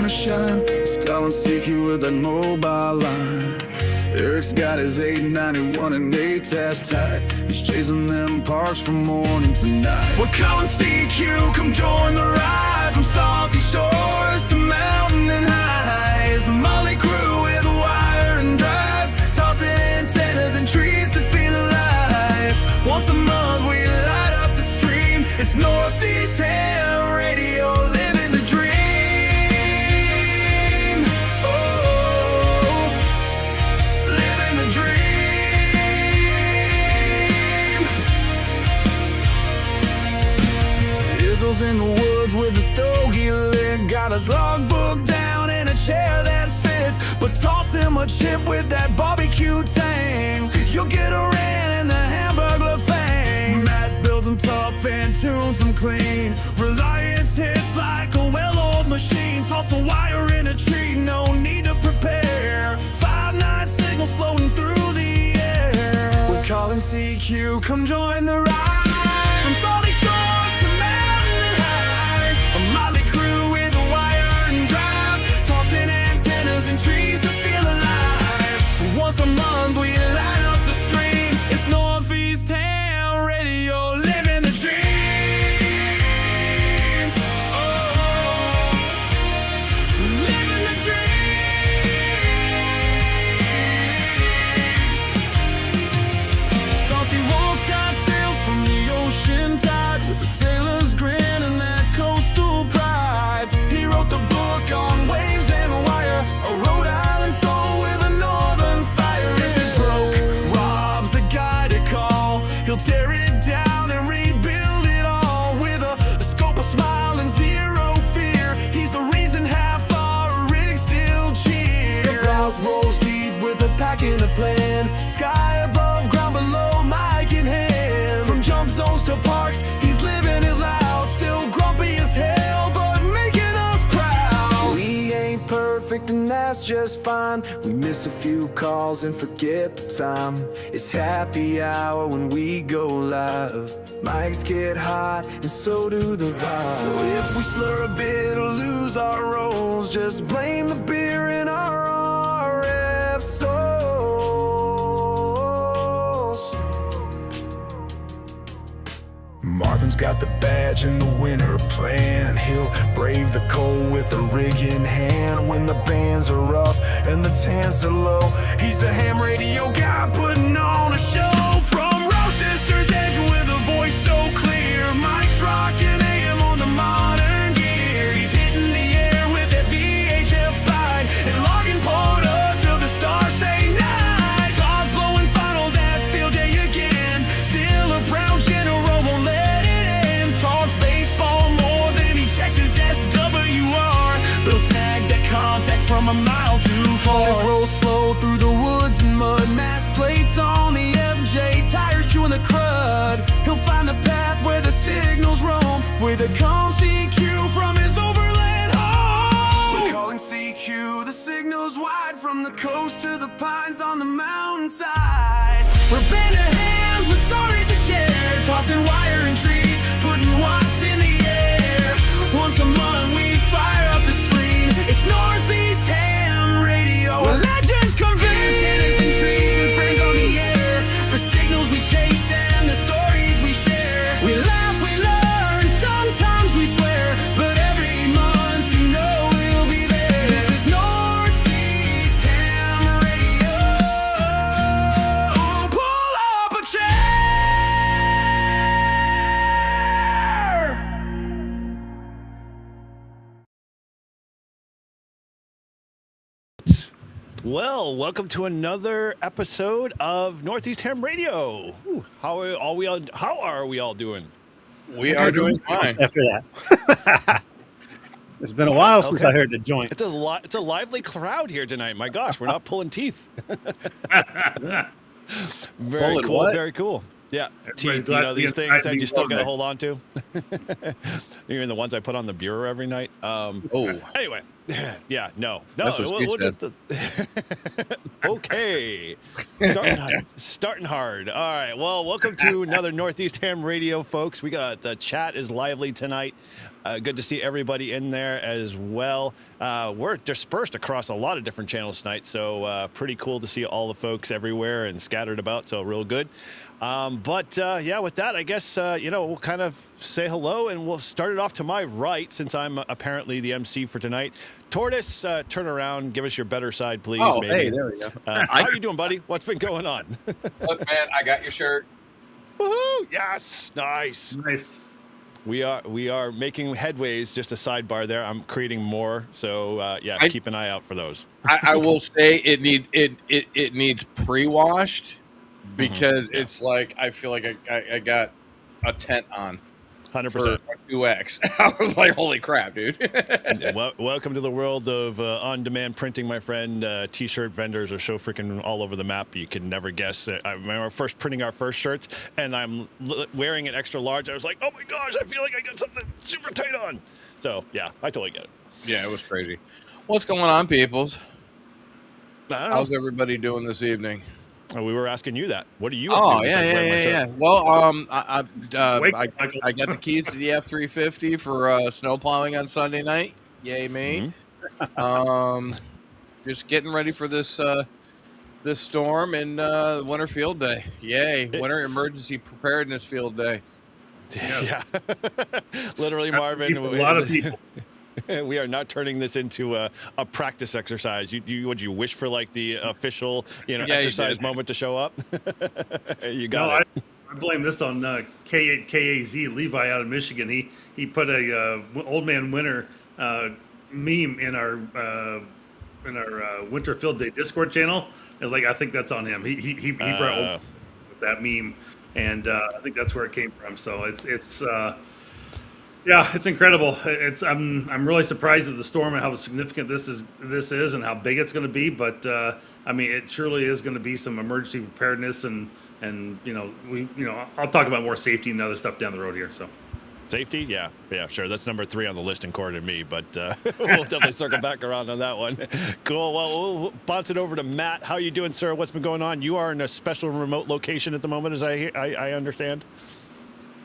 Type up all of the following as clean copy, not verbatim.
rain or shine, Skull and CQ with that mobile line. Eric's got his 891 and 8 test tight. He's chasing them parks from morning to night. We're calling CQ, come join the ride. From salty shores to mountain and highs. A Molly crew with wire and drive, tossing antennas and trees to feel alive. Once a month we light up the stream. It's Northeast Ham Radio, living the dream. Oh, living the dream. Izzle's in the woods with a stogie lit. Got his logbook down in a chair that fits. But toss him a chip with that barbecue tang. You'll get a ran in the Hamburglar fang. Matt builds them tough and tunes them clean. Reliance hits like a well-oiled machine. Toss a wire in a tree, no need to prepare. 5-9 signals floating through the air. We're calling CQ, come join the ride. From salty shores to mountain highs. A motley crew with a wire and drive, tossing antennas and trees to feel alive. Once a month we light up the stream. It's Northeast Ham Radio, living the dream. Oh, living the dream. Salty walks got tales from the ocean tide, with the sailor's grin and that coastal pride. He wrote the book on waves and wire, a Rhode Island soul with a northern fire. If it's broke, Rob's the guy to call. He'll tear it down and rebuild it all with a scope, a smile, and zero fear. He's the reason half our rigs still cheer. The route rolls deep with a pack and a plan. Sky above, ground below, mic in hand. From jump zones to parks, he's living it loud. Still grumpy as hell, but making us proud. We ain't perfect and that's just fine. We miss a few calls and forget the time. It's happy hour when we go live. Mics get hot and so do the vibes. So if we slur a bit or lose our roles, just blame the beer in our RF souls. Marvin's got the badge and the winter plan. He'll brave the cold with a rig in hand. When the bands are rough and the tans are low, he's the ham radio guy putting on a show. From Rochester's Edge with a voice so clear, Mike's rocking AM on the modern gear. He's hitting the air with that VHF bite and logging POTA till the stars say night. Stars blowing finals at field day again. Still a proud general, won't let it end. Talks baseball more than he checks his SWR. They'll snag that contact from a mile too far. Let's roll slow through the woods and mud. Mass plates on the FJ, tires chewing the crud. He'll find the path where the signals roam, with a calm CQ from his overland home. We're calling CQ, the signal's wide. From the coast to the pines on the mountainside. We're a band of hands with stories to share, tossing wire and trees, putting watts in the air. Once a month we fire up the screen. It's Northeast Ham Radio, where legends convene. Antennas and trees and friends on the air, for signals we chase and the stories we share. We laugh, we learn, sometimes we swear, but every month you know we'll be there. This is Northeast Ham Radio. Oh, pull up a chair. Well, welcome to another episode of Northeast Ham Radio. Ooh, how are we all doing? We are doing fine. After that. It's been a while since I heard the joint. It's a lively crowd here tonight. My gosh, we're not pulling teeth. Very Pulling cool. what? Very cool. Yeah, Everybody's teeth. glad You know, to be these inside things and that be you still got to warm. hold on to. Even the ones I put on the bureau every night. Oh, Anyway, yeah, no. That's what she said. Okay, starting hard. All right. Well, welcome to another Northeast Ham Radio, folks. We got the chat is lively tonight. Good to see everybody in there as well. We're dispersed across a lot of different channels tonight, so pretty cool to see all the folks everywhere and scattered about. So real good. Yeah, with that, I guess, we'll kind of say hello and we'll start it off to my right since I'm apparently the MC for tonight. Tortoise, turn around, give us your better side, please. oh, maybe. hey, there we go. How you doing, buddy? What's been going on? Look, man, I got your shirt. Woohoo! Yes, nice. Nice. We are making headways. Just a sidebar there. I'm creating more, so keep an eye out for those. I will say it needs pre-washed because it's like I feel like I got a tent on. 100%. 2X. I was like, holy crap, dude. Welcome to the world of on-demand printing, my friend. T-shirt vendors are so freaking all over the map. You can never guess. I remember first printing our first shirts, and I'm wearing an extra large. I was like, oh my gosh, I feel like I got something super tight on. So, yeah, I totally get it. Yeah, it was crazy. What's going on, peoples? How's everybody doing this evening? We were asking you that. What are you? Oh, yeah. Well, I got the keys to the F-350 for snow plowing on Sunday night. Yay me! Just getting ready for this storm and winter field day. Yay! Winter emergency preparedness field day. Yeah, literally, Marvin. A lot of people. We are not turning this into a practice exercise. Would you wish for like the official exercise moment to show up? You got it. I blame this on KAZ Levi out of Michigan. He put a Old Man Winter meme in our Winter Field Day Discord channel. It was like, I think that's on him. He brought with that meme, and I think that's where it came from. So it's. Yeah, it's incredible. I'm really surprised at the storm and how significant this is and how big it's going to be. But it surely is going to be some emergency preparedness and I'll talk about more safety and other stuff down the road here. So safety, yeah, sure. That's number 3 on the list according to me. But we'll definitely circle back around on that one. Cool. Well, we'll bounce it over to Matt. How you doing, sir? What's been going on? You are in a special remote location at the moment, as I understand.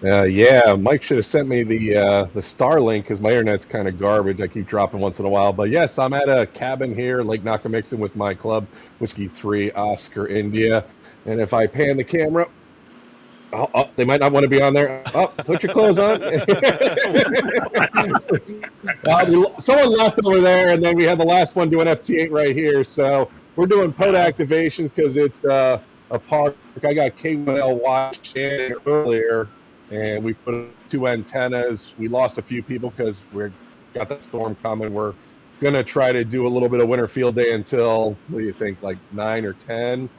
Mike should have sent me the Starlink because my internet's kind of garbage. I keep dropping once in a while. But yes, I'm at a cabin here, Lake Nakamixon, with my club, Whiskey 3 Oscar India. And if I pan the camera, they might not want to be on there. Put your clothes on. Someone left over there, and then we had the last one doing FT8 right here. So we're doing POTA activations because it's a park. I got K1L watched earlier. And we put 2 antennas. We lost a few people because we got that storm coming. We're going to try to do a little bit of winter field day until, what do you think, like 9 or 10?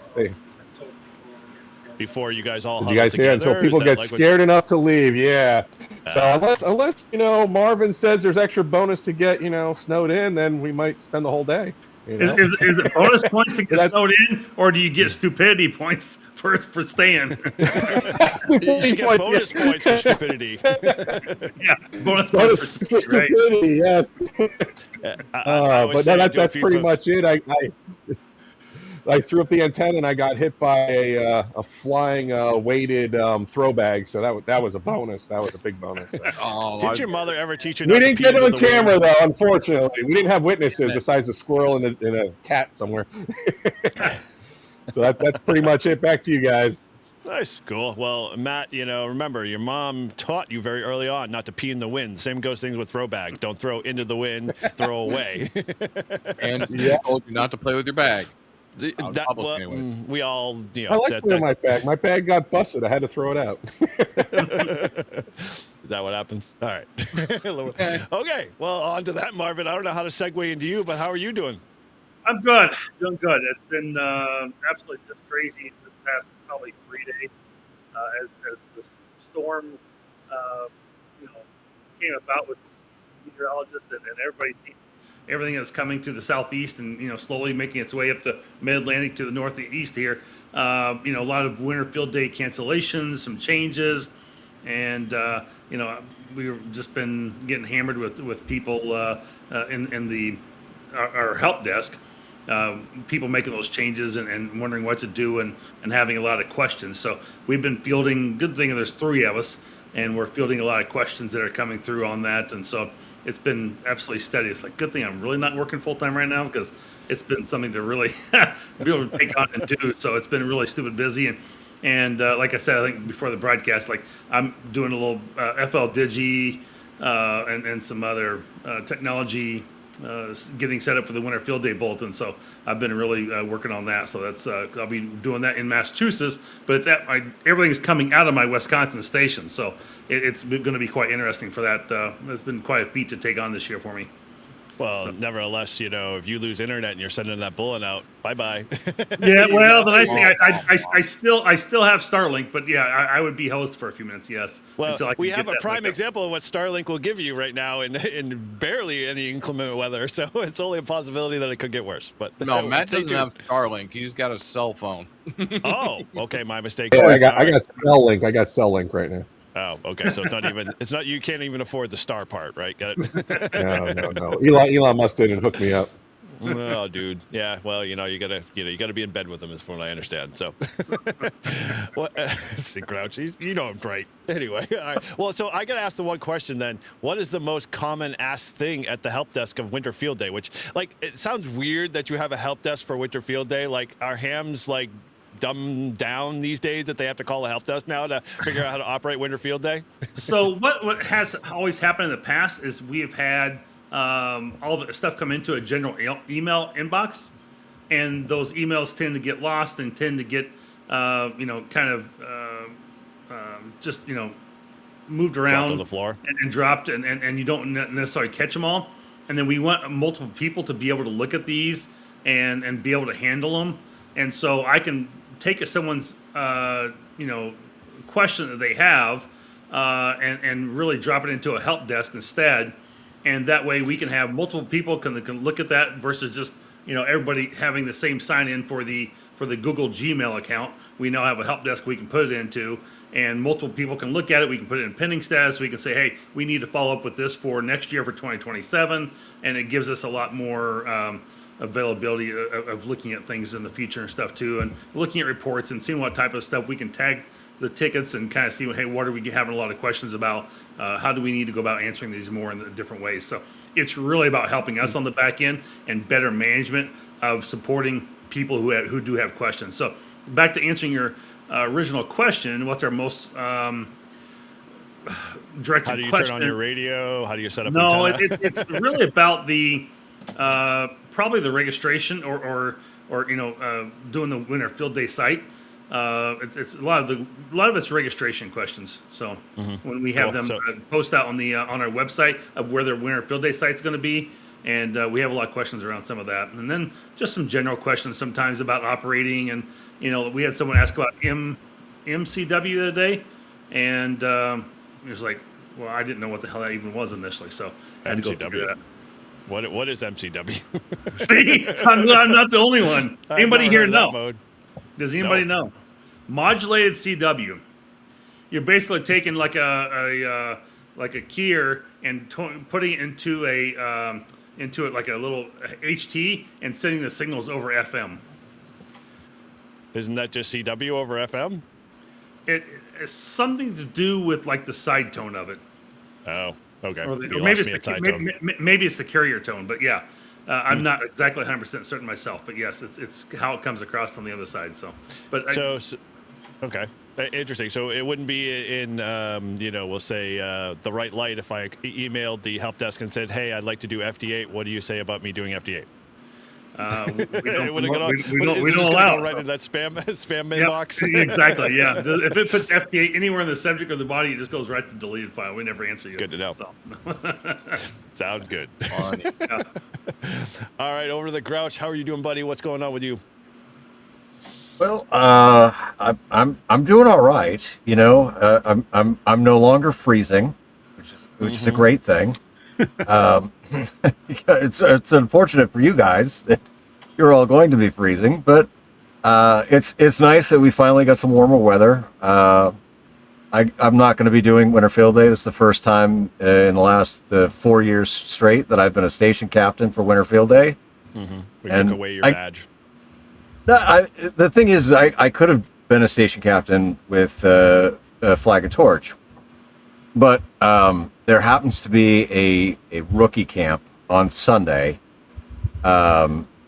Before you guys all huddle together? Until people get scared enough to leave, yeah. So unless Marvin says there's extra bonus to get, snowed in, then we might spend the whole day. Is it bonus points to get snowed in, or do you get stupidity points for staying? You should get bonus points for stupidity. Yeah, bonus points for stupidity, right? Yes. But that's pretty much it. I threw up the antenna and I got hit by a flying weighted throw bag, so that was a bonus. That was a big bonus. Did your mother ever teach you? We didn't get on camera though, unfortunately. We didn't have witnesses besides a squirrel and a cat somewhere. So that's pretty much it. Back to you guys. Nice, cool. Well, Matt, remember your mom taught you very early on not to pee in the wind. Same goes things with throw bags. Don't throw into the wind. Throw away. And told you not to play with your bag. Anyway. We all, I like my bag. My bag got busted. I had to throw it out. Is that what happens? All right. Okay. Well, on to that, Marvin. I don't know how to segue into you, but how are you doing? I'm good. Doing good. It's been absolutely just crazy this past probably 3 days as the storm, came about with meteorologists and everybody everything that's coming to the southeast and slowly making its way up the mid-Atlantic to the northeast here. A lot of winter field day cancellations, some changes, and we've just been getting hammered with people in our help desk. People making those changes and wondering what to do and having a lot of questions. So we've been fielding, good thing there's 3 of us, and we're fielding a lot of questions that are coming through on that. And so it's been absolutely steady. It's like, good thing I'm really not working full time right now, because it's been something to really be able to take on and do. So it's been really stupid busy. And like I said, I think before the broadcast, like I'm doing a little FL Digi and some other technology getting set up for the winter field day bulletin. So I've been really working on that. So that's I'll be doing that in Massachusetts, but it's everything's coming out of my Wisconsin station. So it's going to be quite interesting for that. It's been quite a feat to take on this year for me. Well, nevertheless, if you lose internet and you're sending that bulletin out, bye-bye. Yeah, well, the nice thing, I still have Starlink, but yeah, I would be host for a few minutes, yes. Well, we have a prime example of what Starlink will give you right now in barely any inclement weather, so it's only a possibility that it could get worse. But no, Matt doesn't have Starlink. He's got a cell phone. Oh, okay, my mistake. Yeah, I got Cell-Link. I got Cell-Link right now. Oh, okay. So you can't even afford the star part, right? Got it? No. Elon Musk didn't hook me up. Oh, dude. Yeah. Well, you gotta be in bed with him, is from what I understand. So, see, Grouch, you know him right. Anyway, all right. Well, so I gotta ask the one question then. What is the most common asked thing at the help desk of Winter Field Day? Which, it sounds weird that you have a help desk for Winter Field Day. Are hams dumbed down these days that they have to call a help desk now to figure out how to operate Winter Field Day? So what has always happened in the past is we have had all the stuff come into a general email inbox, and those emails tend to get lost and tend to get just moved around, dropped on the floor, and dropped, and you don't necessarily catch them all. And then we want multiple people to be able to look at these and be able to handle them. And so I can take someone's question that they have and really drop it into a help desk instead. And that way we can have multiple people can look at that versus just everybody having the same sign in for the Google Gmail account. We now have a help desk we can put it into, and multiple people can look at it. We can put it in pending status. We can say, hey, we need to follow up with this for next year for 2027, and it gives us a lot more availability of looking at things in the future and stuff too, and looking at reports and seeing what type of stuff we can tag the tickets and kind of see, hey, what are we having a lot of questions about? How do we need to go about answering these more in different ways? So it's really about helping us on the back end and better management of supporting people who do have questions. So back to answering your original question, what's our most directed question? How do you turn on your radio? How do you set up? No, it's really about the probably the registration or doing the Winter Field Day site. It's a lot of it's registration questions. So when we have them post out on our website of where their Winter Field Day site's going to be, and we have a lot of questions around some of that, and then just some general questions sometimes about operating. And we had someone ask about MCW the other day, and it was like, well, I didn't know what the hell that even was initially, so I had to go figure that. What is MCW? See, I'm not the only one. Anybody here know? Mode. Does anybody know? Modulated CW. You're basically taking like a keyer and putting it into it like a little HT and sending the signals over FM. Isn't that just CW over FM? It is something to do with like the side tone of it. Oh, okay. Or maybe it's the carrier tone, but yeah. I'm not exactly 100% certain myself, but yes, it's how it comes across on the other side. So, but okay, interesting. So it wouldn't be in, we'll say the right light if I emailed the help desk and said, "Hey, I'd like to do FD8. What do you say about me doing FD8?" We don't allow right into that spam mailbox. Exactly. Yeah. If it puts FD8 anywhere in the subject of the body, it just goes right to deleted file. We never answer you. Good to know. So. Sounds good. Yeah. All right, over to the Grouch. How are you doing, buddy? What's going on with you? Well, I'm doing all right. I'm no longer freezing, which is a great thing. It's unfortunate for you guys that you're all going to be freezing, but it's nice that we finally got some warmer weather. I'm not going to be doing Winter Field Day. This is the first time in the last 4 years straight that I've been a station captain for Winter Field Day. Mm-hmm. We And took away your badge. The thing is, I could have been a station captain with Flag and Torch, but there happens to be a rookie camp on Sunday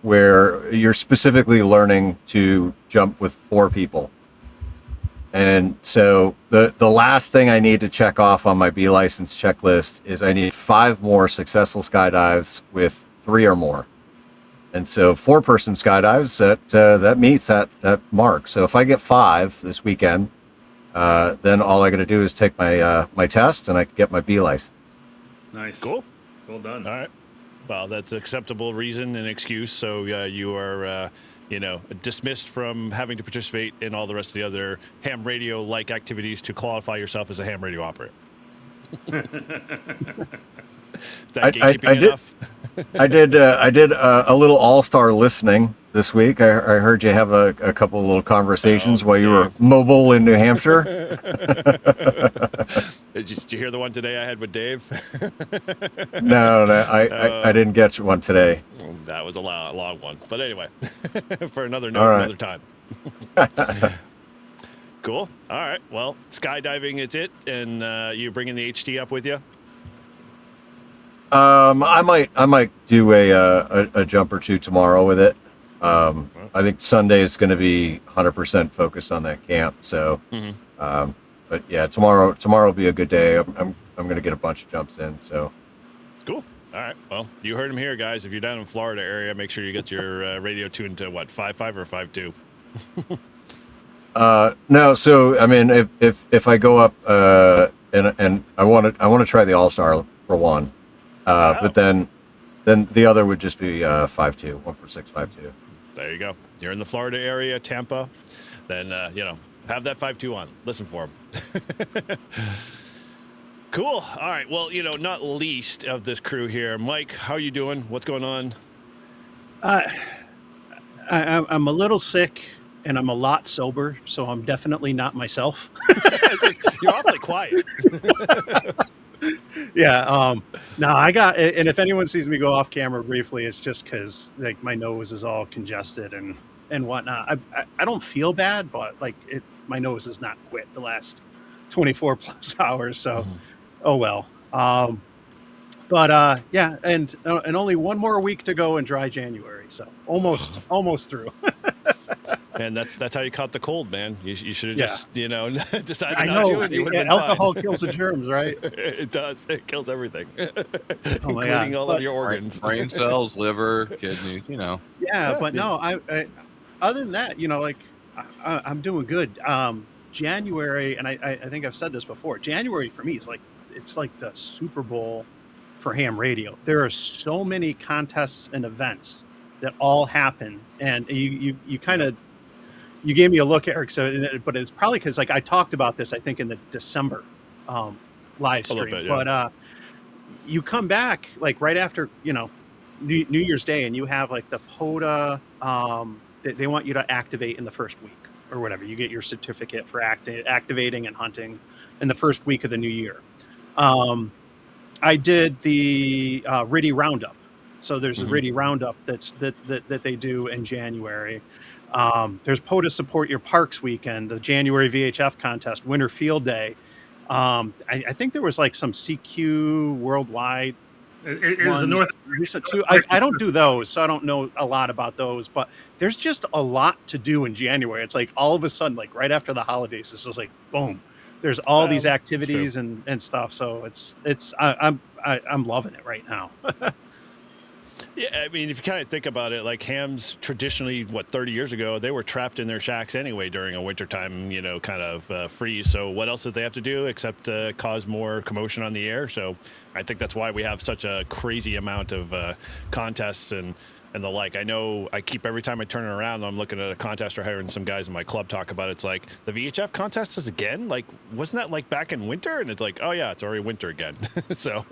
where you're specifically learning to jump with 4 people. And so the last thing I need to check off on my B license checklist is I need 5 more successful skydives with 3 or more. And so 4-person skydives that meets that mark. So if I get 5 this weekend, then all I got to do is take my test and I can get my B license. Nice. Cool. Well done. All right. Well, that's an acceptable reason and excuse. So you are, dismissed from having to participate in all the rest of the other ham radio-like activities to qualify yourself as a ham radio operator. Is that gatekeeping enough? I did a little all-star listening this week. I heard you have a couple of little conversations while you were mobile in New Hampshire. Did you hear the one today I had with Dave? No, I didn't get one today. That was a long one. But anyway, for another All right. another time. Cool. All right. Well, skydiving is it, and you bringing the HT up with you? I might do a jump or two tomorrow with it. I think Sunday is going to be 100% focused on that camp. So, but yeah, tomorrow will be a good day. I'm going to get a bunch of jumps in. So, cool. All right. Well, you heard him here, guys. If you're down in Florida area, make sure you get your radio tuned to what 5.5 or 5.2. No. So I mean, if I go up and I want to try the All-Star for one. But then the other would just be 5.2, 146, 5.2. There you go. You're in the Florida area, Tampa. Then have that 5.2 on. Listen for him. Cool. All right. Well, not least of this crew here, Mike. How are you doing? What's going on? I'm a little sick and I'm a lot sober, so I'm definitely not myself. You're awfully quiet. Yeah. No, I got, and if anyone sees me go off camera briefly, it's just because like my nose is all congested and whatnot. I don't feel bad, but like my nose has not quit the last 24 plus hours. So, oh well. But yeah, and only one more week to go in dry January. So almost through. And that's how you caught the cold, man. You should have just decided I not know. to, and you would have been alcohol fine. kills the germs, right? It does. It kills everything, Oh my including God. all of your organs. Brain cells, liver, kidneys, Yeah, but no, I other than that, I'm doing good. January, and I think I've said this before. January for me is it's like the Super Bowl for ham radio. There are so many contests and events that all happen, and you kind of. You gave me a look, Eric. But it's probably because I talked about this, I think, in the December live stream. Bit, yeah. But you come back right after New Year's Day, and you have the POTA. They want you to activate in the first week or whatever. You get your certificate for activating and hunting in the first week of the new year. I did the RIDI Roundup. So there's a RIDI Roundup that they do in January. There's POTA Support Your Parks Weekend, the January VHF Contest, Winter Field Day. I think there was some CQ worldwide. It was a North recent too. I don't do those, so I don't know a lot about those. But there's just a lot to do in January. It's all of a sudden, right after the holidays, it's just boom. There's all these activities and stuff. So I'm loving it right now. Yeah, I mean, if you kind of think about it, hams traditionally, 30 years ago, they were trapped in their shacks anyway during a wintertime, kind of freeze. So what else did they have to do except cause more commotion on the air? So I think that's why we have such a crazy amount of contests and the like. I know I keep every time I turn it around, I'm looking at a contest or hearing some guys in my club talk about it. It's the VHF contest is again? Wasn't that back in winter? And it's oh yeah, it's already winter again. So...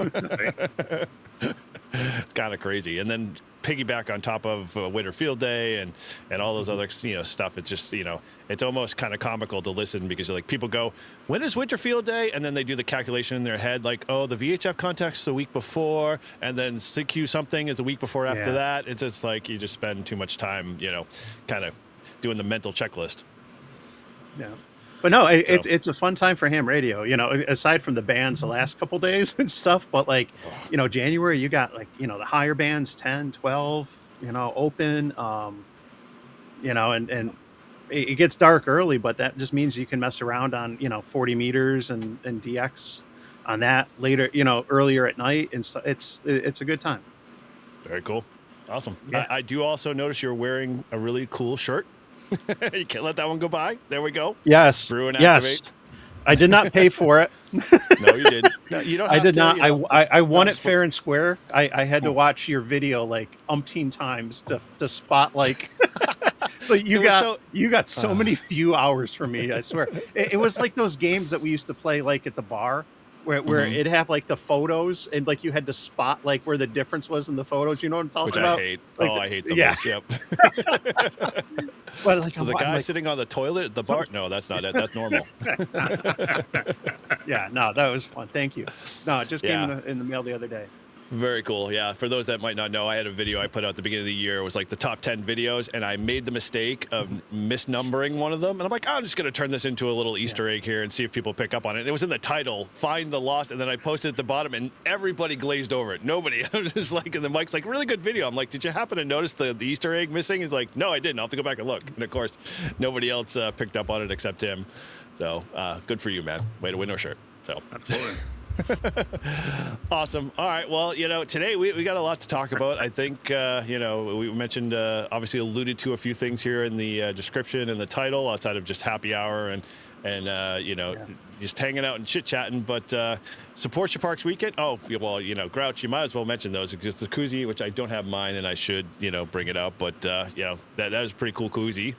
It's kind of crazy. And then piggyback on top of Winter Field Day and all those other stuff. It's just it's almost kind of comical to listen because like people go, when is Winter Field Day? And then they do the calculation in their head like, oh, the VHF contest the week before, and then CQ something is the week before after that. It's just like you just spend too much time kind of doing the mental checklist. Yeah. But no, it's a fun time for ham radio, aside from the bands the last couple days and stuff. But like, January, you got like, the higher bands, 10, 12, open, and it gets dark early, but that just means you can mess around on, 40 meters and DX on that later, earlier at night. And so it's a good time. Very cool. Awesome. Yeah. I do also notice you're wearing a really cool shirt. You can't let that one go by. There we go. Yes. Brew and yes. activate. I did not pay for it. No, you did. No, you don't. I did not. I won it That's fair and square. I had to watch your video like umpteen times to spot like. So you got so many view hours from me. I swear. It was like those games that we used to play like at the bar. Where it'd have like the photos and like you had to spot like where the difference was in the photos. You know what I'm talking about? Which I hate. Like I hate those. Yeah. Yep. But like So the guy sitting on the toilet at the bar? No, that's not it. That's normal. Yeah, no, that was fun. Thank you. No, it just came Yeah. in the mail the other day. Very cool. Yeah. For those that might not know, I had a video I put out at the beginning of the year. It was like the top 10 videos, and I made the mistake of misnumbering one of them. And I'm like, I'm just going to turn this into a little Easter egg here and see if people pick up on it. And it was in the title, Find the Lost. And then I posted at the bottom, and everybody glazed over it. Nobody. I was just like, and the Mike's like, really good video. I'm like, did you happen to notice the Easter egg missing? He's like, no, I didn't. I'll have to go back and look. And of course, nobody else picked up on it except him. So good for you, man. Way to win our shirt. So Absolutely. Awesome. All right. Well, today we got a lot to talk about. I think, we mentioned, obviously alluded to a few things here in the description and the title outside of just happy hour and just hanging out and chit chatting. But support your parks weekend. Oh, well, Grouch, you might as well mention those because the koozie, which I don't have mine and I should, bring it up. But, that is a pretty cool koozie.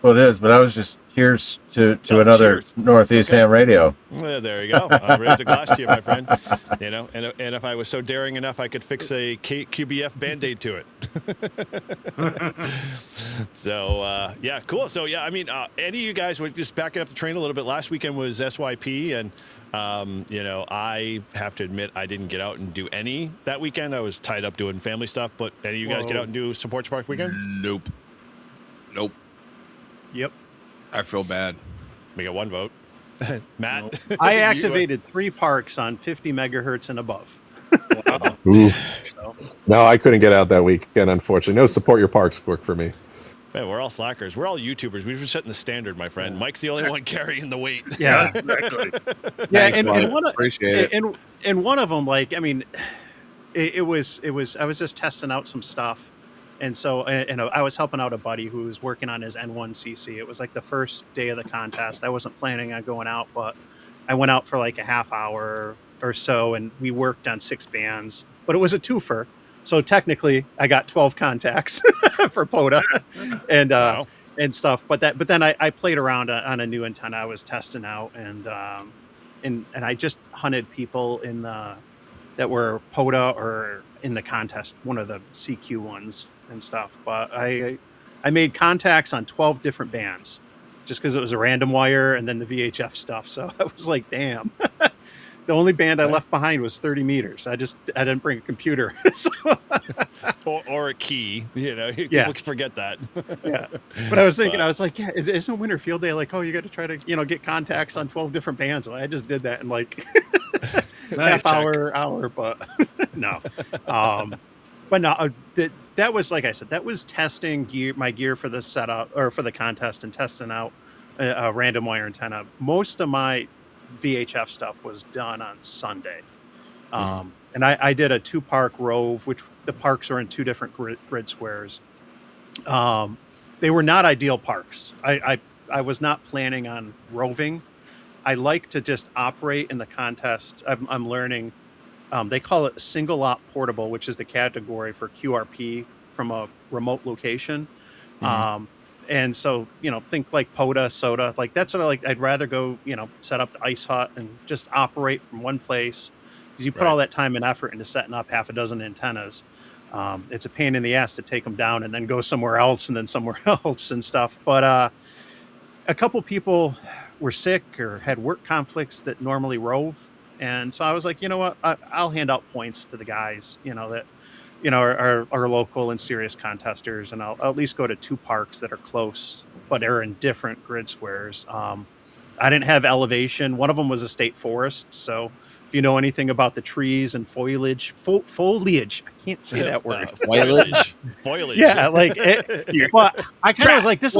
Well, it is, but I was just cheers to another cheers. Northeast Okay. Ham Radio. Well, there you go. I'll raise a glass to you, my friend. And if I was so daring enough, I could fix a QBF Band-Aid to it. So, yeah, cool. So, yeah, I mean, any of you guys were just backing up the train a little bit. Last weekend was SYP, and, I have to admit I didn't get out and do any that weekend. I was tied up doing family stuff. But any of you guys get out and do Support Your Park weekend? Nope. Yep. I feel bad. We got one vote. Matt? I You, activated 3 parks on 50 megahertz and above. Ooh. No, I couldn't get out that weekend, unfortunately. No support your parks work for me. Man, we're all slackers. We're all YouTubers. We're just setting the standard, my friend. Mike's the only one carrying the weight. Yeah. Exactly. Yeah, Thanks, and Mike. one of, Appreciate it. and one of them, like, I mean, it was I was just testing out some stuff, and so I was helping out a buddy who was working on his N1CC. It was like the first day of the contest. I wasn't planning on going out, but I went out for like a half hour or so, and we worked on 6 bands. But it was a twofer, so technically I got 12 contacts for POTA and Wow. and stuff. But then I played around on a new antenna I was testing out, and I just hunted people in the that were POTA or in the contest, one of the CQ ones and stuff. But I made contacts on 12 different bands just because it was a random wire and then the VHF stuff. So I was like, damn. The only band I left behind was 30 meters. I didn't bring a computer. So, Or a key. People Yeah. forget that. yeah. But I was thinking, I was like, yeah, isn't Winter Field Day like, oh, you got to try to, get contacts on 12 different bands. Well, I just did that in like Nice. half hour, but no. But no, that was, like I said, that was testing my gear for the setup or for the contest and testing out a random wire antenna. Most of my VHF stuff was done on Sunday. And I did a 2-park rove, which the parks are in 2 different grid squares. They were not ideal parks. I was not planning on roving. I like to just operate in the contest. I'm learning. They call it single lot portable, which is the category for QRP from a remote location. And so, think like POTA, SOTA, like that's what I like. I'd rather go, set up the ice hut and just operate from one place because you put all that time and effort into setting up half a dozen antennas. It's a pain in the ass to take them down and then go somewhere else and then somewhere else and stuff. But a couple people were sick or had work conflicts that normally rove. And so I was like, you know what, I'll hand out points to the guys, that, are local and serious contesters. And I'll at least go to 2 parks that are close, but are in different grid squares. I didn't have elevation. One of them was a state forest. So if you know anything about the trees and foliage, foliage, I can't say that word. Foliage. Yeah, like well, I kind of was like, this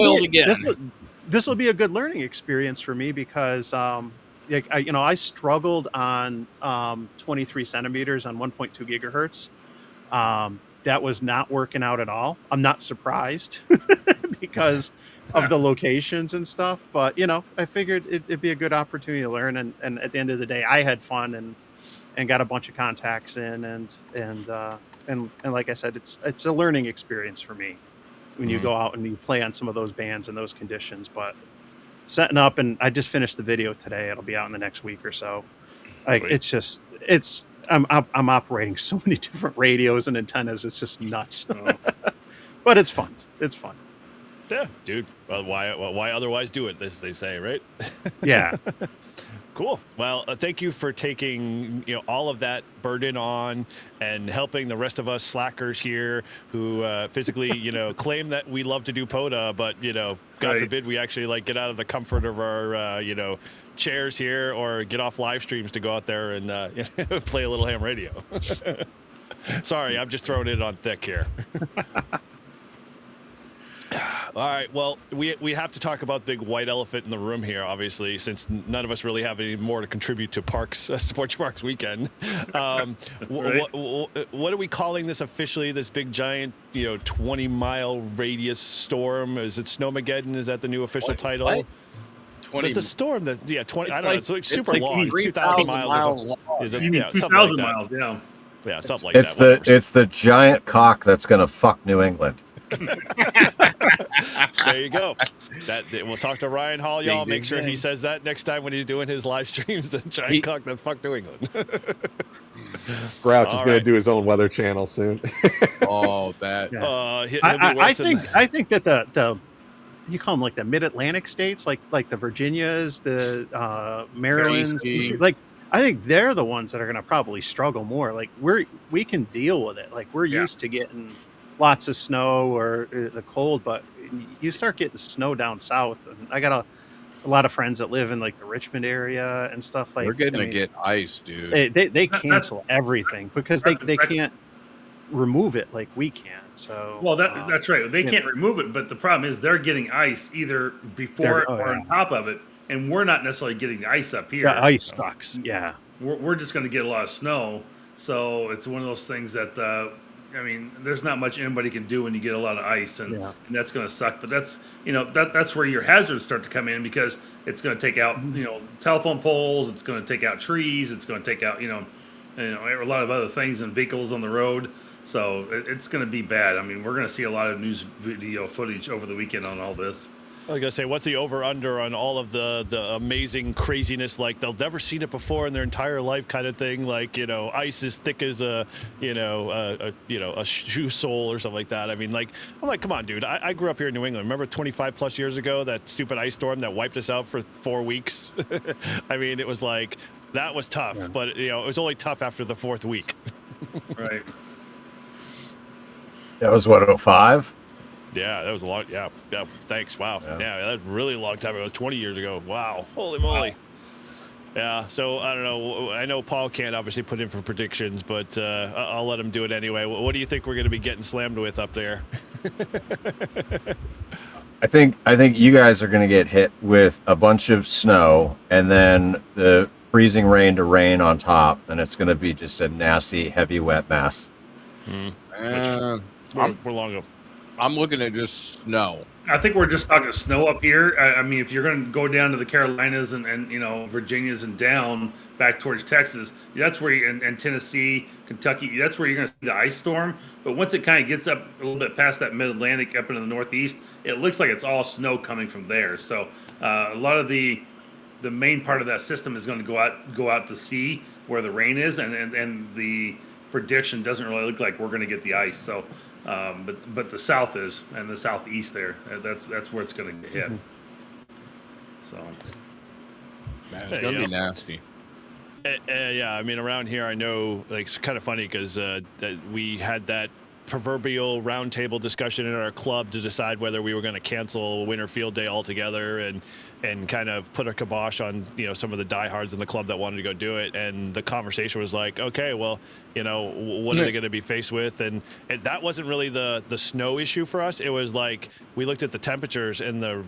will be a good learning experience for me because I struggled on 23 centimeters on 1.2 gigahertz. That was not working out at all. I'm not surprised because of the locations and stuff, but I figured it'd be a good opportunity to learn. And at the end of the day, I had fun and got a bunch of contacts in and like I said, it's a learning experience for me when you go out and you play on some of those bands in those conditions. But setting up, and I just finished the video today. It'll be out in the next week or so. Like I'm operating so many different radios and antennas. It's just nuts, but it's fun. It's fun. Yeah, dude. Well, why otherwise do it? They say, right? Yeah. Cool. Well, thank you for taking all of that burden on and helping the rest of us slackers here who physically claim that we love to do POTA, but God forbid we actually get out of the comfort of our chairs here or get off live streams to go out there and play a little ham radio. Sorry, I'm just throwing it on thick here. All right. Well, we have to talk about the big white elephant in the room here, obviously, since none of us really have any more to contribute to Support Your Parks weekend. What are we calling this officially? This big giant, 20-mile radius storm? Is it Snowmageddon? Is that the new official title? What? 20. It's a storm that 20. I don't know. It's like super like long. 3,000 miles long. Is it? You mean Yeah, something 2,000 like miles, yeah. Yeah, something like It's that. it's the giant cock that's gonna fuck New England. There you go. We'll talk to Ryan Hall, y'all. Ding, Make sure he says that next time when he's doing his live streams. The giant cock that fucked New England. Grouch is going to do his own weather channel soon. Oh, that. I think that the you call them like the mid-Atlantic states, like the Virginias, the Marylands, DC. like I think they're the ones that are going to probably struggle more. Like we can deal with it. Like we're used to getting lots of snow or the cold, but you start getting snow down south. And I got a lot of friends that live in like the Richmond area and stuff like. We're getting to get ice, dude. They cancel everything because they can't remove it like we can. So that's right. They can't remove it, but the problem is they're getting ice either before or on top of it, and we're not necessarily getting the ice up here. The ice sucks. Yeah, we're just going to get a lot of snow. So it's one of those things that there's not much anybody can do when you get a lot of ice, and that's going to suck. But that's that's where your hazards start to come in because it's going to take out telephone poles, it's going to take out trees, it's going to take out a lot of other things and vehicles on the road. So it's going to be bad. I mean, we're going to see a lot of news video footage over the weekend on all this. I was going to say, what's the over-under on all of the amazing craziness, like they'll never seen it before in their entire life kind of thing, like, ice as thick as a shoe sole or something like that. I mean, I'm like, come on, dude. I grew up here in New England. Remember 25 plus years ago, that stupid ice storm that wiped us out for 4 weeks? I mean, it was like, that was tough, but it was only tough after the 4th week. Right. That was what, 05? Yeah, that was a long. Yeah. Thanks. Wow. Yeah, that was a really long time ago. It was 20 years ago. Wow. Holy moly. Wow. Yeah. So I don't know. I know Paul can't obviously put in for predictions, but I'll let him do it anyway. What do you think we're going to be getting slammed with up there? I think you guys are going to get hit with a bunch of snow and then the freezing rain to rain on top, and it's going to be just a nasty, heavy, wet mess. We're long ago. I'm looking at just snow. I think we're just talking snow up here. I mean, if you're going to go down to the Carolinas and Virginias and down back towards Texas, that's where and Tennessee, Kentucky, that's where you're going to see the ice storm. But once it kind of gets up a little bit past that mid-Atlantic up into the Northeast, it looks like it's all snow coming from there. So a lot of the the main part of that system is going to go out to sea where the rain is, and the prediction doesn't really look like we're going to get the ice. So, but the south is, and the southeast there, that's where it's going to get hit. So, Man, it's gonna be nasty. Yeah, I mean, around here, I know, like, it's kind of funny because we had that proverbial roundtable discussion in our club to decide whether we were going to cancel Winter Field Day altogether and kind of put a kibosh on, some of the diehards in the club that wanted to go do it. And the conversation was like, okay, well, what are they going to be faced with? And that wasn't really the snow issue for us. It was like, we looked at the temperatures, and the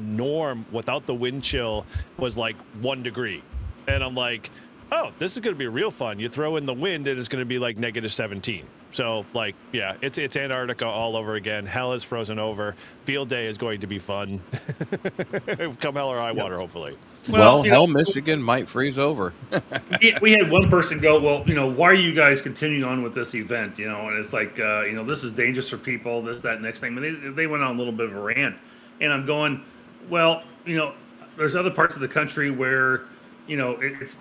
norm without the wind chill was like 1 degree. And I'm like, oh, this is going to be real fun. You throw in the wind, and it's going to be like -17. So, like, yeah, it's Antarctica all over again. Hell is frozen over. Field day is going to be fun. Come hell or high water, hopefully. Well, hell, Michigan might freeze over. We had one person go, well, why are you guys continuing on with this event? And it's like, this is dangerous for people, this, that, next thing. But they went on a little bit of a rant. And I'm going, well, there's other parts of the country where, it's,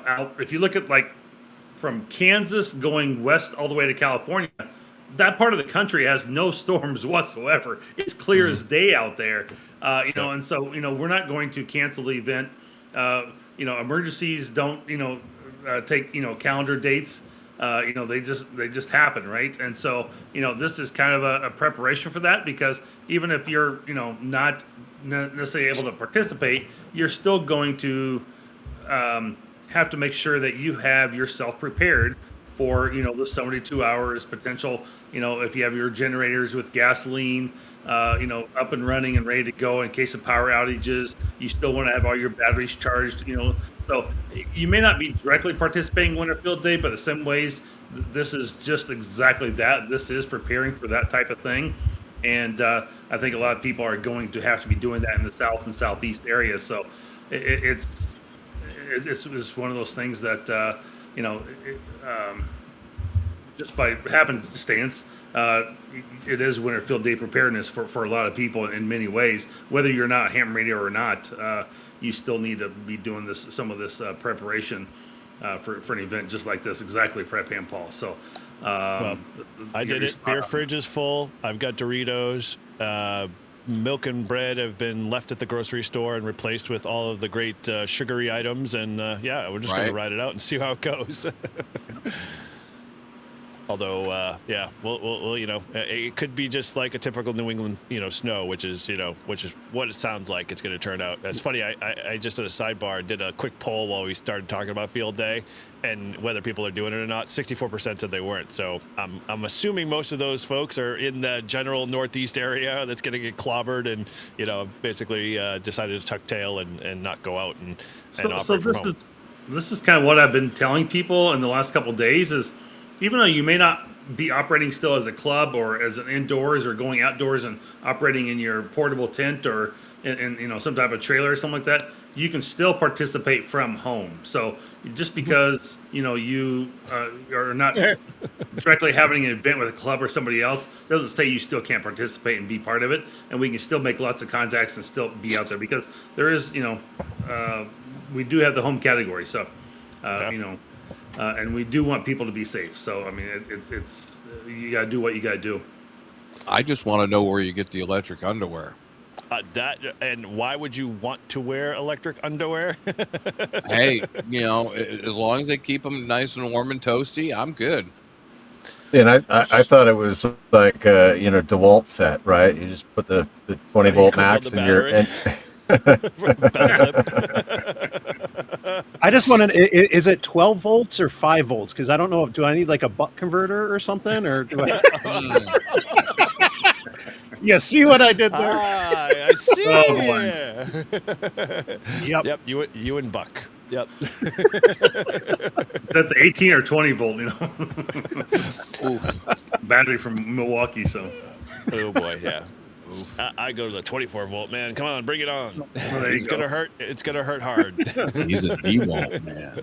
out. If you look at, like, from Kansas going west all the way to California, that part of the country has no storms whatsoever. It's clear as day out there. And so, we're not going to cancel the event. Emergencies don't, take, calendar dates. They just happen, right? And so, this is kind of a preparation for that, because even if you're, not necessarily able to participate, you're still going to have to make sure that you have yourself prepared for, the 72 hours potential, if you have your generators with gasoline, up and running and ready to go in case of power outages. You still want to have all your batteries charged, So you may not be directly participating in Winter Field Day, but in some ways, this is just exactly that. This is preparing for that type of thing. And I think a lot of people are going to have to be doing that in the south and southeast areas. So it's one of those things that, just by happenstance, it is Winter Field Day preparedness for a lot of people in many ways. Whether you're not ham radio or not, you still need to be doing some of this preparation for an event just like this. Exactly, Prep Ham Paul. So I did it. Beer fridge is full. I've got Doritos. Milk and bread have been left at the grocery store and replaced with all of the great sugary items. And we're just going to ride it out and see how it goes. Although, well, it could be just like a typical New England, snow, which is what it sounds like it's going to turn out. It's funny. I just at a sidebar did a quick poll while we started talking about Field Day and whether people are doing it or not. 64% said they weren't. So I'm assuming most of those folks are in the general Northeast area that's going to get clobbered and, basically decided to tuck tail and not go out and operate from home. This is kind of what I've been telling people in the last couple of days is, even though you may not be operating still as a club or as an indoors or going outdoors and operating in your portable tent or in some type of trailer or something like that, you can still participate from home. So just because you are not directly having an event with a club or somebody else doesn't say you still can't participate and be part of it. And we can still make lots of contacts and still be out there, because there is we do have the home category. So and we do want people to be safe. So, I mean, it's you got to do what you got to do. I just want to know where you get the electric underwear. And why would you want to wear electric underwear? Hey, as long as they keep them nice and warm and toasty, I'm good. And I thought it was like DeWalt set, right? You just put the 20-volt max in your. I just wanted, is it 12 volts or 5 volts? Because I don't know, do I need like a buck converter or something? Or do I? You see what I did there? I see. Yep. You and Buck. Yep. Is that the 18 or 20 volt? Battery from Milwaukee. So. Oh boy, yeah. I go to the 24 volt, man. Come on, bring it on. It's gonna hurt. It's gonna hurt hard. He's a D-Walt man.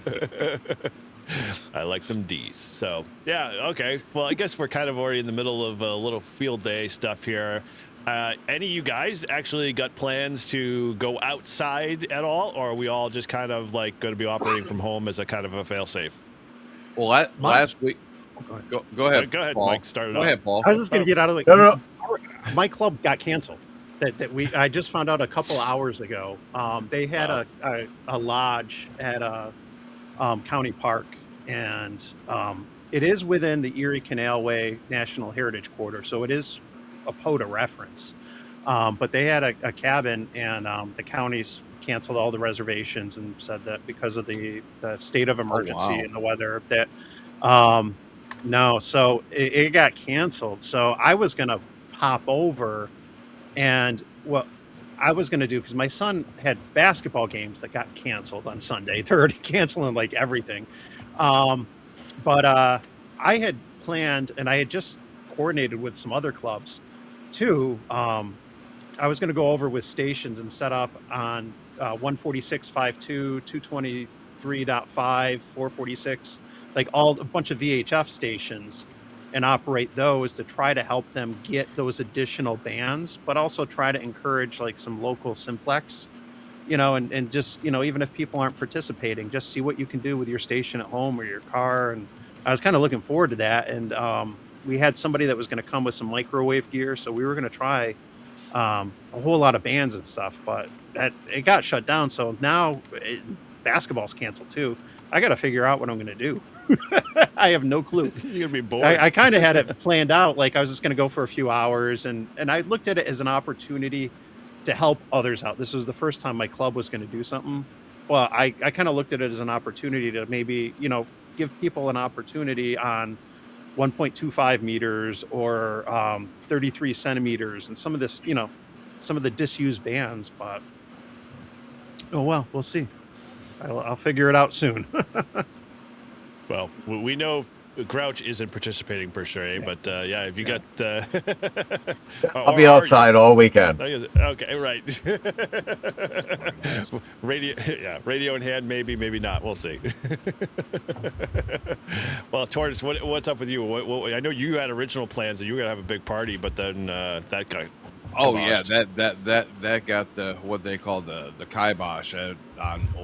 I like them D's. So yeah, okay. Well, I guess we're kind of already in the middle of a little field day stuff here. Any of you guys actually got plans to go outside at all, or are we all just kind of like going to be operating from home as a kind of a fail-safe? Well, last week. Go ahead. Go ahead, Paul. Mike. Start it Go off. ahead, Paul. I was just going to get out of the. No. My club got canceled. I just found out a couple hours ago. They had a lodge at a county park, and it is within the Erie Canalway National Heritage Corridor, so it is a POTA reference. But they had a cabin, and the counties canceled all the reservations and said that because of the state of emergency and the weather that no, so it got canceled. So I was gonna pop over, and what I was gonna do, because my son had basketball games that got canceled on Sunday. They're already canceling like everything. But I had planned, and I had just coordinated with some other clubs too. I was going to go over with stations and set up on 146.52, 223.5, 446, like a bunch of VHF stations, and operate those to try to help them get those additional bands, but also try to encourage like some local simplex, and just, even if people aren't participating, just see what you can do with your station at home or your car. And I was kind of looking forward to that. And we had somebody that was going to come with some microwave gear, so we were going to try a whole lot of bands and stuff, but it got shut down. So now basketball's canceled too. I got to figure out what I'm going to do. I have no clue. You're going to be bored. I kind of had it planned out. Like I was just going to go for a few hours, and I looked at it as an opportunity to help others out. This was the first time my club was going to do something. Well, I kind of looked at it as an opportunity to maybe, give people an opportunity on 1.25 meters or 33 centimeters and some of this, some of the disused bands. But oh well, we'll see. I'll figure it out soon. Well, we know Grouch isn't participating per se, but yeah, if you got, I'll be outside all weekend. Okay, right. Radio in hand, maybe not. We'll see. Well, Tortoise, what's up with you? I know you had original plans that you were gonna have a big party, but then that guy. Oh yeah, that got the what they call the kibosh on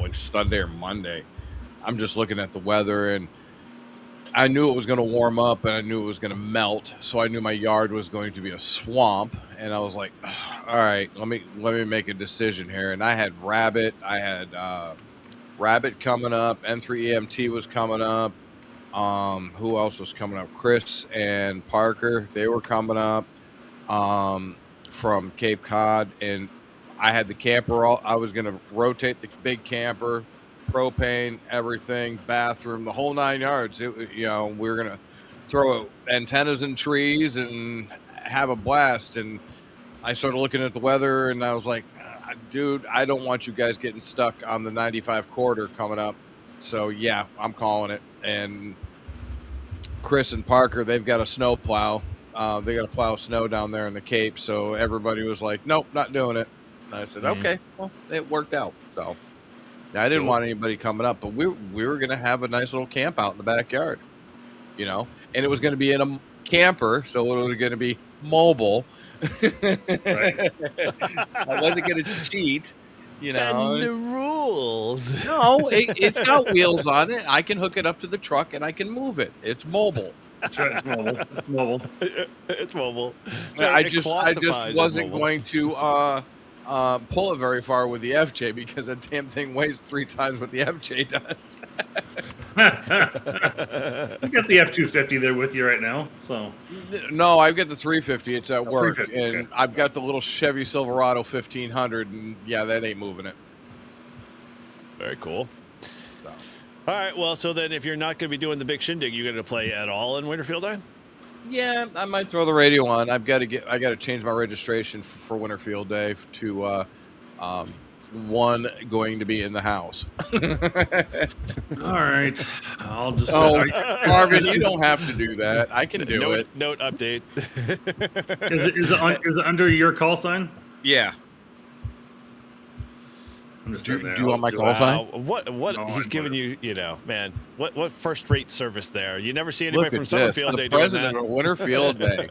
like Sunday or Monday. I'm just looking at the weather, and I knew it was going to warm up, and I knew it was going to melt. So I knew my yard was going to be a swamp, and I was like, "All right, let me make a decision here." And I had Rabbit coming up. N3 EMT was coming up. Who else was coming up? Chris and Parker, they were coming up from Cape Cod, and I had the camper. I was going to rotate the big camper. Propane, everything, bathroom, the whole 9 yards. We were gonna throw antennas in trees and have a blast. And I started looking at the weather, and I was like, dude, I don't want you guys getting stuck on the 95 corridor coming up. So yeah, I'm calling it. And Chris and Parker, they've got a snow plow. They got to plow snow down there in the Cape. So everybody was like, nope, not doing it. And I said, okay, well, it worked out. So. Now, I didn't want anybody coming up, but we were going to have a nice little camp out in the backyard, and it was going to be in a camper, so it was going to be mobile. Right. I wasn't going to cheat, And the rules. No, it's got wheels on it. I can hook it up to the truck, and I can move it. It's mobile. That's right, it's mobile. It's mobile. It's mobile. I just wasn't going to pull it very far with the FJ because that damn thing weighs 3 times what the FJ does. You got the F-250 there with you right now, so. No, I've got the 350. It's at work, 350, and okay. I've got the little Chevy Silverado 1500, and yeah, that ain't moving it. Very cool. So. All right, well, so then if you're not going to be doing the big shindig, you going to play at all in Winterfield Day? Yeah, I might throw the radio on. I got to change my registration for Winterfield Day to one going to be in the house. All right, I'll just. Oh, Marvin, you don't have to do that. I can do it. Note update. Is it under your call sign? Yeah. I'm just do you want my call sign? What he's giving you, man. What first rate service there? You never see anybody from Summerfield Day doing that. The president of Winterfield Day.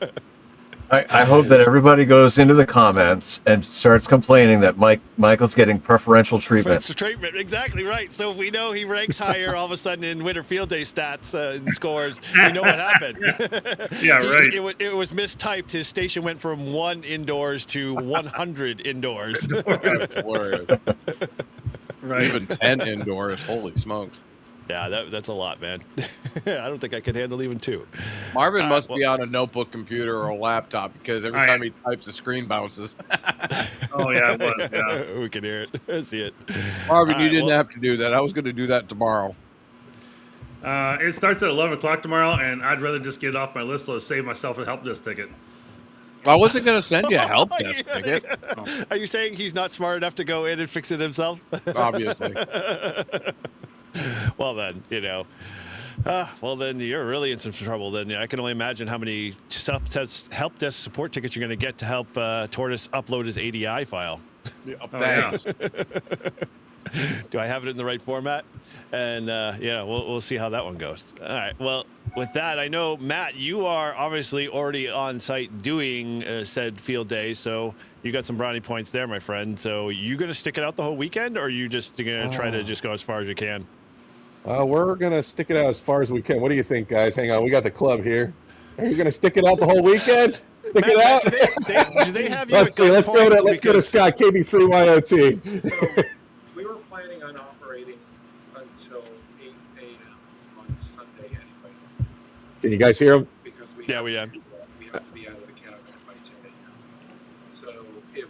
I hope that everybody goes into the comments and starts complaining that Michael's getting preferential treatment. Treatment, exactly right. So if we know he ranks higher all of a sudden in Winter Field Day stats and scores, we know what happened. Yeah, right. It was mistyped. His station went from 1 indoors to 100 indoors. That's hilarious. Right. Even 10 indoors. Holy smokes. Yeah, that's a lot, man. I don't think I could handle even 2. Marvin must be on a notebook computer or a laptop because every time he types, the screen bounces. Oh, yeah, it was. Yeah. We can hear it. I see it. Marvin, you didn't have to do that. I was going to do that tomorrow. It starts at 11 o'clock tomorrow, and I'd rather just get it off my list so to save myself a help desk ticket. I wasn't going to send you a help desk ticket. Are you saying he's not smart enough to go in and fix it himself? Obviously. Well, then, well, then you're really in some trouble. Then I can only imagine how many help desk support tickets you're going to get to help Tortoise upload his ADI file. Thanks. Do I have it in the right format? And we'll see how that one goes. All right. Well, with that, I know, Matt, you are obviously already on site doing said field day, so you got some brownie points there, my friend. So you going to stick it out the whole weekend, or are you just going to try to just go as far as you can? We're going to stick it out as far as we can. What do you think, guys? Hang on. We got the club here. Are you going to stick it out the whole weekend? Stick it out? Do they have you Let's see. Let's go to Scott, KB3YOT. So we were planning on operating until 8 a.m. on Sunday anyway. Can you guys hear him? Because we Yeah, have we to am. be, we have to be out of the cabinet by 10 a.m. So if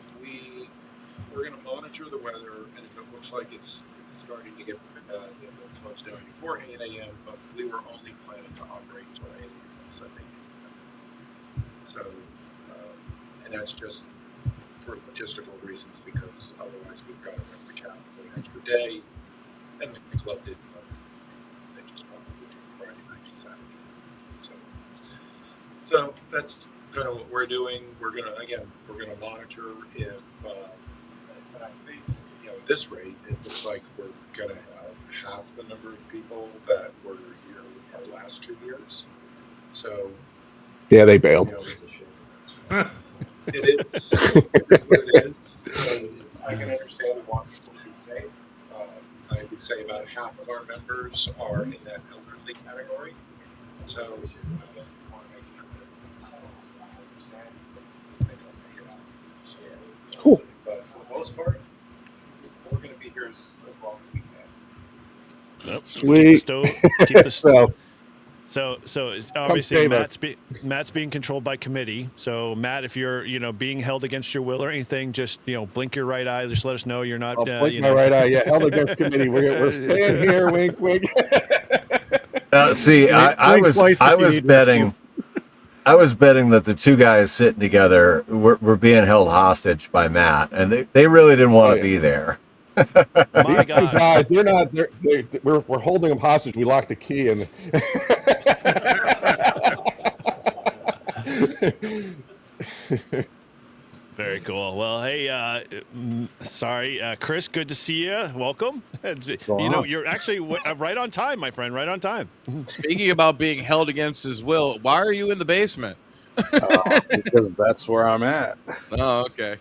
we're going to monitor the weather, and if it looks like it's starting to get bad, then we'll close down before 8 a.m. But we were only planning to operate until 8 a.m. on Sunday. So, and that's just for logistical reasons, because otherwise we've got to rent the cabin for an extra day, and the club didn't know. They just wanted to do Friday night to Saturday. So that's kind of what we're doing. We're gonna monitor if, and I think, at this rate, it looks like we're gonna have half the number of people that were here our last 2 years. So Yeah, they bailed. it's a shame. It is what it is. I can understand we want people to be safe. I would say about half of our members are in that elderly category. So want to make sure that Cool. But for the most part, we're going to be here as long as we can. Nope. Sweet. Keep the So, So obviously save us. Matt's being controlled by committee. So Matt, if you're being held against your will or anything, just blink your right eye. Just let us know you're not. I'll blink my right eye. Yeah, held against committee. We're staying here. Wink, wink. See, I was betting that the two guys sitting together were being held hostage by Matt, and they really didn't want to be there. My These two guys, they're not. We're holding them hostage. We locked the key in. Very cool. Well, hey, sorry, Chris. Good to see you. Welcome. You're actually right on time, my friend. Right on time. Speaking about being held against his will, why are you in the basement? Because that's where I'm at. Oh, okay.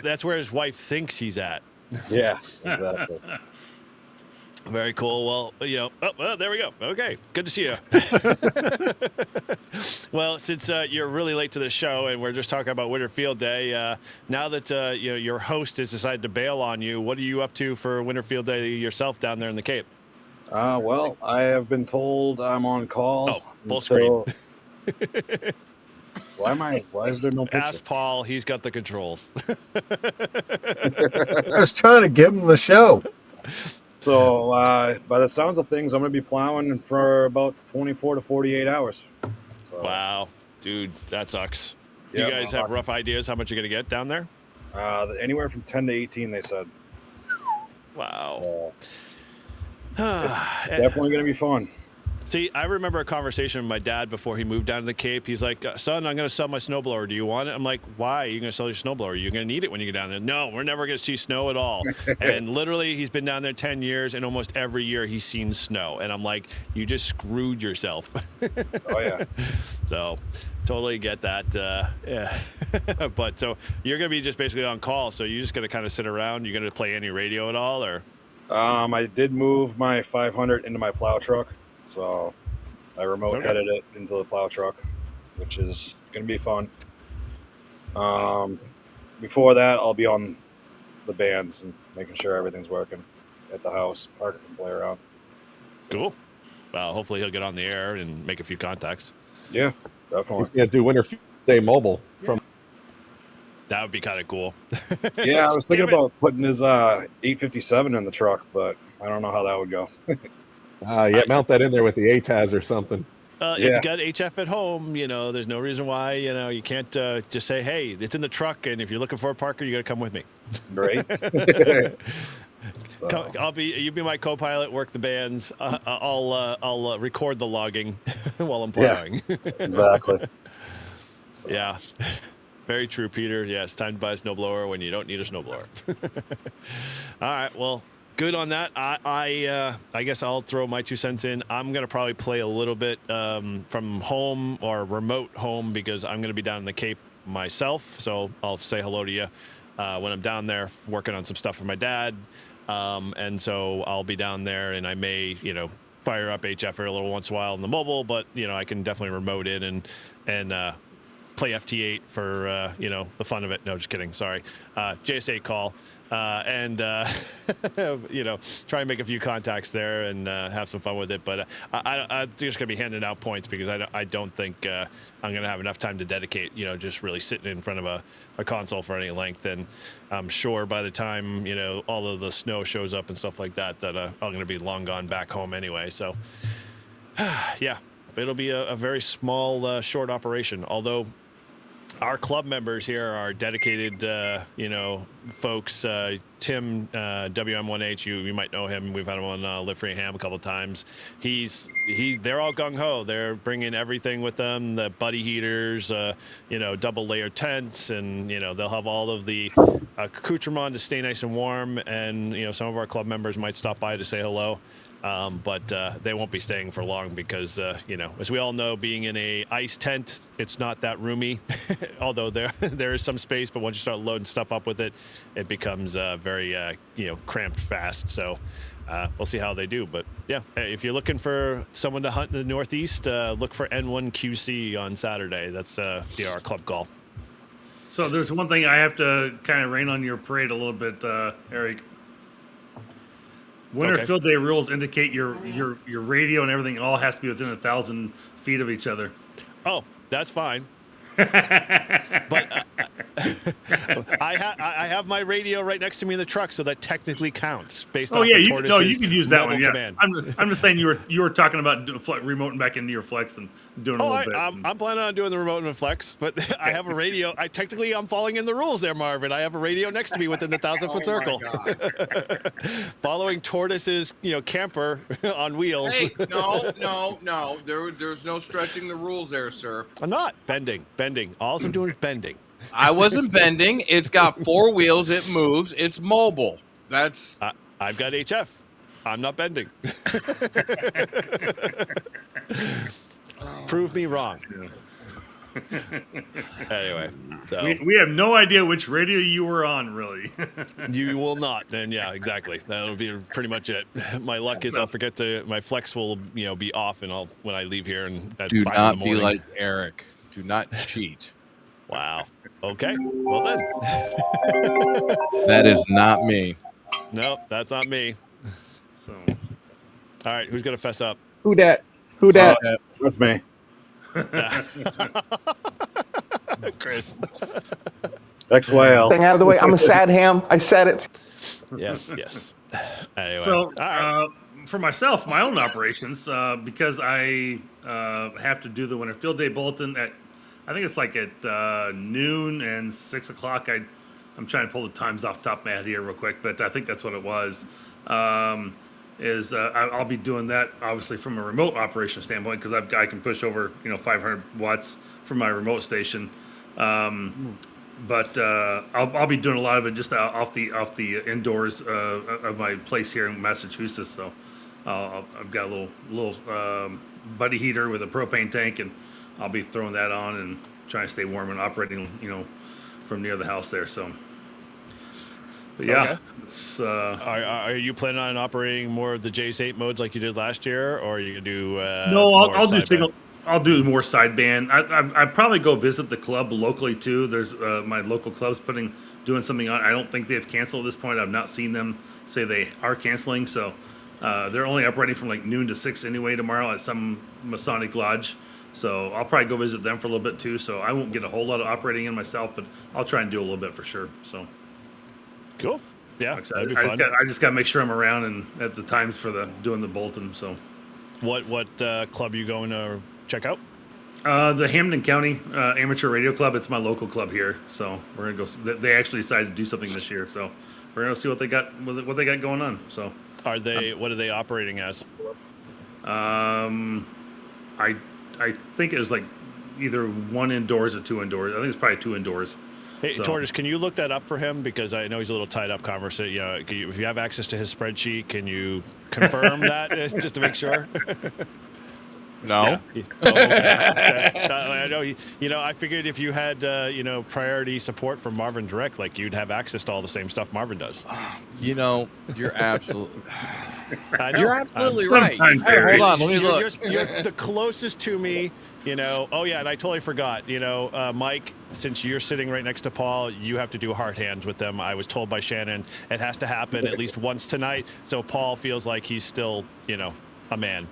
That's where his wife thinks he's at. Yeah, exactly. Very cool. Well, well, there we go. Okay, good to see you. Well, since you're really late to the show and we're just talking about Winter Field Day, now that your host has decided to bail on you, what are you up to for Winter Field Day yourself down there in the Cape? Well, I have been told I'm on call. Oh, full screen. Why is there no picture? Ask Paul. He's got the controls. I was trying to give him the show. So, by the sounds of things, I'm going to be plowing for about 24 to 48 hours. So, Wow, dude, that sucks. Yeah, You guys have rough ideas how much you're going to get down there? anywhere from 10 to 18, they said. Wow. So, definitely going to be fun. See, I remember a conversation with my dad before he moved down to the Cape. He's like, son, I'm going to sell my snowblower. Do you want it? I'm like, why? You're going to sell your snowblower? You're going to need it when you get down there. No, we're never going to see snow at all. And literally, he's been down there 10 years, and almost every year he's seen snow. And I'm like, you just screwed yourself. Oh, yeah. So totally get that. Yeah. But so you're going to be just basically on call. So you're just going to kind of sit around. You're going to play any radio at all, or? I did move my 500 into my plow truck, so I remote headed it into the plow truck, which is going to be fun. Before that, I'll be on the bands and making sure everything's working at the house. Parker can play around. Cool. Well, hopefully he'll get on the air and make a few contacts. Yeah, He's definitely. going to do Winter Day Mobile from. That would be kind of cool. Yeah, I was thinking about putting his 857 in the truck, but I don't know how that would go. Yeah, mount that in there with the ATAS or something. If you got HF at home, there's no reason why, you can't just say, hey, it's in the truck, and if you're looking for a Parker, you got to come with me. Right. So. You be my co-pilot, work the bands. I'll record the logging while I'm plowing. Yeah, exactly. So. Yeah. Very true, Peter. Yes, time to buy a snowblower when you don't need a snowblower. All right, well, good on that. I guess I'll throw my 2 cents in. I'm going to probably play a little bit from home or remote home because I'm going to be down in the Cape myself. So I'll say hello to you when I'm down there working on some stuff for my dad. And so I'll be down there, and I may, fire up HF for a little once in a while on the mobile, but, I can definitely remote in and play FT8 for, the fun of it. No, just kidding. Sorry. JS8 call. And try and make a few contacts there and have some fun with it. But I'm just going to be handing out points because I don't think I'm going to have enough time to dedicate, just really sitting in front of a console for any length. And I'm sure by the time, all of the snow shows up and stuff like that, that I'm going to be long gone back home anyway. So, yeah, it'll be a very small, short operation. Although our club members here are dedicated, folks. Tim, WM1H, you might know him. We've had him on Live Free Ham a couple of times. They're all gung ho. They're bringing everything with them, the buddy heaters, double layer tents, and they'll have all of the accoutrement to stay nice and warm. And some of our club members might stop by to say hello. But they won't be staying for long because, as we all know, being in a ice tent, it's not that roomy. Although there is some space, but once you start loading stuff up with it, it becomes very, cramped fast. So we'll see how they do. But yeah, if you're looking for someone to hunt in the Northeast, look for N1QC on Saturday. That's our club call. So there's one thing I have to kind of rain on your parade a little bit, Eric. Winter field day rules indicate your radio and everything all has to be within 1,000 feet of each other. Oh, that's fine. But I have my radio right next to me in the truck, so that technically counts based off you Tortoise's can use that one. Yeah, command. I'm just saying you were talking about remoting back into your flex and doing a little bit. I'm planning on doing the remote and flex, but I have a radio. I'm falling in the rules there, Marvin. I have a radio next to me within the 1,000-foot circle, following Tortoise's camper on wheels. Hey, no. There's no stretching the rules there, sir. I'm not bending. All I'm doing is bending. I wasn't bending. It's got 4 wheels. It moves. It's mobile. That's. I've got HF. I'm not bending. Prove me wrong. Anyway, so we have no idea which radio you were on, really. You will not. Then yeah, exactly. That'll be pretty much it. My luck is I'll forget my flex will be off, and when I leave here and at do 5 not in the morning. be like Eric. Do not cheat. Wow. Okay. Well then. That is not me. Nope, that's not me. So, all right, who's gonna fess up? Who dat? That's me. Chris. XYL. Thing out of the way. I'm a sad ham. I said it. Yes. Anyway. So, all right. for myself, my own operations, because I have to do the Winter Field Day Bulletin at, I think it's like at noon and 6 o'clock. I'm trying to pull the times off the top of my head here real quick, but I think that's what it was. is I'll be doing that obviously from a remote operation standpoint because I can push over 500 watts from my remote station. But I'll be doing a lot of it just off the indoors of my place here in Massachusetts. So I've got a little buddy heater with a propane tank, and I'll be throwing that on and trying to stay warm and operating, from near the house there. So, but yeah, Okay. it's Are you planning on operating more of the J8 modes like you did last year, or are you gonna do? no, more I'll do sideband? single. I'll do more sideband. I'd probably go visit the club locally too. There's my local club's doing something on. I don't think they've canceled at this point. I've not seen them say they are canceling. So they're only operating from like noon to 6 anyway tomorrow at some Masonic lodge. So I'll probably go visit them for a little bit too. So I won't get a whole lot of operating in myself, but I'll try and do a little bit for sure. So Cool. Yeah, like I said, that'd be I fun. just got to make sure I'm around and at the times for doing the Bolton. So. What club are you going to check out? The Hampden County Amateur Radio Club. It's my local club here, so we're gonna go. They actually decided to do something this year, so we're gonna see what they got going on. So, What are they operating as? I think it was like either 1 indoors or 2 indoors. I think it's probably 2 indoors. Hey, So- Tortoise, can you look that up for him? Because I know he's a little tied up conversation. If you have access to his spreadsheet, can you confirm that just to make sure? No. Yeah. Oh, okay. I know. I figured if you had, priority support from Marvin Direct, like you'd have access to all the same stuff Marvin does. You're absolutely. I know. You're absolutely right. Sometimes Hey, there hold is. on. Let me look. You're the closest to me. Oh yeah, and I totally forgot. Mike, since you're sitting right next to Paul, you have to do hard hands with them. I was told by Shannon it has to happen at least once tonight, so Paul feels like he's still, a man.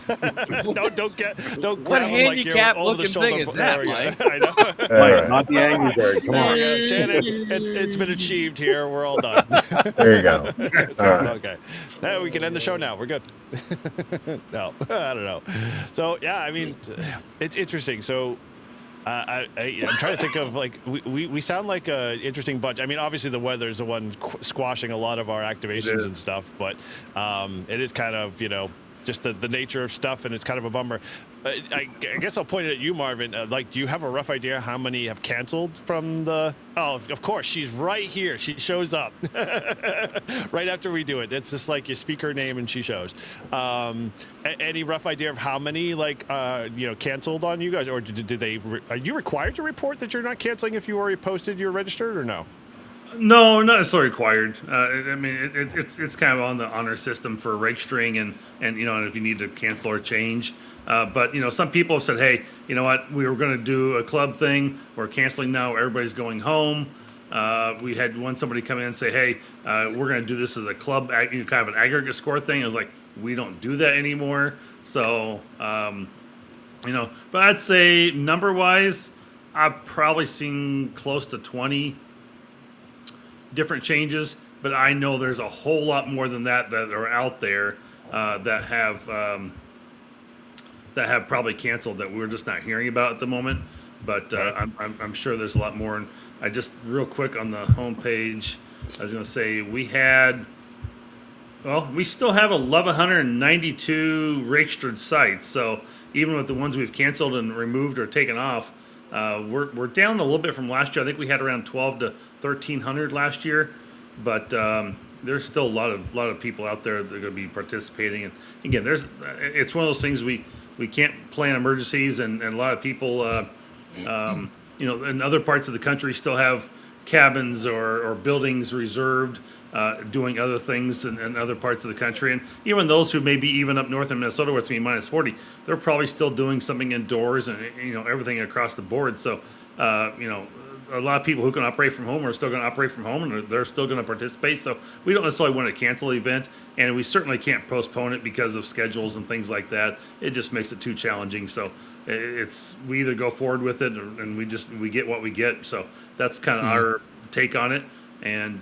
don't grab him like you're handicap over the looking shoulder. thing is that, There we go. Mike? I know. Mike, not the Angry Bird. Come There on. we go. Shannon, it's been achieved here. We're all done. There you go. So, All right. Okay. Now we can end the show now. We're good. No, I don't know. So, yeah, I mean, it's interesting. So, I'm trying to think of, like, we sound like an interesting bunch. I mean, obviously the weather is the one squashing a lot of our activations and stuff, but it is kind of, just the nature of stuff, and it's kind of a bummer. I guess I'll point it at you, Marvin. Do you have a rough idea how many have canceled from the... Oh, of course, she's right here. She shows up right after we do it. It's just like you speak her name and she shows. Any rough idea of how many, canceled on you guys? Or did they... Are you required to report that you're not canceling if you already posted you're registered, or no? No, not necessarily required. I mean, it's kind of on the honor system for registering and if you need to cancel or change. But some people have said, hey, you know what? We were going to do a club thing. We're canceling now. Everybody's going home. We had somebody come in and say, hey, we're going to do this as a club, kind of an aggregate score thing. I was like, we don't do that anymore. So, but I'd say number wise, I've probably seen close to 20 different changes, but I know there's a whole lot more than that are out there that have probably canceled that we're just not hearing about at the moment. But I'm sure there's a lot more. And I just real quick on the homepage, I was going to say we still have 1,192 registered sites. So even with the ones we've canceled and removed or taken off, we're down a little bit from last year. I think we had around 12 to 1,300 last year, but there's still a lot of people out there that are going to be participating. And again, it's one of those things we can't plan emergencies, and a lot of people, in other parts of the country still have cabins or buildings reserved, doing other things in other parts of the country. And even those who may be even up north in Minnesota where it's going to be minus 40, they're probably still doing something indoors and, everything across the board. So, a lot of people who can operate from home are still going to operate from home, and they're still going to participate. So we don't necessarily want to cancel the event, and we certainly can't postpone it because of schedules and things like that. It just makes it too challenging. So we either go forward with it, and we get what we get. So that's kind of our take on it. And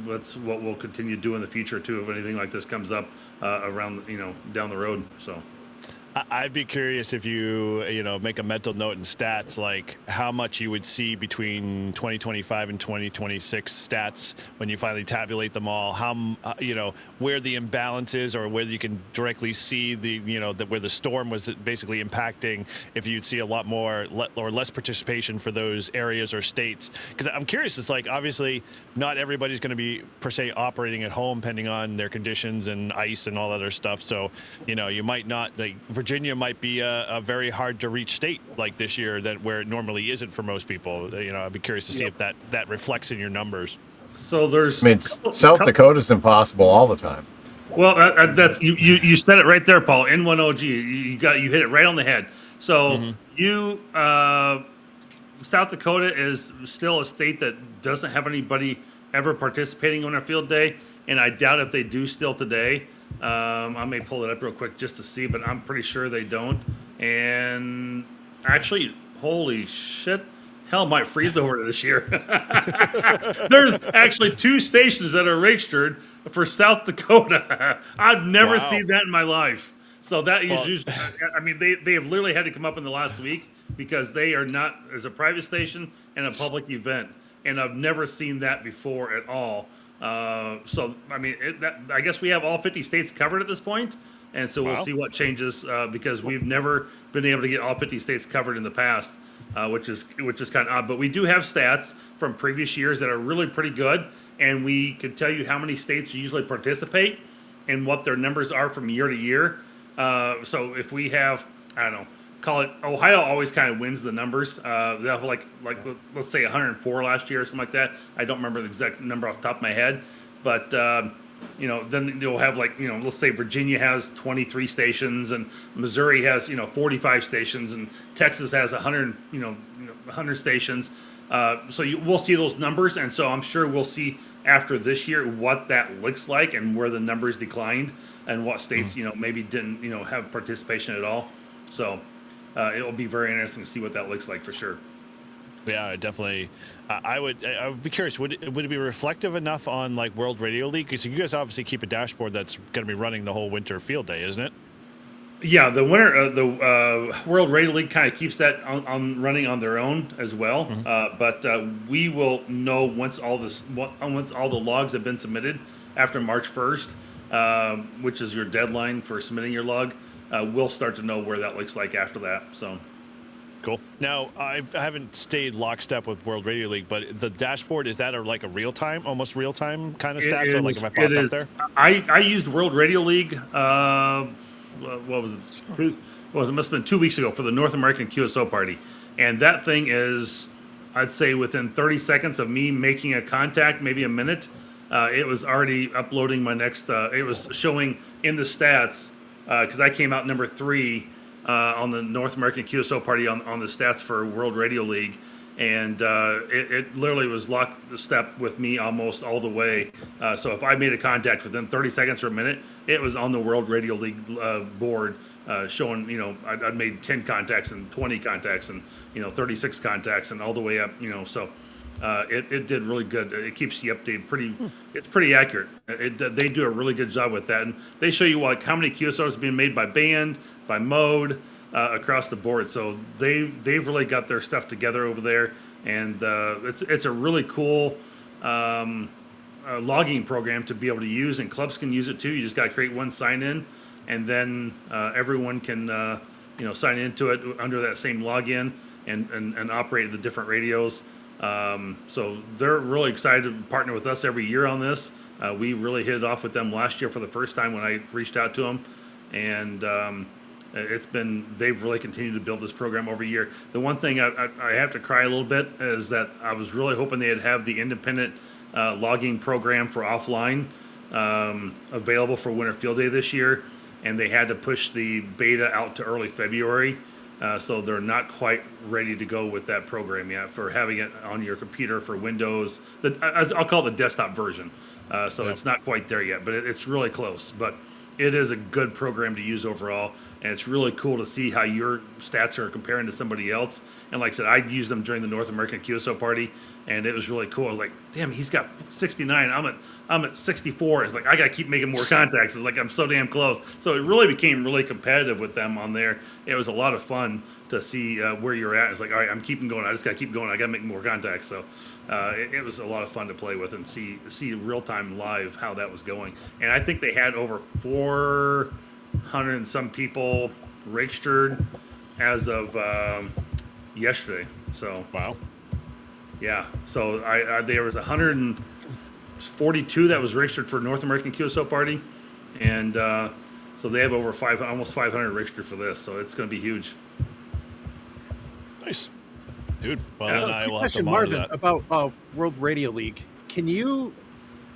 that's what we'll continue to do in the future too if anything like this comes up around down the road. So I'd be curious if you make a mental note in stats, like how much you would see between 2025 and 2026 stats when you finally tabulate them all. How where the imbalance is, or whether you can directly see where the storm was basically impacting. If you'd see a lot more or less participation for those areas or states, because I'm curious. It's like obviously not everybody's going to be per se operating at home, depending on their conditions and ice and all that other stuff. So you might not like. Virginia might be a very hard to reach state like this year, where it normally isn't for most people. I'd be curious to see if that reflects in your numbers. So there's. I mean, South Dakota's impossible all the time. Well, that's you said it right there, Paul. N1OG, you hit it right on the head. So South Dakota is still a state that doesn't have anybody ever participating on our field day, and I doubt if they do still today. I may pull it up real quick just to see, but I'm pretty sure they don't. And actually, holy shit, hell might freeze over this year. There's actually 2 stations that are registered for South Dakota. I've never seen that in my life. So that is usually, I mean, they have literally had to come up in the last week because they are not as a private station and a public event. And I've never seen that before at all. So, I mean, I guess we have all 50 states covered at this point, and so we'll see what changes because we've never been able to get all 50 states covered in the past, which is kind of odd. But we do have stats from previous years that are really pretty good, and we could tell you how many states usually participate and what their numbers are from year to year. So if we have, I don't know, call it Ohio always kind of wins the numbers. They have like let's say 104 last year or something like that. I don't remember the exact number off the top of my head, but then you'll have let's say Virginia has 23 stations and Missouri has 45 stations and Texas has 100 stations. So we'll see those numbers, and so I'm sure we'll see after this year what that looks like and where the numbers declined and what states maybe didn't have participation at all. So. It will be very interesting to see what that looks like for sure. Yeah, definitely. I would be curious. Would it be reflective enough on like World Radio League? Because you guys obviously keep a dashboard that's going to be running the whole winter field day, isn't it? Yeah, the World Radio League kind of keeps that on running on their own as well. But we will know once all the logs have been submitted after March 1st, which is your deadline for submitting your log. We'll start to know where that looks like after that. So, cool. Now, I haven't stayed lockstep with World Radio League, but the dashboard, is that like a almost real time kind of stats? Or like if I pop up there? I used World Radio League. What was it? It must have been 2 weeks ago for the North American QSO party, and that thing is, I'd say within 30 seconds of me making a contact, maybe a minute, it was already uploading my next. It was showing in the stats. Because I came out number 3 on the North American QSO party on the stats for World Radio League, and it literally was lockstep with me almost all the way. So if I made a contact within 30 seconds or a minute, it was on the World Radio League board showing, I'd made 10 contacts and 20 contacts and, 36 contacts and all the way up, so. It did really good. It keeps you updated. It's pretty accurate. They do a really good job with that, and they show you how many QSOs are being made by band, by mode, across the board. So they've really got their stuff together over there, and it's a really cool logging program to be able to use, and clubs can use it too. You just got to create one sign in, and then everyone can sign into it under that same login and operate the different radios. So they're really excited to partner with us every year on this. We really hit it off with them last year for the first time when I reached out to them, and they've really continued to build this program over a year. The one thing I have to cry a little bit is that I was really hoping they'd have the independent logging program for offline available for Winter Field Day this year, and they had to push the beta out to early February. So they're not quite ready to go with that program yet for having it on your computer for Windows. I'll call it the desktop version. So it's not quite there yet, but it's really close. But it is a good program to use overall, and it's really cool to see how your stats are comparing to somebody else. And like I said, I used them during the North American QSO party, and it was really cool. I was like, damn, he's got 69. I'm at 64. It's like I got to keep making more contacts. It's like I'm so damn close. So it really became really competitive with them on there. It was a lot of fun to see where you're at. It's like, all right, I'm keeping going. I just got to keep going. I got to make more contacts. So it was a lot of fun to play with and see real time live how that was going. And I think they had over 400 and some people registered as of yesterday. So Wow. yeah. So there was 142 that was registered for North American QSO party, and so they have over almost 500 registered for this. So it's going to be huge. Nice. Dude, well, then I will have to Question, monitor Marvin, that. about World Radio League. Can you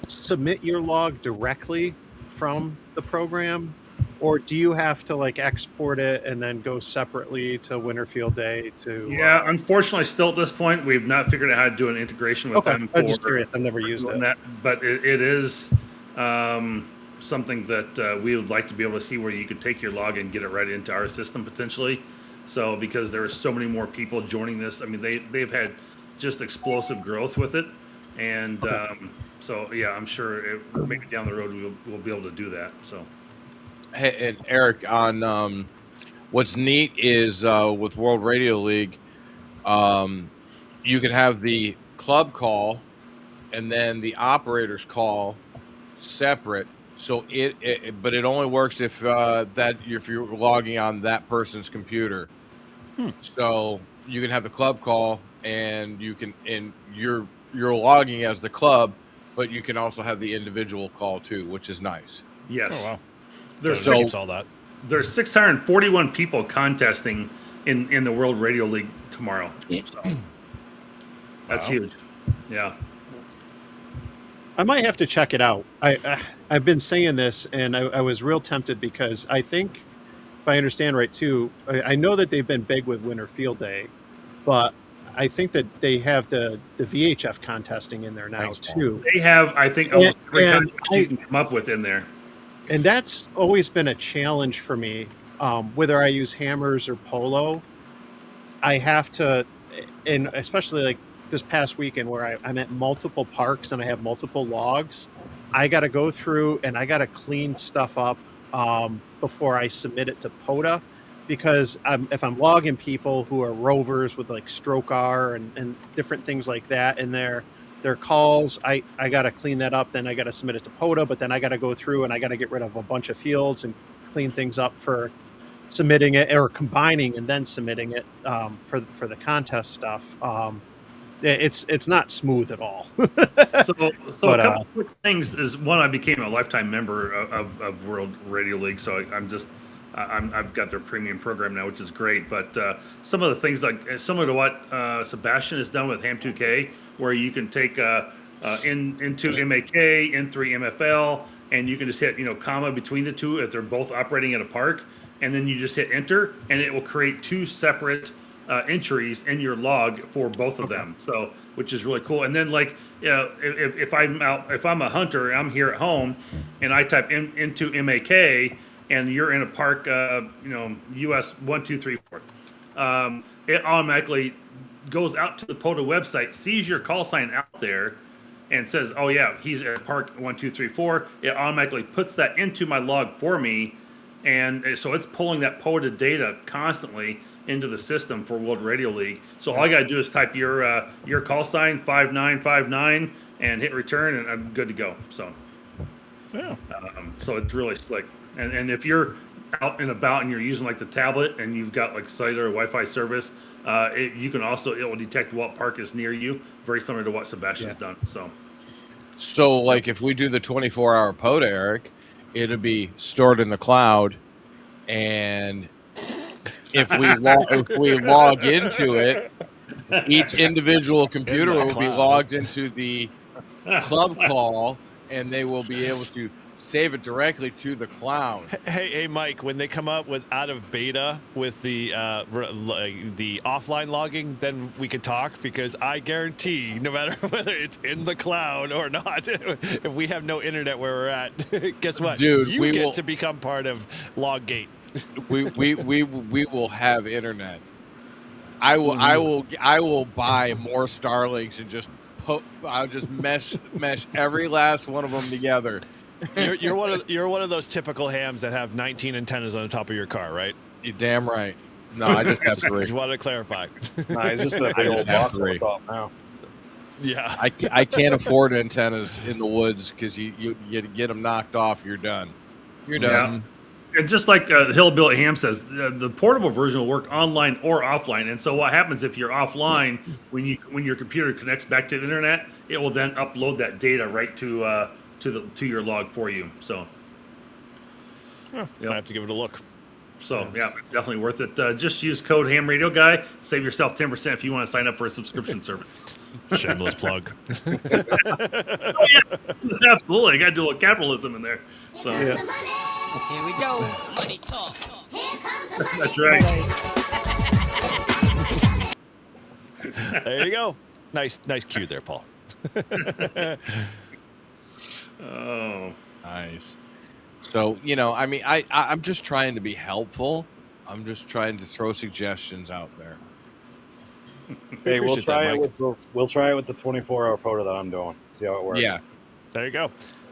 submit your log directly from the program, or do you have to like export it and then go separately to Winter Field Day to? Yeah, unfortunately, still at this point, we've not figured out how to do an integration with Okay, them. I'm just curious. I've never used it. That, but it is something that we would like to be able to see where you could take your log and get it right into our system potentially. So because there are so many more people joining this, I mean they've had just explosive growth with it, and so yeah, I'm sure maybe down the road we'll be able to do that. So. Hey, and Eric, on what's neat is with World Radio League, you can have the club call and then the operator's call separate. So but it only works if you're logging on that person's computer. So you can have the club call, and you're logging as the club, but you can also have the individual call too, which is nice. Yes. Oh, wow. There's all that. There's 641 people contesting in the World Radio League tomorrow. So that's huge. Yeah. I might have to check it out. I've been saying this, and I was real tempted because I think, if I understand right too, I know that they've been big with Winter Field Day, but I think that they have the VHF contesting in there now too. They have, I think, almost every contest you can come up with in there. And that's always been a challenge for me. Whether I use hammers or polo, I have to, and especially like this past weekend where I'm at multiple parks and I have multiple logs, I got to go through and I got to clean stuff up before I submit it to POTA, because if I'm logging people who are rovers with like stroke R and different things like that in their calls, I got to clean that up. Then I got to submit it to POTA, but then I got to go through and I got to get rid of a bunch of fields and clean things up for submitting it, or combining and then submitting it for the contest stuff. It's not smooth at all. So but, a couple of quick things is, one, I became a lifetime member of World Radio League, so I've got their premium program now, which is great. But some of the things, like similar to what Sebastian has done with Ham2K, where you can take into MAK, N3 MFL, and you can just hit comma between the two if they're both operating at a park, and then you just hit enter, and it will create two separate entries in your log for both of them. So, which is really cool. And then, like, if I'm a hunter, I'm here at home, and I type into MAK, and you're in a park, US 1, 2, 3, 4. It automatically goes out to the POTA website, sees your call sign out there, and says, "Oh yeah, he's at park 1, 2, 3, 4." It automatically puts that into my log for me, and so it's pulling that POTA data constantly into the system for World Radio League. So all I got to do is type your call sign 5959 and hit return, and I'm good to go. So yeah, so it's really slick. And if you're out and about and you're using like the tablet and you've got like cellular Wi-Fi service, you can also, it will detect what park is near you, very similar to what Sebastian's done. So like if we do the 24-hour POTA, Eric, it'll be stored in the cloud, and if we log into it, each individual computer will be logged into the club call, and they will be able to save it directly to the cloud. Hey, Mike. When they come up with out of beta with the offline logging, then we can talk, because I guarantee, no matter whether it's in the cloud or not, if we have no internet where we're at, guess what? Dude, you we get will- to become part of Loggate. We will have internet. I will buy more Starlinks and just I'll just mesh every last one of them together. You're one of those typical hams that have 19 antennas on the top of your car, right? You're damn right. No, I just have three. Just wanted to clarify. Nah, it's just a I big just old have box on three. top now. Yeah. I can't afford antennas in the woods because you get them knocked off, you're done. You're done. And just like Hillbilly Ham says, the portable version will work online or offline. And so what happens if you're offline, when your computer connects back to the internet, it will then upload that data right to your log for you. So I have to give it a look. So yeah, it's definitely worth it. Just use code Ham Radio Guy. Save yourself 10% if you want to sign up for a subscription service. Shameless plug. Oh, yeah, absolutely. I got to do a little capitalism in there. So Here we go. Money talk. that's right. There you go. Nice cue there, Paul. Oh, Nice. So, I mean, I'm just trying to be helpful. I'm just trying to throw suggestions out there. Hey, we'll Appreciate that, try it Mike. with the 24-hour POTA that I'm doing. See how it works. Yeah. There you go.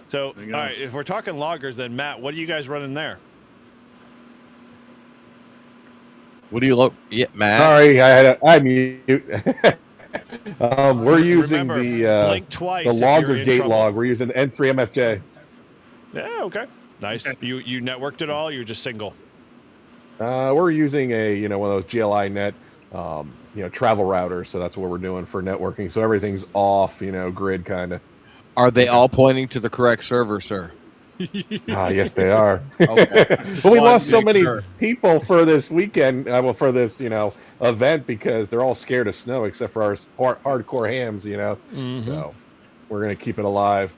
So, There you go. all right, if we're talking loggers, then Matt, what are you guys running there? What do you look? Yeah, Matt. Sorry, I mute. We're using Remember, the blink twice the if you're logger in gate trouble. log. We're using the N3MFJ. Yeah, okay. Nice. You networked it all? You're just single? We're using a one of those GLI net travel routers, so that's what we're doing for networking. So everything's off, grid kind of. Are they all pointing to the correct server, sir? Yes, they are. Okay. But we lost so Make many sure. people for this weekend, for this event, because they're all scared of snow except for our hardcore hams, Mm-hmm. So we're gonna keep it alive.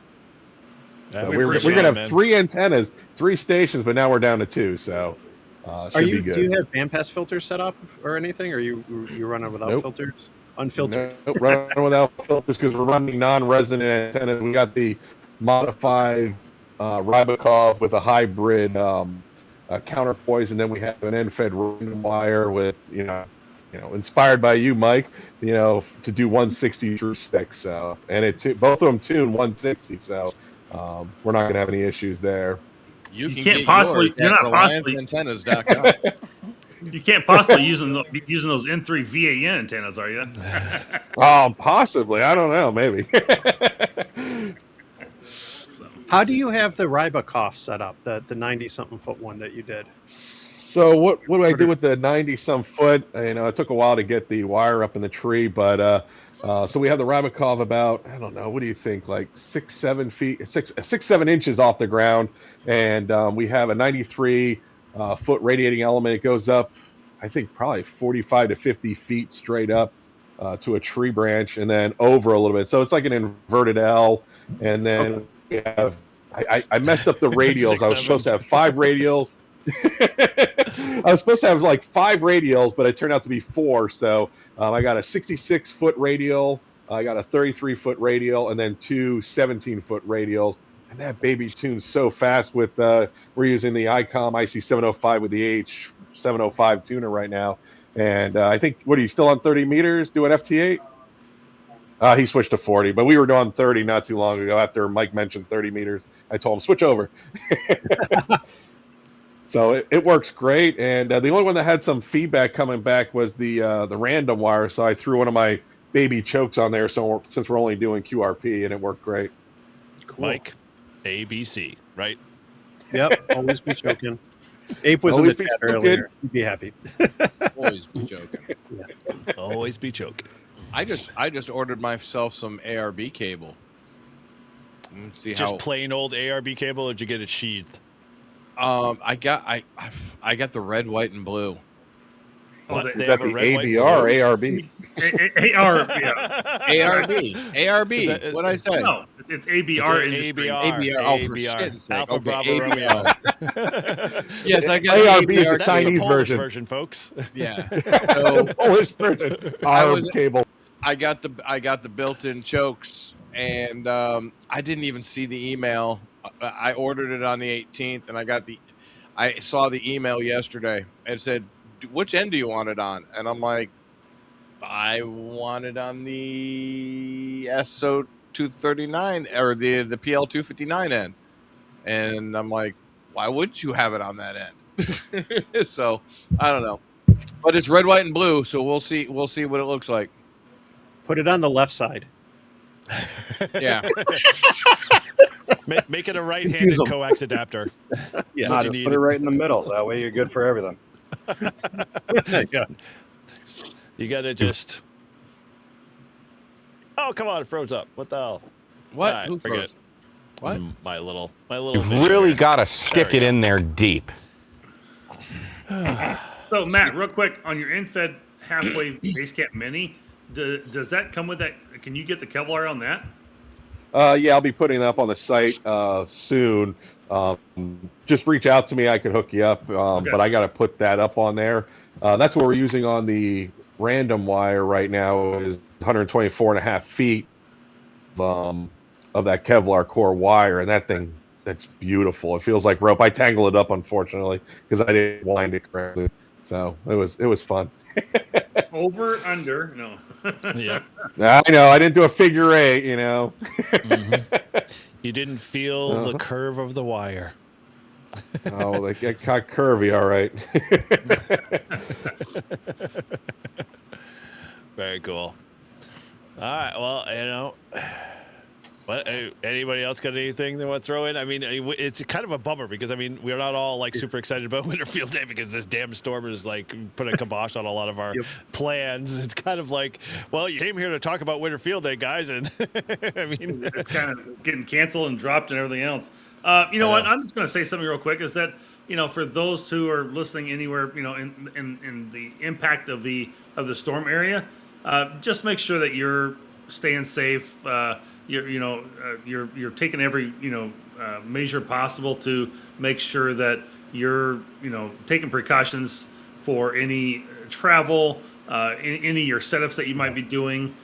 Yeah, So we we're appreciate gonna it, have man. 3 antennas, 3 stations, but now we're down to 2. So should be good. Do you have bandpass filters set up or anything? Or you running without Nope. filters? Unfiltered. Nope, running without filters because we're running non-resonant antennas. We got the modified Rybakov with a hybrid counterpoise, and then we have an end-fed random wire with inspired by you, Mike. To do 160 through sticks. So both of them tune 160. So we're not gonna have any issues there. You can can't get possibly- yours you're at not possibly- RelianceAntennas.com. you can't possibly be using those N3 VAN antennas, are you? Possibly. I don't know. Maybe. So, How do you have the Rybakov set up? The 90-something foot one that you did. So what do I do with the 90-some foot? It took a while to get the wire up in the tree, but so we have the Rybakov about, I don't know, what do you think, like 6-7 feet, 6-7 inches off the ground, and we have a 93 foot radiating element. It goes up, I think, probably 45 to 50 feet straight up to a tree branch, and then over a little bit. So it's like an inverted L, and then we have. I messed up the radials. I was supposed to have 5 radials. I was supposed to have like 5 radials, but it turned out to be 4. So I got a 66-foot radial, I got a 33-foot radial, and then 2 17-foot radials. And that baby tunes so fast with we're using the ICOM IC705 with the H705 tuner right now. And I think, what are you still on 30 meters doing FT8? He switched to 40, but we were doing 30 not too long ago after Mike mentioned 30 meters. I told him, switch over. So it works great. And the only one that had some feedback coming back was the random wire. So I threw one of my baby chokes on there. So since we're only doing QRP, and it worked great. Cool. Mike, ABC, right? Yep. Always be choking. Ape was Always in the be chat choking. earlier. You'd be happy. Always be joking. Always be choking. I just ordered myself some ARB cable. Let's see Just how. plain old ARB cable, or did you get it sheathed? I got the red, white, and blue. oh, What? they, Is that the red, white, ABR or blue? ARB? AR, yeah. ARB. Is that- What'd I say? No, It's ABR It's Industries. ABR. Oh, for shit's sake. Alpha Okay, Bravo ABR. Romeo. Yes, I got ARB the is the ABR. That's Chinese the Polish version. folks. Yeah. The So Polish version. Arb cable. I got the built-in chokes, and I didn't even see the email. I ordered it on the 18th, and I saw the email yesterday. It said, "Which end do you want it on?" And I'm like, "I want it on the SO 239 or the PL 259 end." And I'm like, "Why would you have it on that end?" So I don't know, but it's red, white, and blue. So we'll see. We'll see what it looks like. Put it on the left side. Yeah. Make it a right-handed Confuse 'em. coax adapter. Yeah. Nah, what you just need. put it right in the middle. That way you're good for everything. Yeah. You gotta just. Oh, come on! It froze up. What the hell? What? All right, Who forget froze? it. What? My little. You've mission really here. got to stick There it we in there deep. So Matt, real quick on your infed halfway base camp mini, does that come with that? Can you get the Kevlar on that? Yeah, I'll be putting it up on the site soon. Just reach out to me. I could hook you up, Okay. but I got to put that up on there. That's what we're using on the random wire right now is 124.5 feet of that Kevlar core wire, and that thing, that's beautiful. It feels like rope. I tangle it up, unfortunately, because I didn't wind it correctly. So it was fun. Over, under, no. Yeah. I know. I didn't do a figure eight, you know. You didn't feel the curve of the wire. Oh, they get got curvy, all right. Very cool. All right. Well, what? Anybody else got anything they want to throw in? I mean, it's kind of a bummer because we're not all like super excited about Winter Field Day because this damn storm is like put a kibosh on a lot of our plans. It's kind of like, well, you came here to talk about Winter Field Day, guys, and It's kind of getting canceled and dropped and everything else. You know what? I'm just going to say something real quick. Is that for those who are listening anywhere, in the impact of the storm area, just make sure that you're staying safe. You're taking every measure possible to make sure that you're taking precautions for any travel, any of your setups that you might be doing.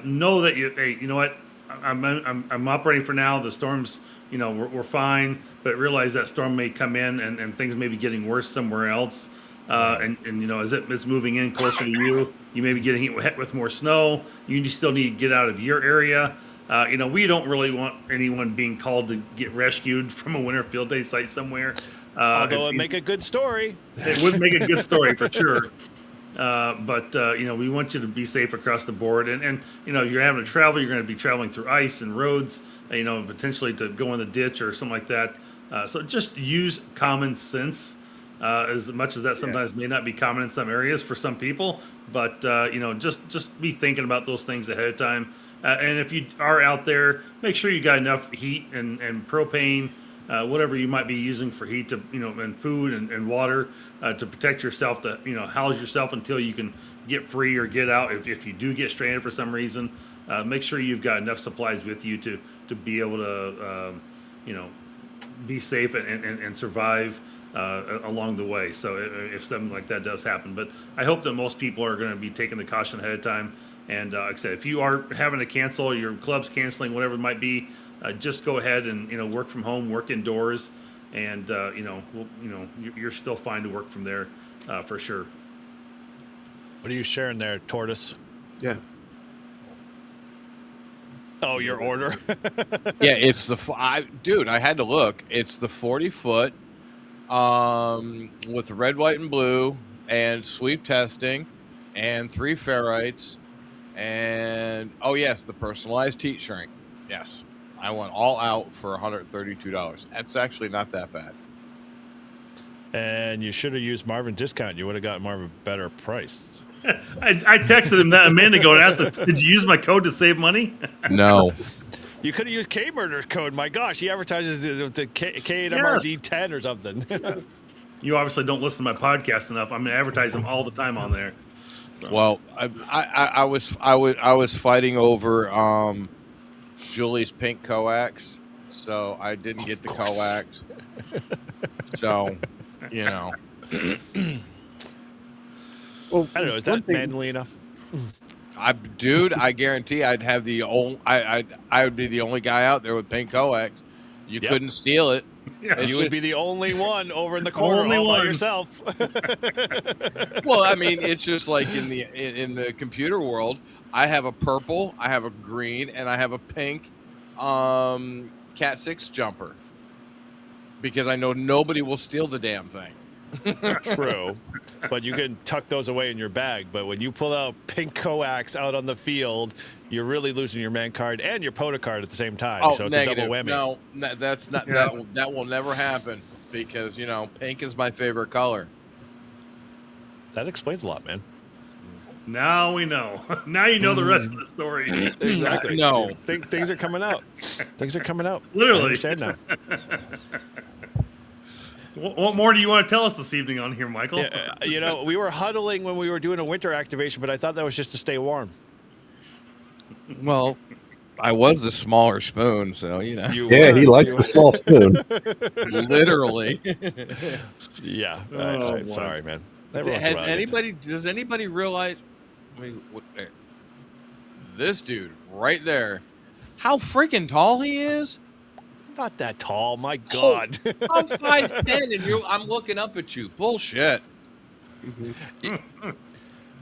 Know that you know what, I'm operating for now. The storm's we're fine, but realize that storm may come in and things may be getting worse somewhere else. And as it's moving in closer to you, you may be getting hit with more snow. You still need to get out of your area. We don't really want anyone being called to get rescued from a Winter Field Day site somewhere. although it'd make a good story. It would make a good story for sure. But we want you to be safe across the board. And if you're having to travel, you're going to be traveling through ice and roads, potentially to go in the ditch or something like that. So just use common sense. As much as that sometimes may not be common in some areas for some people, but just be thinking about those things ahead of time. And if you are out there, make sure you got enough heat and propane, whatever you might be using for heat to and food and water to protect yourself, to house yourself until you can get free or get out. If you do get stranded for some reason, make sure you've got enough supplies with you to be able to be safe and survive along the way. So if something like that does happen, but I hope that most people are going to be taking the caution ahead of time. And like I said, if you are having to cancel, your club's canceling, whatever it might be, just go ahead and work from home, work indoors, and you're still fine to work from there for sure. What are you sharing there, Tortoise? Yeah. Oh, your order? Yeah, it's dude, I had to look. It's the 40-foot with the red, white, and blue, and sweep testing, and 3 ferrites, and yes, the personalized heat shrink. Yes, I went all out for $132. That's actually not that bad. And you should have used Marvin discount. You would have got Marvin a better price. I texted him that a minute ago and asked him, "Did you use my code to save money?" No. You could have used K-Murder's code. My gosh, he advertises the K8MRZ 10 or something. You obviously don't listen to my podcast enough. I'm gonna advertise them all the time on there. So. Well, I was fighting over Julie's pink coax, so I didn't get the coax. So, you know, Well, I don't know. Is one that thing- manly enough? I guarantee I'd have the only. I would be the only guy out there with pink coax. You Yep. couldn't steal it. Yeah. It's You would just- be the only one over in the corner Only all by one. yourself. Well, I mean, it's just like in the computer world. I have a purple, I have a green, and I have a pink Cat 6 jumper because I know nobody will steal the damn thing. True, but you can tuck those away in your bag. But when you pull out pink coax out on the field, you're really losing your man card and your POTA card at the same time. Oh, so it's negative. a double whammy. No, that's not Yeah. that will never happen because pink is my favorite color. That explains a lot, man. Now we know. Now you know the rest of the story. Exactly. No. Things are coming out. Things are coming out. Literally. I understand now. What more do you want to tell us this evening on here, Michael? Yeah, we were huddling when we were doing a winter activation, but I thought that was just to stay warm. Well, I was the smaller spoon, so You Yeah, were- he likes you the small spoon. literally. were- Yeah. Oh, I'm boy. sorry, man. Everyone's Does right. anybody realize? I mean, this dude right there, how freaking tall he is? Not that tall. My God. I'm 5'10", and I'm looking up at you. Bullshit.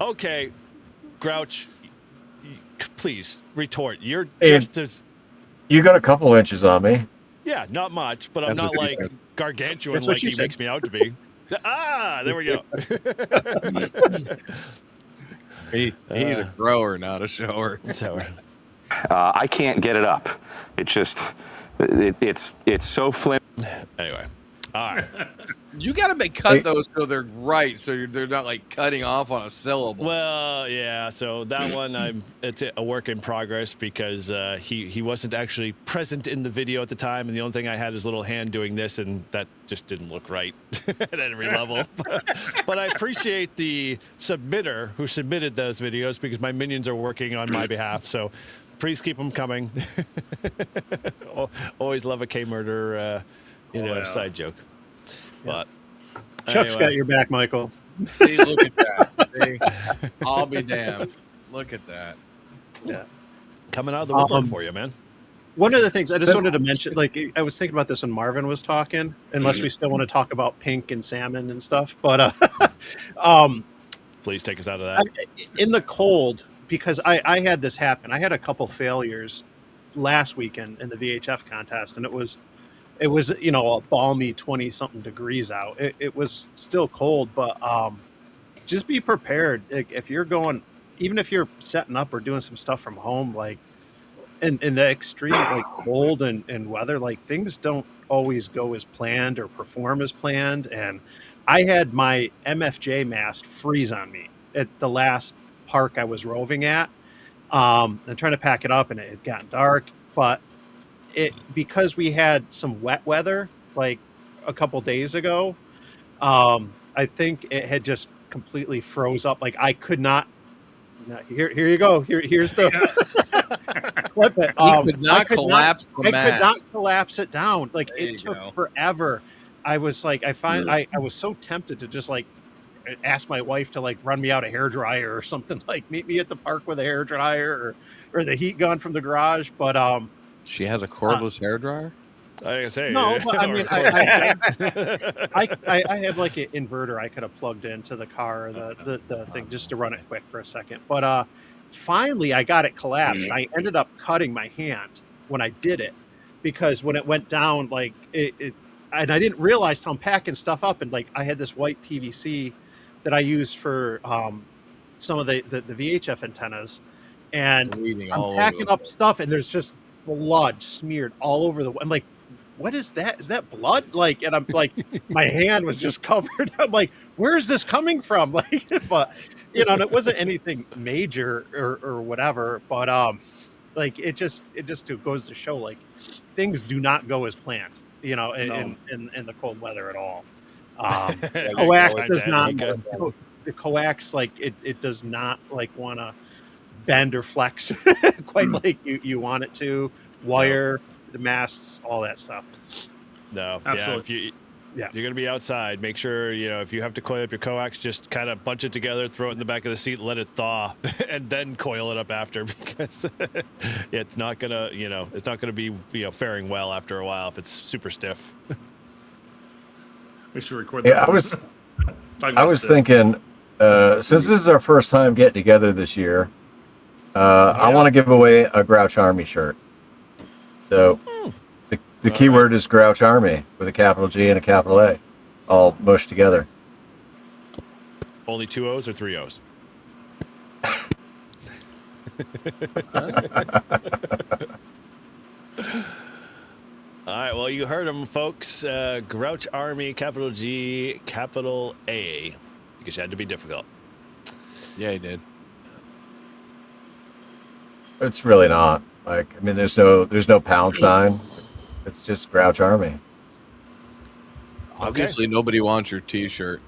Okay, Grouch. Please retort. You're Hey. just as You got a couple inches on me. yeah, not much, but I'm That's not what she like said. gargantuan That's what like she he said. makes me out to be. There we go. He's a grower, not a shower. So, I can't get it up. It's just, it's so flimsy. anyway, all right. You got to cut those so they're right, so they're not like cutting off on a syllable. Well, yeah. So that one, it's a work in progress because he wasn't actually present in the video at the time, and the only thing I had is little hand doing this, and that just didn't look right at every level. But I appreciate the submitter who submitted those videos because my minions are working on my behalf. So please keep them coming. Always love a K-murder, yeah. side joke. But Chuck's anyway. got your back, Michael. See, look at that. See? I'll be damned. Look at that. Yeah. Coming out of the woodwork for you, man. One of the things I just wanted to mention, like I was thinking about this when Marvin was talking, unless we still want to talk about pink and salmon and stuff. But Please take us out of that. in the cold, because I had this happen. I had a couple failures last weekend in the VHF contest, and it was a balmy 20-something degrees out. It was still cold, but just be prepared. Like, if you're going, even if you're setting up or doing some stuff from home, like in the extreme like cold and weather, like things don't always go as planned or perform as planned. And I had my MFJ mast freeze on me at the last park I was roving at. I'm trying to pack it up, and it had gotten dark, but because we had some wet weather like a couple days ago, I think it had just completely froze up. Like I could not. Here you go. Here's the clip it. He could not collapse the I could not mast. collapse it down. Like There it you took go. forever. I was like, I was so tempted to just like ask my wife to like run me out a hairdryer or something, like meet me at the park with a hairdryer or the heat gun from the garage. But She has a cordless hairdryer? I say no, but I or mean, of course. I have like an inverter I could have plugged into the car, or the thing, just to run it quick for a second. But finally, I got it collapsed. I ended up cutting my hand when I did it, because when it went down, like it and I didn't realize till I'm packing stuff up, and like I had this white PVC that I use for some of the VHF antennas, and Bleeding I'm all over packing the up place. stuff, and there's just blood smeared all over the. I'm like, what is that? Is that blood? Like, and I'm like, my hand was just covered. I'm like, where is this coming from? Like, but and it wasn't anything major or whatever. But like it just goes to show, like, things do not go as planned. In the cold weather at all. Coax does not. The coax, like it does not like want to bend or flex quite like you want it to. Wire, the masts, all that stuff. No, Absolutely. You're going to be outside. Make sure, if you have to coil up your coax, just kind of bunch it together, throw it in the back of the seat, let it thaw, and then coil it up after, because it's not going to, it's not going to be, faring well after a while if it's super stiff. We should record that. Yeah, I was thinking, since this is our first time getting together this year, I want to give away a Grouch Army shirt. So the keyword is Grouch Army with a capital G and a capital A, all mushed together. Only 2 O's or 3 O's? All right, well, you heard them, folks. Grouch Army, capital G, capital A, because you had to be difficult. Yeah, he did. It's really not. Like, I mean, there's no pound sign. It's just Grouch Army. Obviously, nobody wants your T-shirt.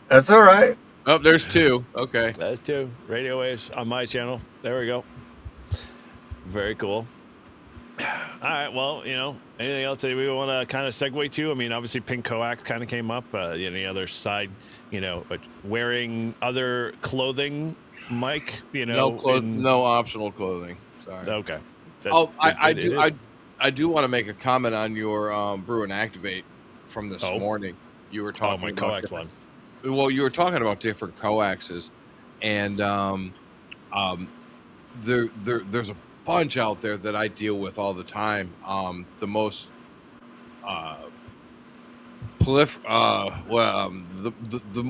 That's all right. Oh, there's 2. Okay. That's 2. Radio waves on my channel. There we go. Very cool. All right. Well, anything else that we want to kind of segue to? I mean, obviously, pink coax kind of came up. Any other side, wearing other clothing, Mike? No optional clothing. Sorry. Okay. I do want to make a comment on your brew and activate from this morning. You were talking my about coax one. Well, you were talking about different coaxes, and there's a bunch out there that I deal with all the time. The most the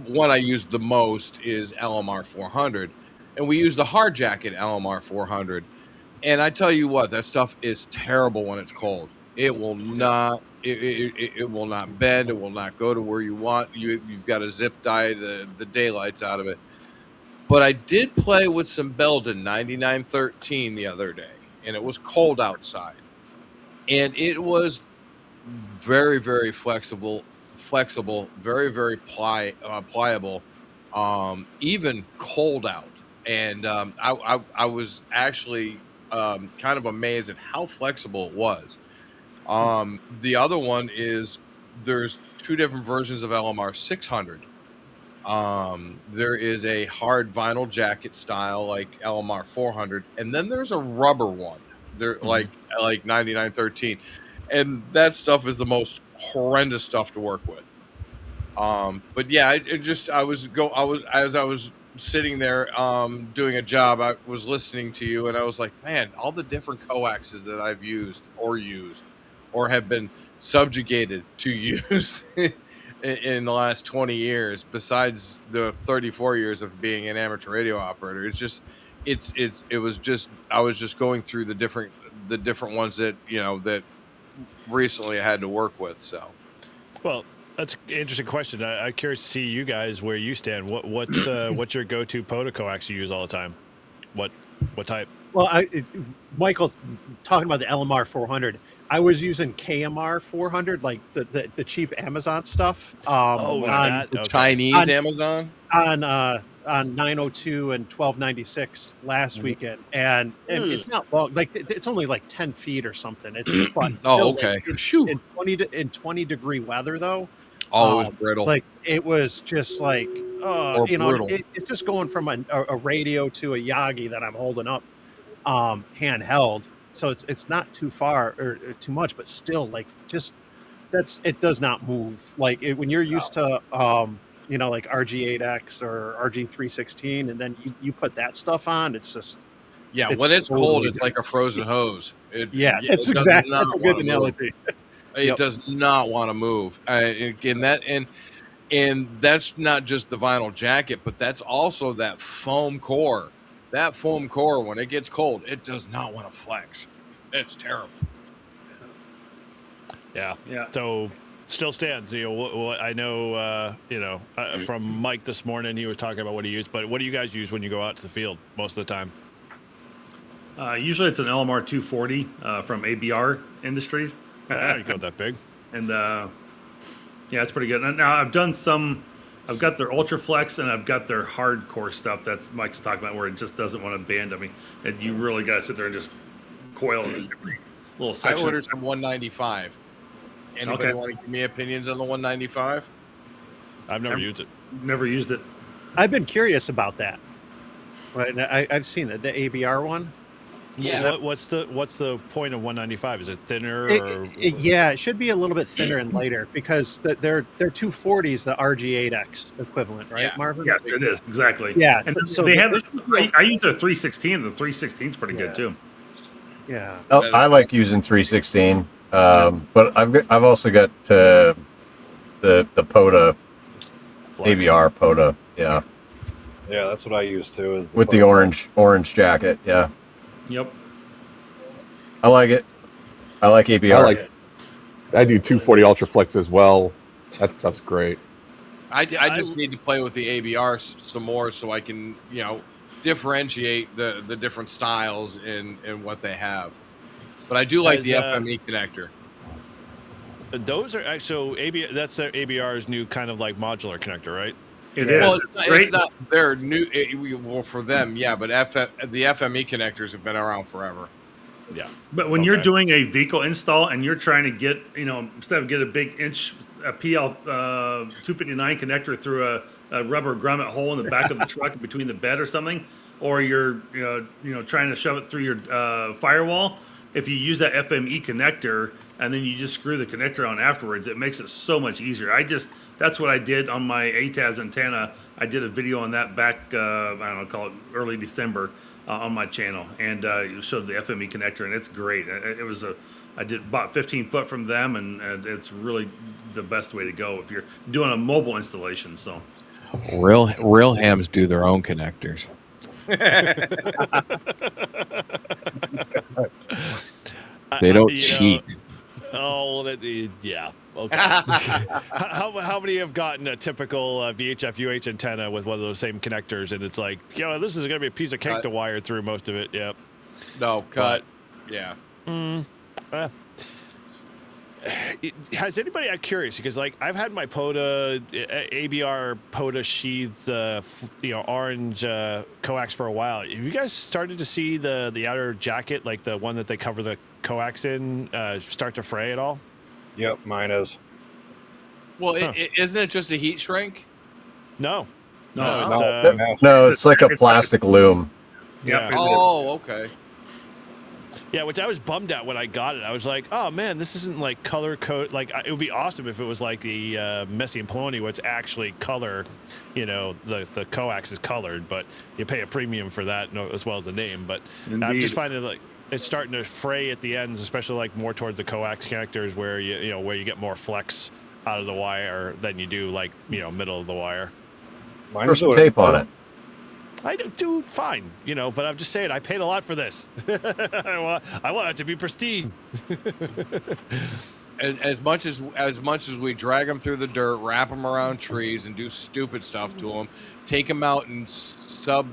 one I use the most is LMR 400, and we use the hard jacket LMR 400. And I tell you what, that stuff is terrible when it's cold. It will not. It will not bend. It will not go to where you want. You've got to zip dye the daylights out of it. But I did play with some Belden 9913 the other day, and it was cold outside, and it was very, very flexible, very, very pliable, even cold out. And I was actually kind of amazed at how flexible it was. The other one is there's 2 different versions of LMR 600. There is a hard vinyl jacket style like LMR 400, and then there's a rubber one. They're like 9913, and that stuff is the most horrendous stuff to work with. But yeah, as I was sitting there doing a job, I was listening to you, and I was like, man, all the different coaxes that I've used or have been subjugated to use in the last 20 years, besides the 34 years of being an amateur radio operator. I was just going through the different ones that that recently I had to work with. So, well, that's an interesting question. I'm curious to see you guys where you stand. What's your go-to POTA coax you use all the time? What type? Well, Michael, talking about the LMR 400, I was using KMR 400, like the cheap Amazon stuff. Chinese Amazon on 902 and 1296 last weekend, and it's not long. Like it's only like 10 feet or something. It's fun. Okay. In 20 degree weather though. Oh, it was brittle. Like it was just like brittle. It's just going from a radio to a Yagi that I'm holding up handheld. So it's not too far or too much, but still, like, just it does not move. Like when you're used to like RG8X or RG316, and then you put that stuff on, it's just when it's cold, it's like a frozen hose. That's a good analogy. It does not want to move. And that's not just the vinyl jacket, but that's also that foam core. That foam core, when it gets cold, it does not want to flex. It's terrible. Yeah. So still stands. I know. From Mike this morning, he was talking about what he used. But what do you guys use when you go out to the field most of the time? Usually, it's an LMR 240 from ABR Industries. You got that big. And it's pretty good. Now I've done some I've got their Ultraflex and I've got their hardcore stuff that's Mike's talking about, where it just doesn't want to band. I mean, and you really got to sit there and just coil in every little I section. ordered some 195. Anybody Okay. want to give me opinions on the 195? I've never used it. Never used it. I've been curious about that. Right, I've seen it, the ABR one. Yeah. What's the point of 195? Is it thinner? Or... Yeah, it should be a little bit thinner and lighter because they're 240s, the RG8X equivalent, right, Yeah. Marvin? Yes, it is exactly. Yeah, and so they have. this- I use their 316. The 316 is pretty good too. Yeah. Oh, I like using 316, but I've also got the POTA Flex. ABR POTA, yeah, Yeah, that's what I use too. Is with the butterfly. orange jacket. Yeah, Yep. I like it. I like ABR. I do 240 Ultraflex as well. That stuff's great. I just need to play with the ABR some more so I can, differentiate the different styles in what they have. But I do like the FME connector. Those are actually that's ABR's new kind of like modular connector, right? It is. Well, Great. it's not their new. Well, for them, yeah, but the FME connectors have been around forever. Yeah. But when you're doing a vehicle install and you're trying to get, instead of get a big a PL 259 connector through a rubber grommet hole in the back of the truck between the bed or something, or you're trying to shove it through your firewall, if you use that FME connector and then you just screw the connector on afterwards, it makes it so much easier. That's what I did on my ATAS antenna. I did a video on that back, call it early December on my channel, and it showed the FME connector, and it's great. It was I bought 15 foot from them, and it's really the best way to go if you're doing a mobile installation. So Real hams do their own connectors. They don't cheat. Yeah. Okay. How many have gotten a typical VHF UH antenna with one of those same connectors, and it's like, this is going to be a piece of cake to wire through most of it. Yep. No, cut. Yeah. Has anybody? I'm curious because I've had my POTA ABR POTA sheath, orange coax for a while. Have you guys started to see the outer jacket, like the one that they cover the coax in, start to fray at all? Yep, mine is. Well, isn't it just a heat shrink? No. It's like a plastic loom. Yeah. Oh, okay. Yeah, which I was bummed at when I got it. I was like, oh man, this isn't like color code. It would be awesome if it was like the Messi and Poloni, where it's actually color. The coax is colored, but you pay a premium for that as well as the name. But Indeed. I'm just finding it's starting to fray at the ends, especially more towards the coax connectors, where you get more flex out of the wire than you do middle of the wire. Put some tape on it. I do fine, but I'm just saying I paid a lot for this. I want it to be pristine. As much as we drag them through the dirt, wrap them around trees, and do stupid stuff to them, take them out in sub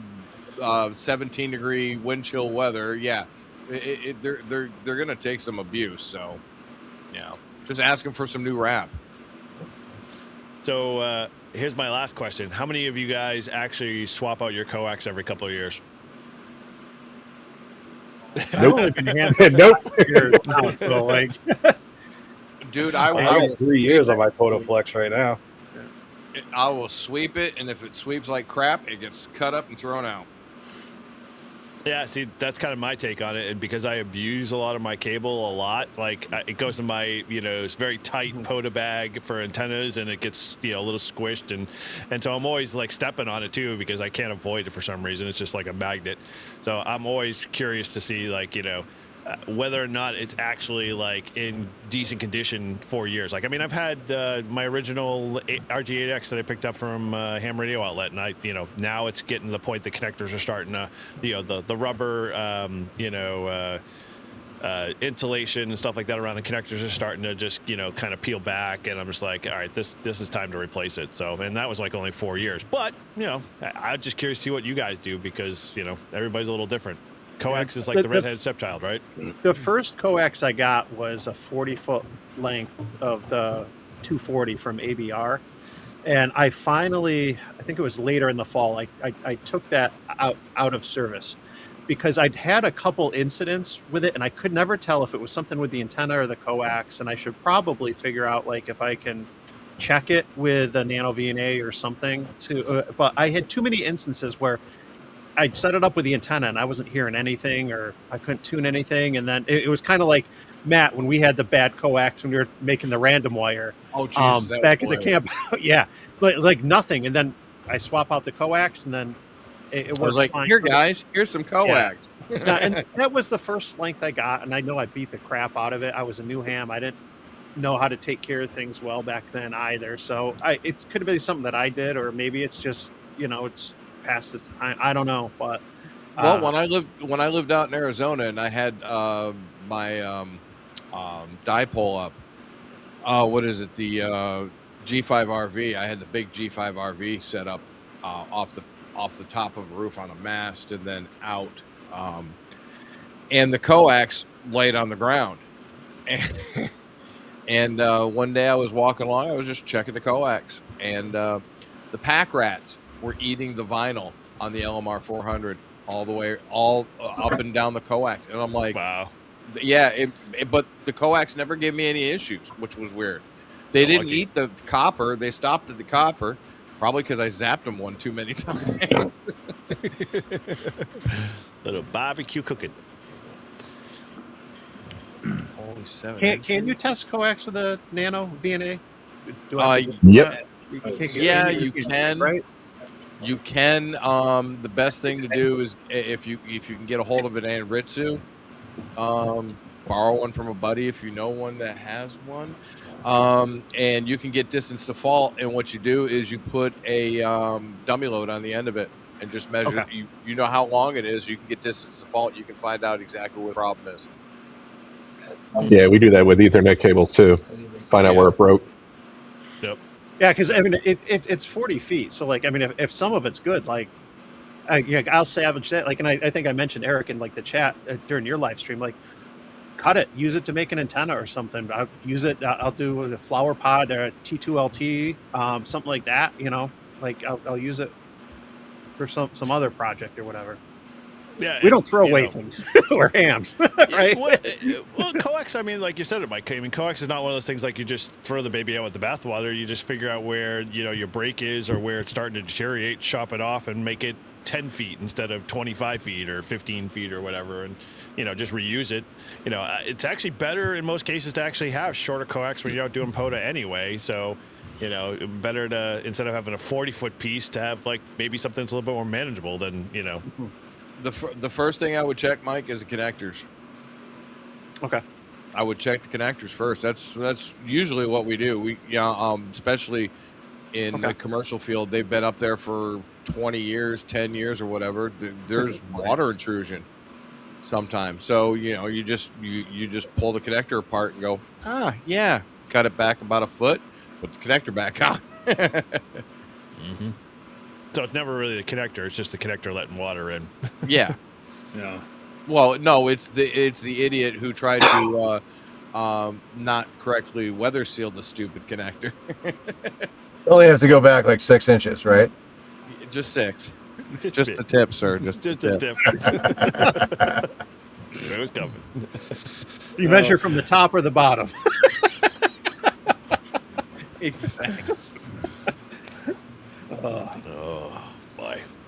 17-degree wind chill weather, yeah, they're gonna take some abuse. So, just ask them for some new wrap. So here's my last question: how many of you guys actually swap out your coax every couple of years? Nope. Dude, I got 3 years on my POTA Flex right now. I will sweep it, and if it sweeps like crap, it gets cut up and thrown out. Yeah, see, that's kind of my take on it, and because I abuse a lot of my cable a lot, it goes in my, it's very tight POTA bag for antennas, and it gets, a little squished, and so I'm always stepping on it too, because I can't avoid it for some reason. It's just like a magnet. So I'm always curious to see, whether or not it's actually in decent condition for years. I've had my original RG8X that I picked up from Ham Radio Outlet, and now it's getting to the point the connectors are starting to, the rubber, insulation and stuff like that around the connectors are starting to just, kind of peel back, and I'm just like, all right, this is time to replace it. So, and that was only 4 years, but I'm just curious to see what you guys do, because everybody's a little different. Coax is like the redheaded stepchild, right? The first coax I got was a 40-foot length of the 240 from ABR, And I finally, I think it was later in the fall, I took that out of service because I'd had a couple incidents with it and I could never tell if it was something with the antenna or the coax. And I should probably figure out like if I can check it with a nano VNA or something but I had too many instances where I'd set it up with the antenna and I wasn't hearing anything or I couldn't tune anything. And then it was kind of like Matt, when we had the bad coax when we were making the random wire back in the camp. Yeah, like nothing. And then I swap out the coax and then it works was like, fine. here guys, here's some coax. Yeah. And that was the first length I got. And I know I beat the crap out of it. I was a new ham. I didn't know how to take care of things well back then either. So it could have been something that I did, or maybe it's just, it's past its time. I don't know, but well, when I lived out in Arizona and I had my dipole up, what is it, the G5RV? I had the big G5RV set up off the top of a roof on a mast and then out, and the coax laid on the ground. And one day I was walking along, I was just checking the coax, and the pack rats were eating the vinyl on the LMR 400 all up and down the coax. And I'm like, wow. Yeah, but the coax never gave me any issues, which was weird. They didn't eat the copper. They stopped at the copper, probably because I zapped them one too many times. Little barbecue cooking. Holy seven. Can you test coax with a nano VNA? Yep. Yeah, you can. Right? You can. The best thing to do is if you can get a hold of an Anritsu, borrow one from a buddy if you know one that has one, and you can get distance to fault. And what you do is you put a dummy load on the end of it and just measure. Okay. You know how long it is. You can get distance to fault. You can find out exactly what the problem is. Yeah, we do that with Ethernet cables too. Find out where it broke. Yep. Yeah, because I mean it's 40 feet, so like I mean if some of it's good, like I'll salvage that. Like, and I think I mentioned Eric in like the chat during your live stream, like cut it, use it to make an antenna or something. I'll use it. I'll do the flower pod or T2LT, something like that. Like I'll use it for some other project or whatever. Yeah, we don't throw away things. We're hams, right? Well, coax, I mean, like you said it, Mike. I mean, coax is not one of those things like you just throw the baby out with the bathwater. You just figure out where your break is or where it's starting to deteriorate, chop it off, and make it 10 feet instead of 25 feet or 15 feet or whatever, and just reuse it. It's actually better in most cases to actually have shorter coax when you're out doing POTA anyway. So, better to, instead of having a 40-foot piece, to have like maybe something that's a little bit more manageable than The first thing I would check, Mike, is the connectors. Okay. I would check the connectors first. That's usually what we do. We especially in the commercial field, they've been up there for 20 years, 10 years or whatever. There's water intrusion sometimes. So, you just pull the connector apart and go, yeah, cut it back about a foot, put the connector back on. Mm-hmm. So it's never really the connector; it's just the connector letting water in. Yeah. Yeah. Well, no, it's the idiot who tried to not correctly weather seal the stupid connector. Only have to go back like 6 inches, right? Just 6. Just the tip, sir. Just the tip. It was coming. You measure from the top or the bottom. Exactly.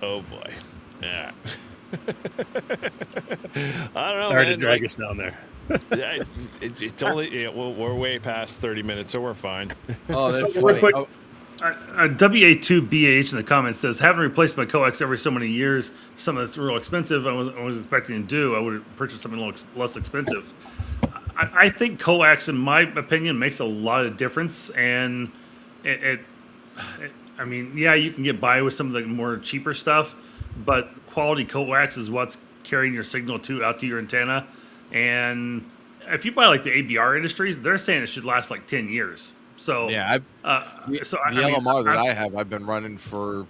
Oh boy! Yeah. I don't know. Sorry man. to drag us down there. Yeah, it's only we're way past 30 minutes, so we're fine. Oh, that's Real funny. quick, Oh, WA2BH in the comments says, having replaced my coax every so many years, something that's real expensive, I was expecting to do, I would have purchased something a little less expensive. I think coax, in my opinion, makes a lot of difference, and I mean, yeah, you can get by with some of the more cheaper stuff, but quality coax is what's carrying your signal out to your antenna. And if you buy like the ABR Industries, they're saying it should last like 10 years. So yeah, the LMR that I have, I've been running for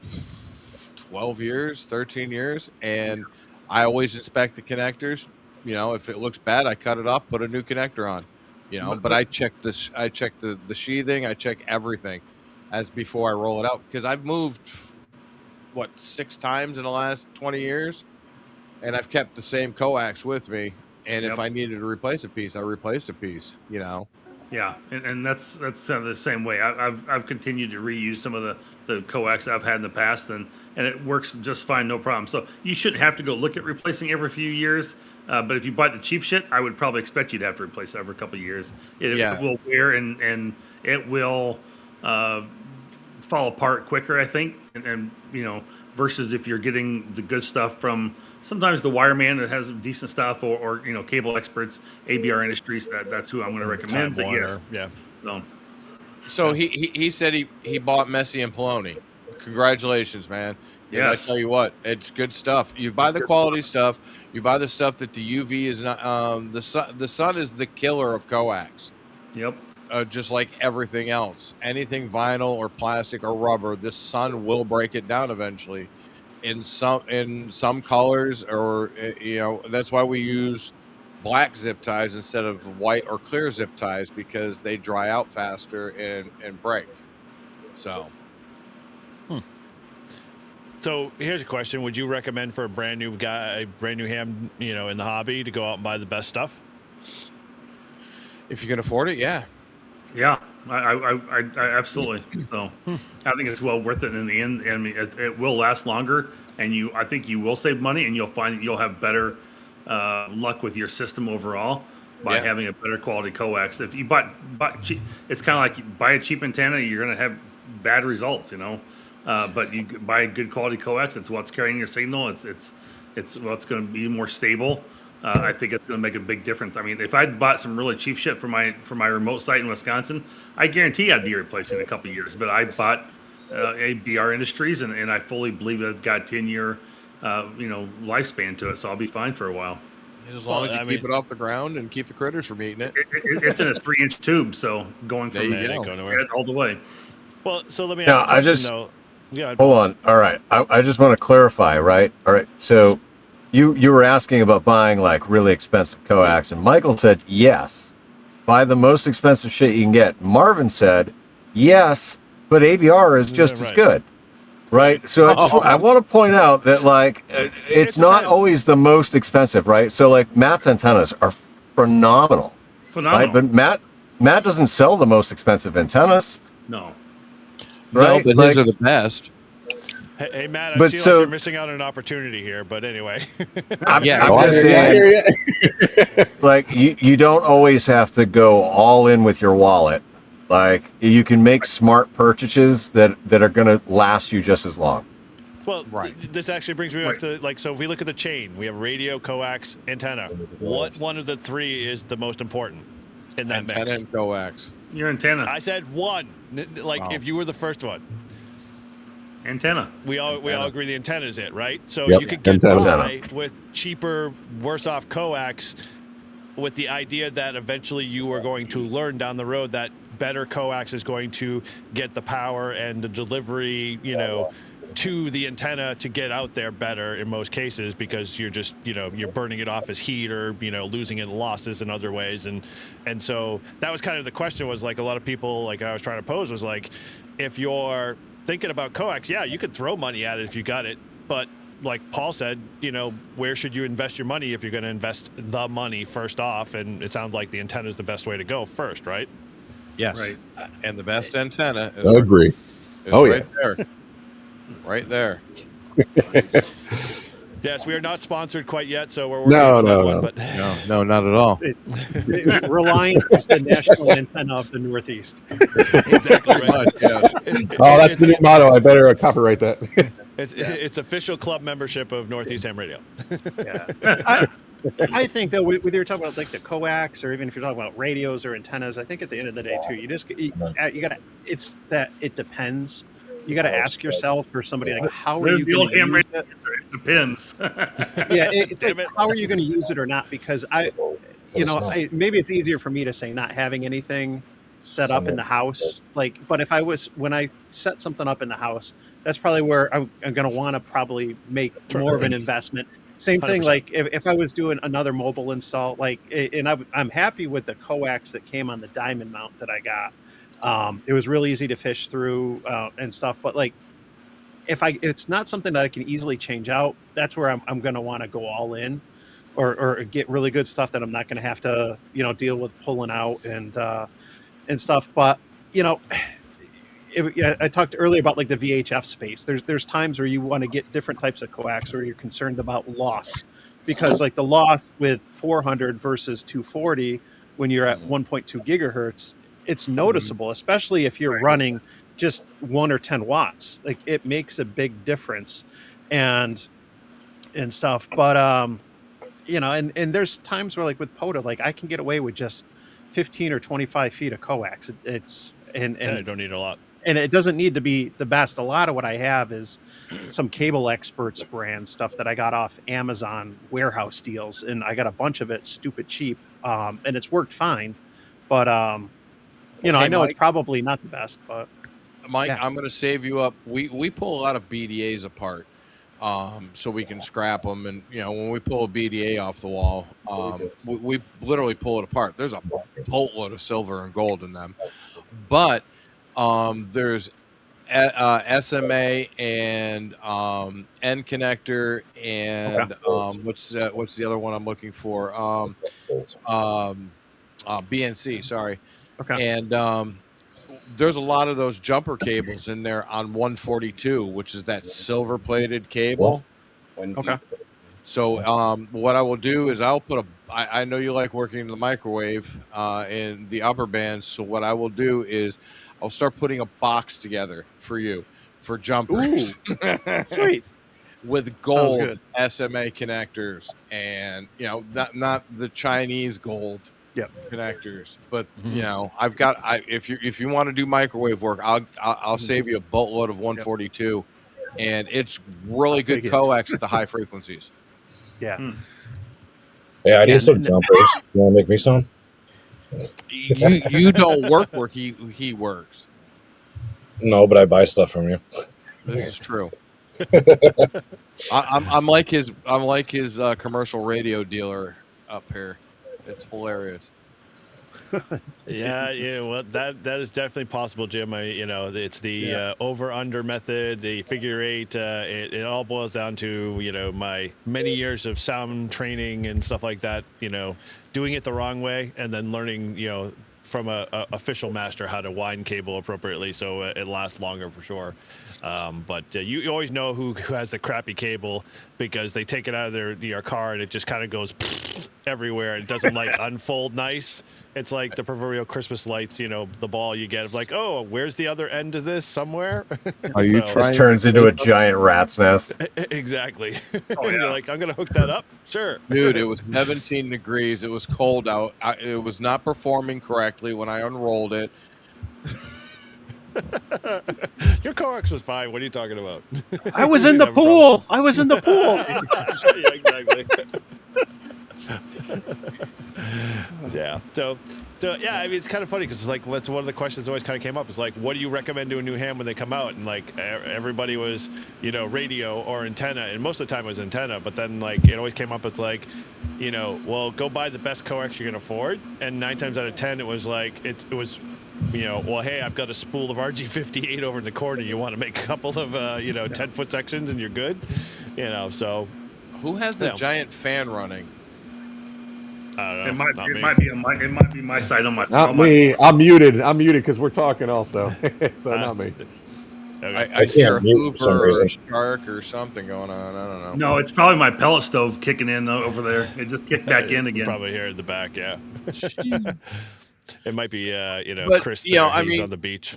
12 years, 13 years, and I always inspect the connectors. If it looks bad, I cut it off, put a new connector on. But I check the sheathing, I check everything. as before I roll it out, because I've moved 6 times in the last 20 years, and I've kept the same coax with me. And if I needed to replace a piece, I replaced a piece. Yeah, and that's the same way. I've continued to reuse some of the coax I've had in the past, and it works just fine, no problem. So you shouldn't have to go look at replacing every few years. But if you buy the cheap shit, I would probably expect you to have to replace it every couple of years. It will wear and it will fall apart quicker, I think. And versus if you're getting the good stuff from sometimes the wireman that has decent stuff, or cable experts, ABR Industries. That's who I'm going to recommend. But yes, yeah. So he said he bought Messi and Poloni. Congratulations, man. Yes. I tell you what, it's good stuff. You buy the quality stuff. You buy the stuff that the UV is not. The sun is the killer of coax. Yep. Just like everything else, anything vinyl or plastic or rubber, the sun will break it down eventually. In some colors, or that's why we use black zip ties instead of white or clear zip ties, because they dry out faster and break. So. So here's a question: would you recommend for a brand new ham, in the hobby, to go out and buy the best stuff? If you can afford it, yeah. Yeah, I absolutely. So I think it's well worth it in the end. I mean, it will last longer, and I think you will save money, and you'll find that you'll have better luck with your system overall by having a better quality coax. If you buy cheap, it's kind of like you buy a cheap antenna, you're going to have bad results, But you buy a good quality coax. It's what's carrying your signal. It's what's going to be more stable. I think it's going to make a big difference. I mean, if I'd bought some really cheap shit for my remote site in Wisconsin, I guarantee I'd be replacing in a couple of years. But I bought ABR Industries, and I fully believe it's got 10-year, lifespan to it. So I'll be fine for a while. As long as you keep it off the ground and keep the critters from eating it. It's in a 3-inch tube, so going from all the way. Well, so let me ask a question, though. Yeah, hold on. All right. I just want to clarify, right? All right. So you were asking about buying like really expensive coax, and Michael said yes, buy the most expensive shit you can get. Marvin said yes, but ABR is just as good, right? So I want to point out that like it's not always the most expensive, right? So like Matt's antennas are phenomenal. Right? But Matt doesn't sell the most expensive antennas. No. Right? No, but his are the best. Hey Matt, I feel like you're missing out on an opportunity here, but anyway. I'm just saying, like, you don't always have to go all in with your wallet. Like, you can make smart purchases that are going to last you just as long. Well, this actually brings me back to, like, so if we look at the chain, we have radio, coax, antenna. What one of the three is the most important in that mix? Antenna and coax. Your antenna. I said one. Like, if you were the first one. Antenna. We all agree the antenna is it, right? So you could get by with cheaper, worse off coax with the idea that eventually you are going to learn down the road that better coax is going to get the power and the delivery, to the antenna to get out there better in most cases, because you're just, you're burning it off as heat, or, losing it in losses in other ways. And so that was kind of the question, was like a lot of people, like I was trying to pose, was like, if you're thinking about coax, you could throw money at it if you got it, but like Paul said, where should you invest your money if you're going to invest the money first off? And it sounds like the antenna is the best way to go first, right? Yes. Right. And the best antenna is I agree. there. Right there. Yes, we are not sponsored quite yet, so we're working on that one. But no, not at all. Reliant is the national antenna of the Northeast. Exactly right. Yes. That's the new motto. I better copyright that. It's official club membership of Northeast Ham Radio. I think that whether you're talking about like the coax, or even if you're talking about radios or antennas, I think at the end of the day too, you gotta. It's that it depends. You got to ask yourself, or somebody, like, how are you going to use it? It depends. It's like, how are you going to use it or not? Because maybe it's easier for me to say not having anything set up in the house. Like, but when I set something up in the house, that's probably where I'm going to want to probably make more of an investment. Same thing, 100%. Like if I was doing another mobile install, like, and I'm happy with the coax that came on the diamond mount that I got. It was really easy to fish through and stuff. But like, if it's not something that I can easily change out, that's where I'm going to want to go all in, or get really good stuff that I'm not going to have to deal with pulling out and stuff. But you know, I talked earlier about like the VHF space. There's times where you want to get different types of coax, or you're concerned about loss, because like the loss with 400 versus 240 when you're at 1.2 gigahertz, it's noticeable, especially if you're running just 1 or 10 watts. Like it makes a big difference, and stuff. But and there's times where like with POTA, like I can get away with just 15 or 25 feet of coax. It's and I don't need a lot. And it doesn't need to be the best. A lot of what I have is some Cable Experts brand stuff that I got off Amazon warehouse deals, and I got a bunch of it stupid cheap, and it's worked fine. But I know Mike, it's probably not the best. But Mike, yeah. I'm going to save you up. We pull a lot of BDAs apart, so we can scrap them. And when we pull a BDA off the wall, we literally pull it apart. There's a boatload of silver and gold in them, but there's SMA and N connector and what's the other one I'm looking for? BNC, sorry. Okay. And there's a lot of those jumper cables in there on 142, which is that silver plated cable. Okay. So what I will do is I'll put I know you like working in the microwave in the upper bands. So what I will do is I'll start putting a box together for you for jumpers. Sweet. With gold SMA connectors, and not the Chinese gold connectors, but I've got if you want to do microwave work, I'll save you a boatload of 142, and it's really good coax at the high frequencies. Yeah. Yeah, I need some jumpers. You want to make me some? You don't work where he works. No, but I buy stuff from you. This is true. I'm like his commercial radio dealer up here. It's hilarious. Yeah, well, that is definitely possible, Jim. It's the over under method, the figure eight. It all boils down to my many years of sound training and stuff like that. Doing it the wrong way and then learning from a official master how to wind cable appropriately so it lasts longer for sure. But you always know who has the crappy cable because they take it out of their car and it just kind of goes everywhere. It doesn't unfold nice. It's like the proverbial Christmas lights, the ball you get of like, oh, where's the other end of this somewhere? Are you This turns into a giant rat's nest. Exactly. You're like, I'm going to hook that up? Sure. Dude, it was 17 degrees. It was cold out. It was not performing correctly when I unrolled it. Your coax was fine. What are you talking about? I was in the pool. I was in the pool. Yeah, exactly. Yeah. So yeah, I mean, it's kind of funny because it's like that's one of the questions that always kind of came up. Is like, what do you recommend to a new ham when they come out? And like everybody was, radio or antenna, and most of the time it was antenna. But then like it always came up. It's like, well, go buy the best coax you can afford. And 9 times out of 10, it was like it was. Well, hey, I've got a spool of RG58 over in the corner. You want to make a couple of 10-foot sections, and you're good. So who has the giant fan running? I don't It know. might be my side on my. Not me. I'm muted because we're talking also. So not me. Okay. I hear can't mute for some Hoover or reason. Shark or something going on. I don't know. No, it's probably my pellet stove kicking in over there. It just kicked back in again. Probably here in the back, yeah. It might be, But, Chris. you know, There. I He's mean- on the beach.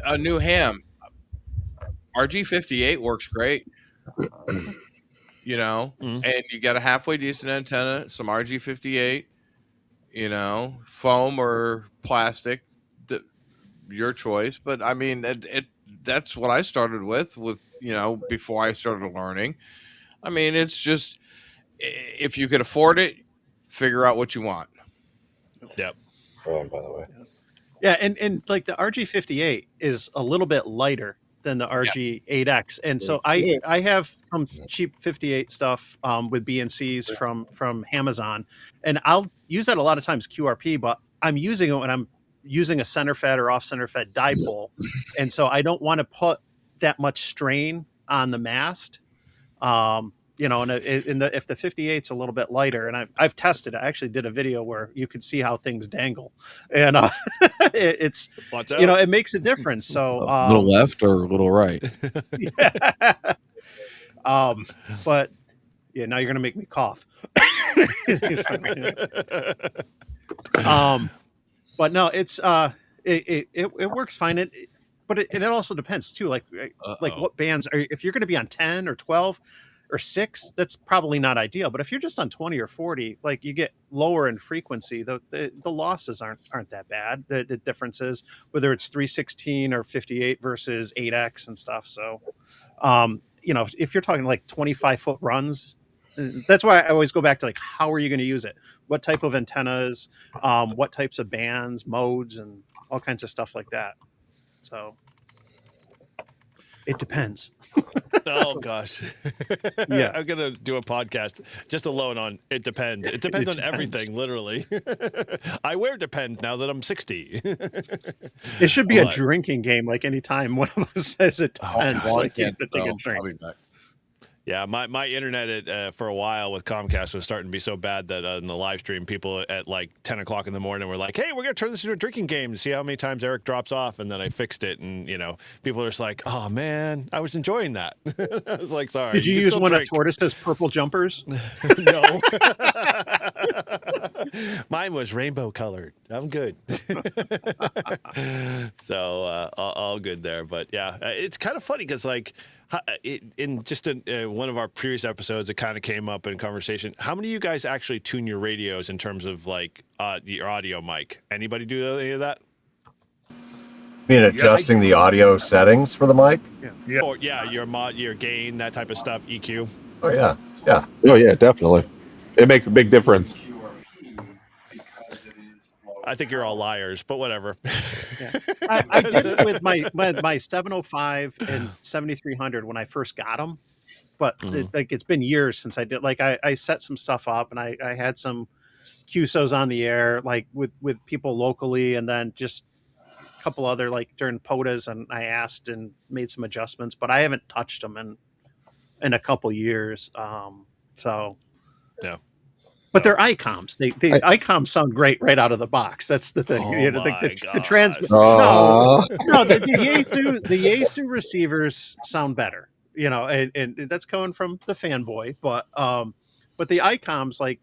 A new ham. RG58 works great. And you got a halfway decent antenna, some RG58, foam or plastic, your choice. But I mean, that's what I started with, before I started learning. I mean, it's just, if you could afford it, figure out what you want. Yep. By the way. Yeah, and like the RG58 is a little bit lighter than the RG8X, and so I have some cheap 58 stuff with BNCs from Amazon, and I'll use that a lot of times QRP, but I'm using it when I'm using a center fed or off center fed dipole, and so I don't want to put that much strain on the mast. You know, and if the 58's a little bit lighter, and I've tested it. I actually did a video where you could see how things dangle, and it's Watch you know, out. it makes a difference. So A little left or a little right? yeah. But yeah, now you're gonna make me cough. But no, it's it works fine. But it also depends too. Like what bands are, if you're going to be on 10 or 12 or 6, that's probably not ideal. But if you're just on 20 or 40, like you get lower in frequency, the losses aren't that bad. The difference is whether it's 316 or 58 versus 8x and stuff. So you know, if you're talking like 25-foot runs, that's why I always go back to like, how are you going to use it? What type of antennas, what types of bands, modes, and all kinds of stuff like that. So it depends. Oh gosh. Yeah. I'm gonna do a podcast just alone on it depends. It depends on everything, literally. I wear Depend now that I'm 60. It should be a drinking game. Like anytime one of us says it depends, like you have to take a drink. Yeah, my internet for a while with Comcast was starting to be so bad that in the live stream, people at like 10 o'clock in the morning were like, hey, we're going to turn this into a drinking game to see how many times Eric drops off. And then I fixed it. And, you know, people are just like, oh, man, I was enjoying that. I was like, sorry. Did you use one of Tortoise's purple jumpers? No. Mine was rainbow colored. I'm good. So all good there. But yeah, it's kind of funny because like, in just one of our previous episodes, it kind of came up in conversation. How many of you guys actually tune your radios in terms of like your audio mic? Anybody do any of that? I mean, adjusting the audio settings for the mic? Yeah. Or your gain, that type of stuff, EQ. Oh yeah, yeah. Oh yeah, definitely. It makes a big difference. I think you're all liars, but whatever. Yeah. I did it with my 705 and 7300 when I first got them, but it's been years since I did. Like I set some stuff up and I had some QSOs on the air, like with people locally, and then just a couple other like during POTAs, and I asked and made some adjustments, but I haven't touched them in a couple years. So yeah. But they're ICOMs. The ICOMs sound great right out of the box. That's the thing. Oh you know, the transmit. Oh. No, the Yaesu receivers sound better. You know, and that's coming from the fanboy. But the ICOMs, like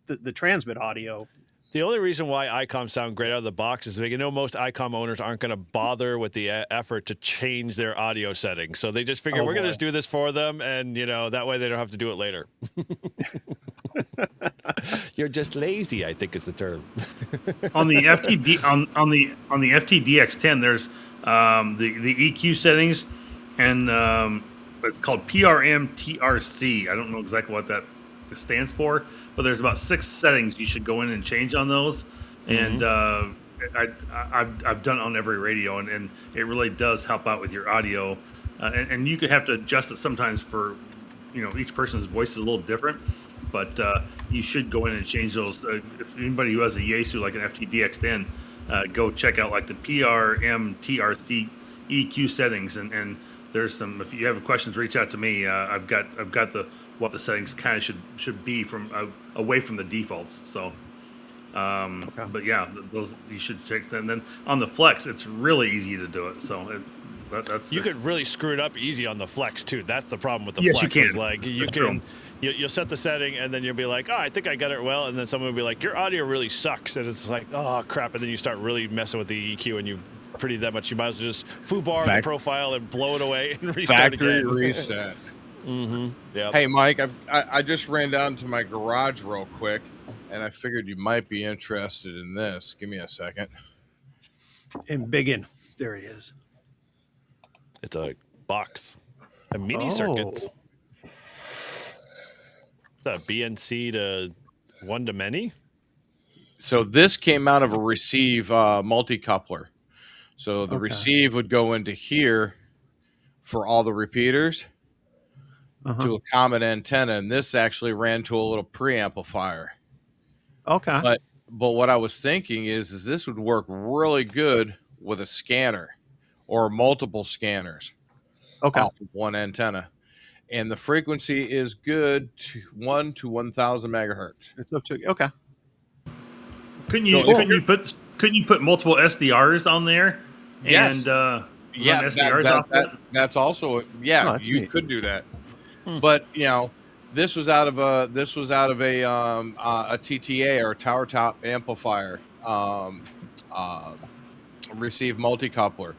the transmit audio. The only reason why ICOMs sound great out of the box is because you know most ICOM owners aren't going to bother with the effort to change their audio settings. So they just figure we're going to just do this for them, and you know that way they don't have to do it later. You're just lazy, I think is the term. On the FTD on the FTDX10, there's the EQ settings, and it's called PRM-TRC. I don't know exactly what that stands for, but there's about 6 settings you should go in and change on those. And I've done it on every radio, and it really does help out with your audio. And you could have to adjust it sometimes for, you know, each person's voice is a little different. But you should go in and change those. If anybody who has a Yaesu like an FTDX10, go check out like the PRM-TRC EQ settings, and there's some. If you have questions, reach out to me. I've got what the settings kind of should be from away from the defaults. So, but yeah, those you should check them. And then on the Flex, it's really easy to do it. So you could really screw it up easy on the Flex too. That's the problem with the Yes, Flex. you can. Is like you'll set the setting and then you'll be like, oh, I think I got it well, and then someone will be like, your audio really sucks, and it's like, oh crap, and then you start really messing with the EQ, and you pretty that much, you might as well just foobar the profile and blow it away and restart Factory again. reset. Yeah. Hey Mike, I just ran down to my garage real quick, and I figured you might be interested in this. Give me a second. And Biggin, there he is. It's a box, a mini circuits. Is that a BNC to one to many? So this came out of a receive multi-coupler. So the receive would go into here for all the repeaters to a common antenna, and this actually ran to a little preamplifier. Okay. what I was thinking is this would work really good with a scanner or multiple scanners Okay. off of one antenna. And the frequency is good to 1 to 1,000 megahertz. It's up to okay. Couldn't So you put multiple SDRs on there? Yes. And run SDRs off that? That's also you neat. could do that. But this was out of a TTA or tower top amplifier receive multi-coupler.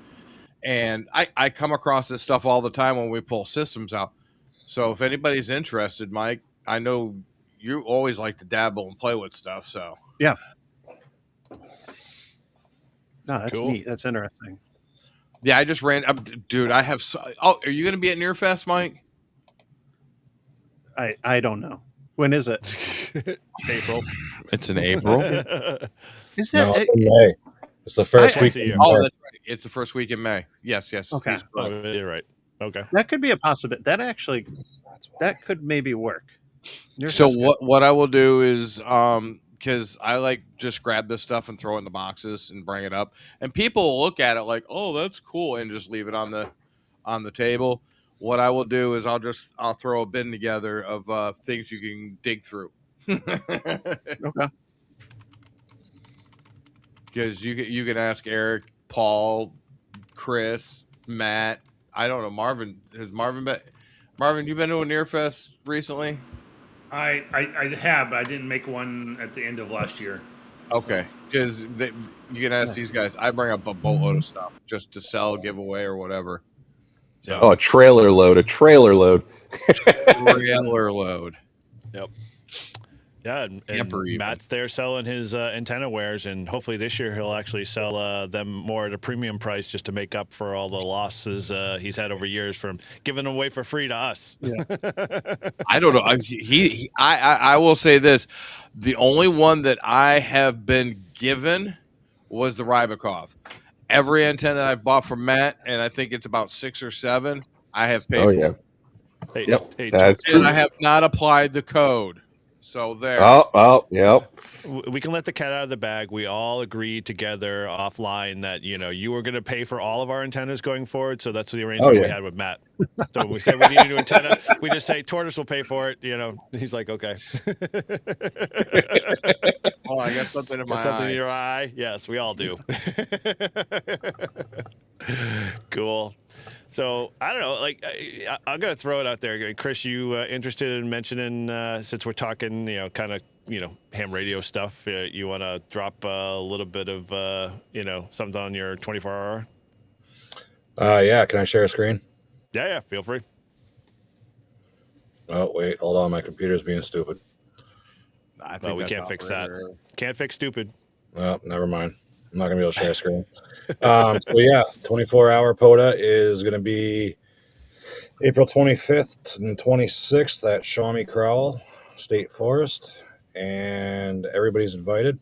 And I come across this stuff all the time when we pull systems out. So if anybody's interested, Mike, I know you always like to dabble and play with stuff. So yeah. No, that's Cool. neat. That's interesting. Yeah, I just ran up, dude. I have. Are you going to be at Nearfest, Mike? I don't know. When is it? April. It's in April. Is No, that? it's in May. It's the first week. see. Oh, that's right. It's the first week in May. Yes. Okay. He's correct. Oh, you're right. Okay. That could be a possibility. That could maybe work. So what I will do is because I like just grab this stuff and throw it in the boxes and bring it up, and people will look at it like, oh, that's cool, and just leave it on the table. What I will do is I'll throw a bin together of things you can dig through. Okay. Because you can ask Eric, Paul, Chris, Matt. I don't know, Marvin. Has Marvin been? Marvin, you been to a Nearfest recently? I have, but I didn't make one at the end of last year. Okay, because you can ask these guys. I bring up a boatload of stuff just to sell, give away, or whatever. So, Oh, a trailer load. trailer load. Yep. Yeah, and Camper even. Matt's there selling his antenna wares, and hopefully this year he'll actually sell them more at a premium price just to make up for all the losses he's had over years from giving them away for free to us. Yeah. I don't know. I will say this: the only one that I have been given was the Rybakov. Every antenna I've bought from Matt, and I think it's about 6 or 7, I have paid for. yeah. Hey, Yep. hey, That's And I have not applied the code. So there. Yep. we can let the cat out of the bag. We all agreed together offline that you were going to pay for all of our antennas going forward. So that's the arrangement we had with Matt. So when we said we need a new antenna, we just say Tortoise will pay for it. He's like, okay. Oh, I got something in my Got something eye. in your eye? Yes, we all do. Cool. So I don't know. Like I'm gonna throw it out there, Chris. You interested in mentioning since we're talking, kind of, ham radio stuff? You want to drop a little bit of, something on your 24-hour? Yeah. Can I share a screen? Yeah. Feel free. Oh, wait. Hold on. My computer's being stupid. I think Well, we that's can't fix that. operator. Can't fix stupid. Well, never mind. I'm not going to be able to share a screen. So, yeah, 24-hour POTA is going to be April 25th and 26th at Shawnee Crowell State Forest, and everybody's invited.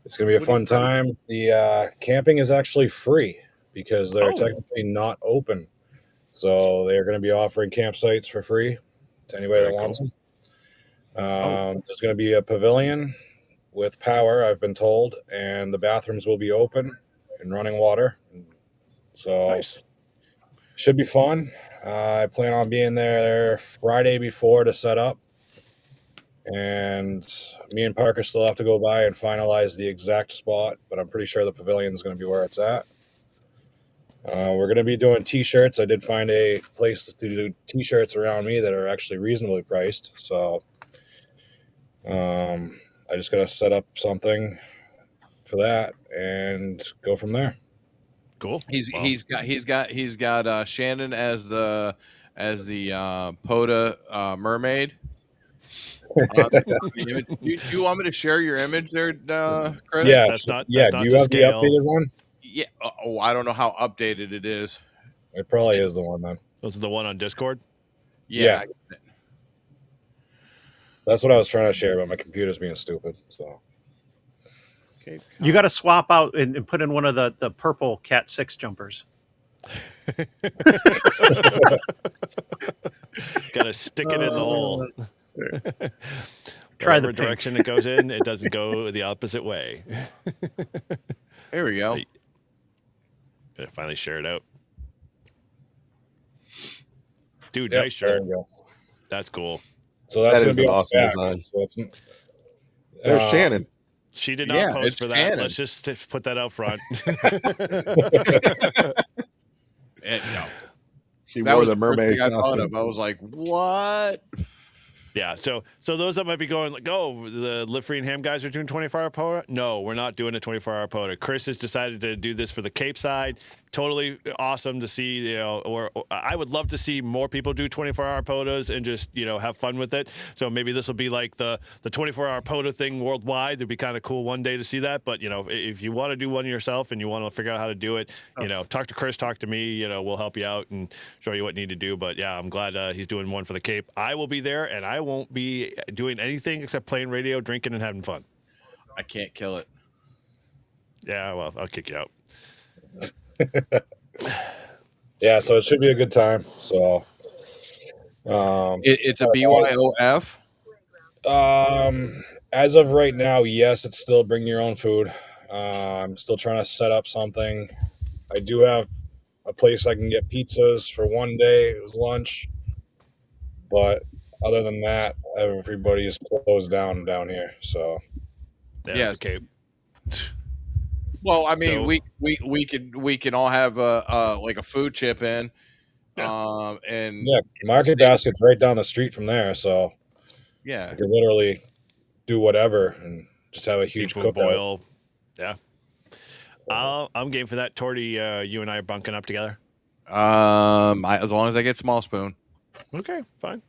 It's going to be a fun time. The camping is actually free because they're technically not open. So they're going to be offering campsites for free to anybody that wants them. There's going to be a pavilion with power, I've been told, and the bathrooms will be open and running water. So Nice. Should be fun. I plan on being there Friday before to set up. And me and Parker still have to go by and finalize the exact spot, but I'm pretty sure the pavilion is going to be where it's at. We're going to be doing T-shirts. I did find a place to do T-shirts around me that are actually reasonably priced. So I just got to set up something for that and go from there. Cool. He's got Shannon as the POTA mermaid. Do you want me to share your image there, Chris? Yeah, That's not. yeah. That's Do not you have to scale. the updated one? Yeah. Oh, I don't know how updated it is. It probably is the one then. This is the one on Discord. Yeah. That's what I was trying to share, but my computer's being stupid. So Okay. You got to swap out and put in one of the purple Cat 6 jumpers. Got to stick it in the hole. Try the whatever pink. direction it goes in, it doesn't go the opposite way. There we go. Gonna finally share it out. Dude, Yep, nice there shirt. you go. That's cool. So that's That going is to be an on awesome the back. design. So it's, There's Shannon. She did Yeah, not post it's for that. Shannon. Let's just put that out front. No. She That wore was the the first mermaid thing I thought costume. of. I was like, what? Yeah, so those that might be going like, oh, the Live Free and Ham guys are doing 24-hour POTA. No, we're not doing a 24-hour POTA. Chris has decided to do this for the Cape side. Totally awesome to see, or I would love to see more people do 24-hour POTAs and just, have fun with it. So maybe this will be like the 24-hour POTA thing worldwide. It'd be kind of cool one day to see that. But, if you want to do one yourself and you want to figure out how to do it, talk to Chris, talk to me, we'll help you out and show you what you need to do. But yeah, I'm glad he's doing one for the Cape. I will be there and I won't be doing anything except playing radio, drinking, and having fun. I can't kill it. Yeah, well, I'll kick you out. yeah, so it should be a good time. So It's a BYOF. As of right now, yes, it's still bring your own food. I'm still trying to set up something. I do have a place I can get pizzas for one day. It was lunch. But other than that, everybody is closed down here. So Yeah, Yes. it's a Cape. Well, I mean, So- we can all have like a food chip in, and yeah, Market Basket's right down the street from there. So yeah, you can literally do whatever and just have a huge Seafood cookout. boil. Yeah. I'm game for that. Torty, you and I are bunking up together. as long as I get small spoon, Okay, fine.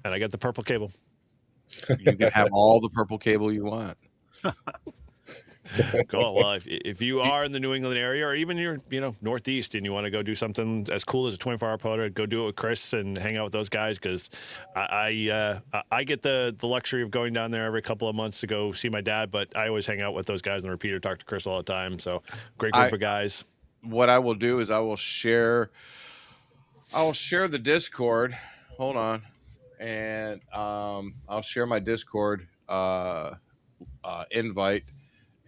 And I got the purple cable. you can have all the purple cable you want. Cool. Well, if you are in the New England area, or even you're Northeast, and you want to go do something as cool as a 24-hour POTA, go do it with Chris and hang out with those guys. Because I get the luxury of going down there every couple of months to go see my dad, but I always hang out with those guys and repeat or talk to Chris all the time. So great group of guys. What I will do is I will share the Discord. Hold on, and I'll share my Discord invite.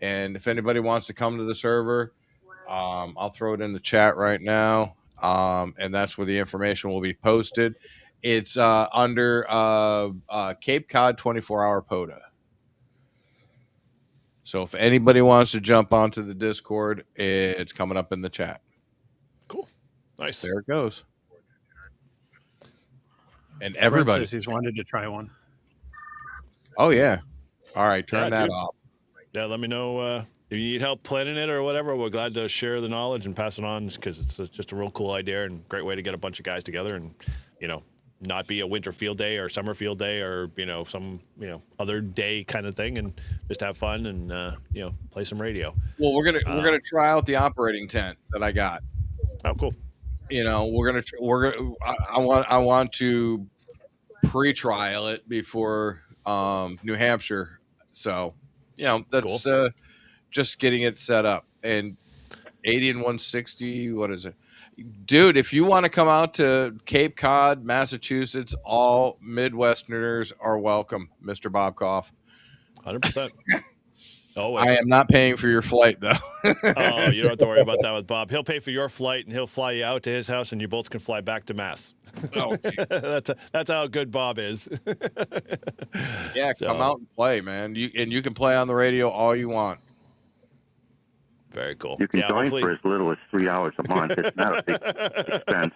And if anybody wants to come to the server, I'll throw it in the chat right now. And that's where the information will be posted. It's under Cape Cod 24-hour POTA. So if anybody wants to jump onto the Discord, it's coming up in the chat. Cool. Nice. There it goes. And Brent everybody. says he's wanted to try one. Oh, yeah. All right. Turn Yeah, that dude. off. Yeah, let me know if you need help planning it or whatever. We're glad to share the knowledge and pass it on because it's just a real cool idea and great way to get a bunch of guys together and, not be a winter field day or summer field day or, some, other day kind of thing and just have fun and, play some radio. Well, we're gonna try out the operating tent that I got. Oh, cool. I want to pre-trial it before New Hampshire. So, that's just getting it set up. And 80 and 160, what is it? Dude, if you want to come out to Cape Cod, Massachusetts, all Midwesterners are welcome, Mr. Bobkoff. 100%. Always. I am not paying for your flight, though. Oh, you don't have to worry about that with Bob. He'll pay for your flight and he'll fly you out to his house and you both can fly back to Mass. Oh, that's how good Bob is. yeah, come out and play, man. You can play on the radio all you want. Very cool. You can join for as little as $3 a month. It's not a big expense.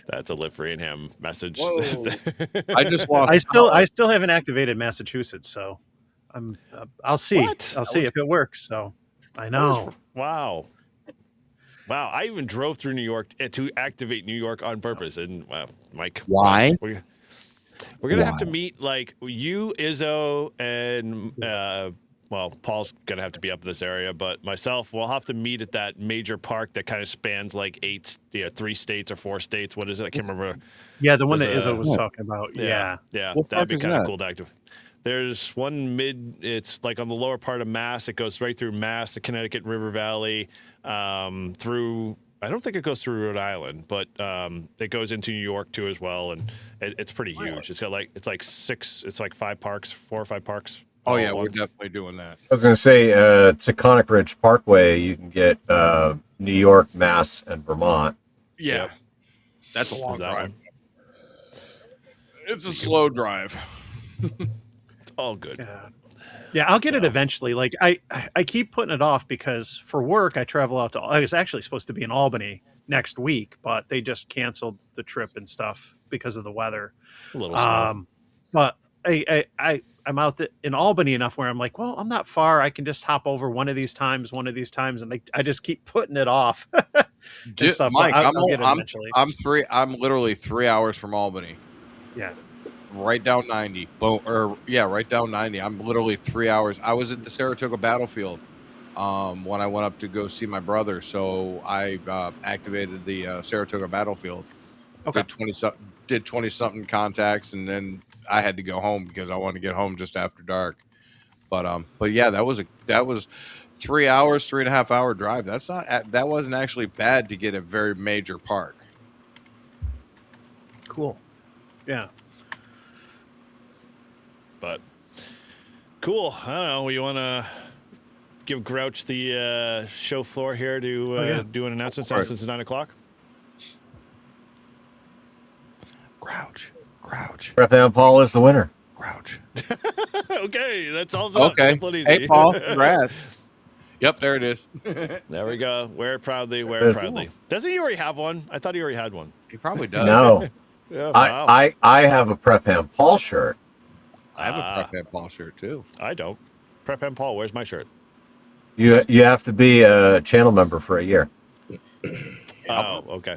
That's a Live Free and Ham message. I just lost. I still haven't activated Massachusetts, so I'll see. What? I'll see if it works. So I know. Wow. I even drove through New York to activate New York on purpose. And Mike, why? We're gonna have to meet like you, Izzo, and Paul's gonna have to be up in this area, but myself, we'll have to meet at that major park that kind of spans like 3 states or 4 states. What is it? I can't remember. Yeah, the one that Izzo was talking about. Yeah. That'd be kind of cool to activate. There's one it's like on the lower part of Mass. It goes right through Mass, the Connecticut River Valley, through I don't think it goes through Rhode Island, but it goes into New York too as well, and it's pretty huge. It's got it's like 4 or 5 parks. Oh all yeah, at we're once. definitely doing that. I was going to say, to Conic Ridge Parkway, you can get New York, Mass, and Vermont. Yeah, Yep. that's a long that drive. one. It's a slow drive. It's all good. Yeah, I'll get it eventually. Like I keep putting it off because for work I travel out to. I was actually supposed to be in Albany next week, but they just canceled the trip and stuff because of the weather. A little snow. But I'm out in Albany enough where I'm like, well, I'm not far. I can just hop over one of these times, and I just keep putting it off. Dude, stuff, Mike, I'll get it eventually. I'm literally 3 hours from Albany. Yeah. Right down 90. Right down 90. I'm literally 3 hours. I was at the Saratoga battlefield when I went up to go see my brother. So I activated the Saratoga battlefield. Okay. Did 20 something contacts, and then I had to go home because I wanted to get home just after dark. But yeah, that was 3 hours, 3.5 hour drive. That wasn't actually bad to get a very major park. Cool. Yeah. But cool. I don't know. You want to give Grouch the show floor here to do an announcement since it's 9 o'clock? Grouch. Prep and Paul is the winner. Grouch. Okay, that's all. Okay. Simple and easy. Hey, Paul. Congrats. Yep, there it is. There we go. Wear it proudly. Wear it proudly. Doesn't he already have one? I thought he already had one. He probably does. No. Yeah, wow. I have a Prep and Paul shirt. I have a Prep and Paul shirt too. I don't. Prep and Paul, where's my shirt? You have to be a channel member for a year. Oh, okay.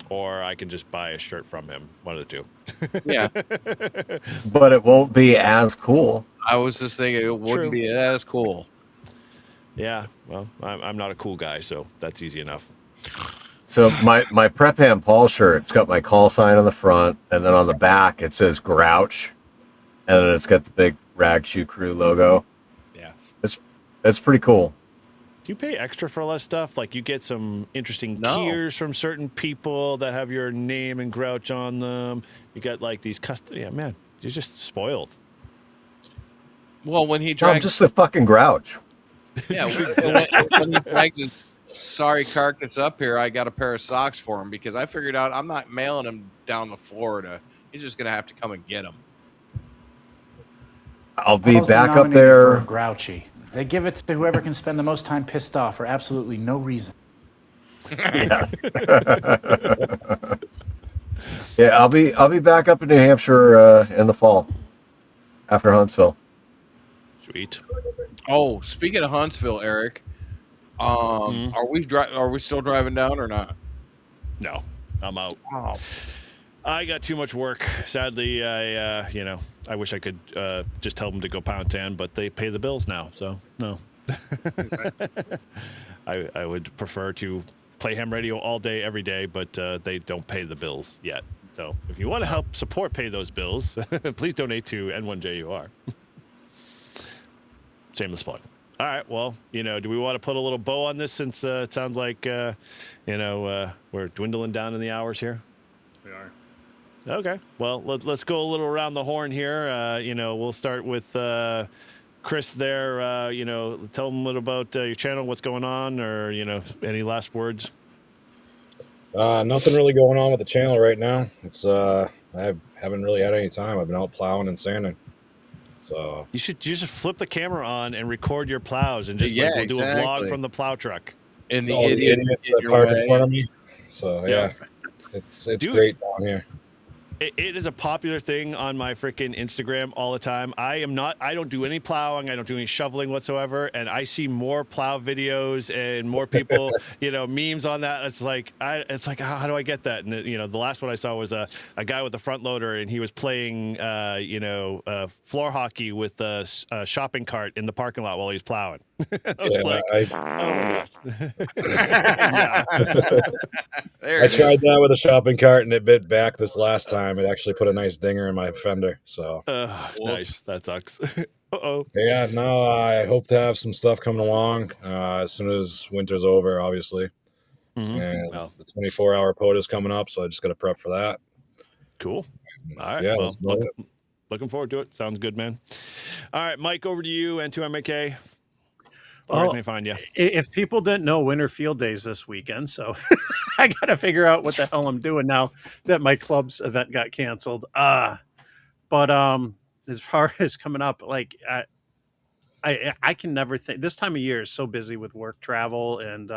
Or I can just buy a shirt from him. One of the two. Yeah. But it won't be as cool. I was just thinking it wouldn't be as cool. Yeah. Well, I'm not a cool guy, so that's easy enough. So my Prep and Paul shirt, it's got my call sign on the front, and then on the back it says Grouch, and then it's got the big Rag Shoe Crew logo. Yeah. It's pretty cool. Do you pay extra for all that stuff? Like you get some interesting gears from certain people that have your name and Grouch on them. You got like these custom. Yeah, man, you're just spoiled. Well, when he I'm drags, just the fucking Grouch. yeah, when he drags his sorry carcass up here, I got a pair of socks for him because I figured out I'm not mailing him down to Florida. He's just gonna have to come and get him. I'll be back up there. Grouchy. They give it to whoever can spend the most time pissed off for absolutely no reason. Yes. Yeah, I'll be back up in New Hampshire in the fall after Huntsville. Sweet. Oh, speaking of Huntsville, Eric, are we still driving down or not? No, I'm out. Oh. I got too much work. Sadly, I wish I could just tell them to go pound sand, but they pay the bills now, so no. I would prefer to play ham radio all day, every day, but they don't pay the bills yet. So if you want to help support pay those bills, please donate to N1JUR. Shameless plug. All right, well, do we want to put a little bow on this since it sounds like, we're dwindling down in the hours here? We are. Okay. Well, let's go a little around the horn here. We'll start with Chris there. Tell them a little about your channel, what's going on, or, any last words? Nothing really going on with the channel right now. It's I haven't really had any time. I've been out plowing and sanding. So You should just flip the camera on and record your plows and just Yeah, we'll do a vlog exactly. from the plow truck. And the all the idiots idiots in that your park in way. front of me. So Yeah. yeah, it's Dude. great down here. It is a popular thing on my freaking Instagram all the time. I don't do any plowing. I don't do any shoveling whatsoever. And I see more plow videos and more people, memes on that. It's like, how do I get that? And the last one I saw was a guy with a front loader and he was playing, floor hockey with a shopping cart in the parking lot while he was plowing. I tried that with a shopping cart and it bit back this last time. It actually put a nice dinger in my fender. So nice. That sucks. Uh-oh. Yeah, no, I hope to have some stuff coming along as soon as winter's over, obviously. And Oh, the 24-hour POTA is coming up, so I just got to prep for that. cool. All right. Yeah, Well, that's about it. looking forward to it. Sounds good, man. All right, Mike, over to you and to MAK. Where Well, can they find you? if people didn't know, Winter Field Days this weekend, so I got to figure out what the hell I'm doing now that my club's event got canceled. But as far as coming up, like I can never think. This time of year is so busy with work, travel, and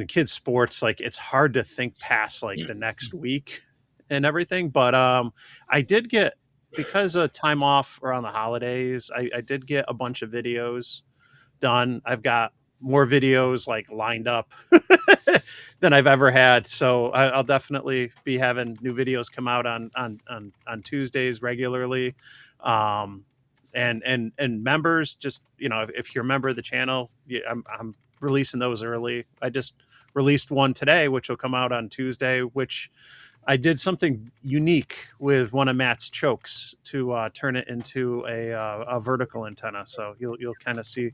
kids' sports. Like it's hard to think past like the next week and everything. But I did get, because of time off around the holidays, I did get a bunch of videos done. I've got more videos like lined up than I've ever had. So I'll definitely be having new videos come out on Tuesdays regularly. And members, just, you know, if you're a member of the channel, I'm releasing those early. I just released one today, which will come out on Tuesday, which I did something unique with one of Matt's chokes to turn it into a vertical antenna. So you'll kind of see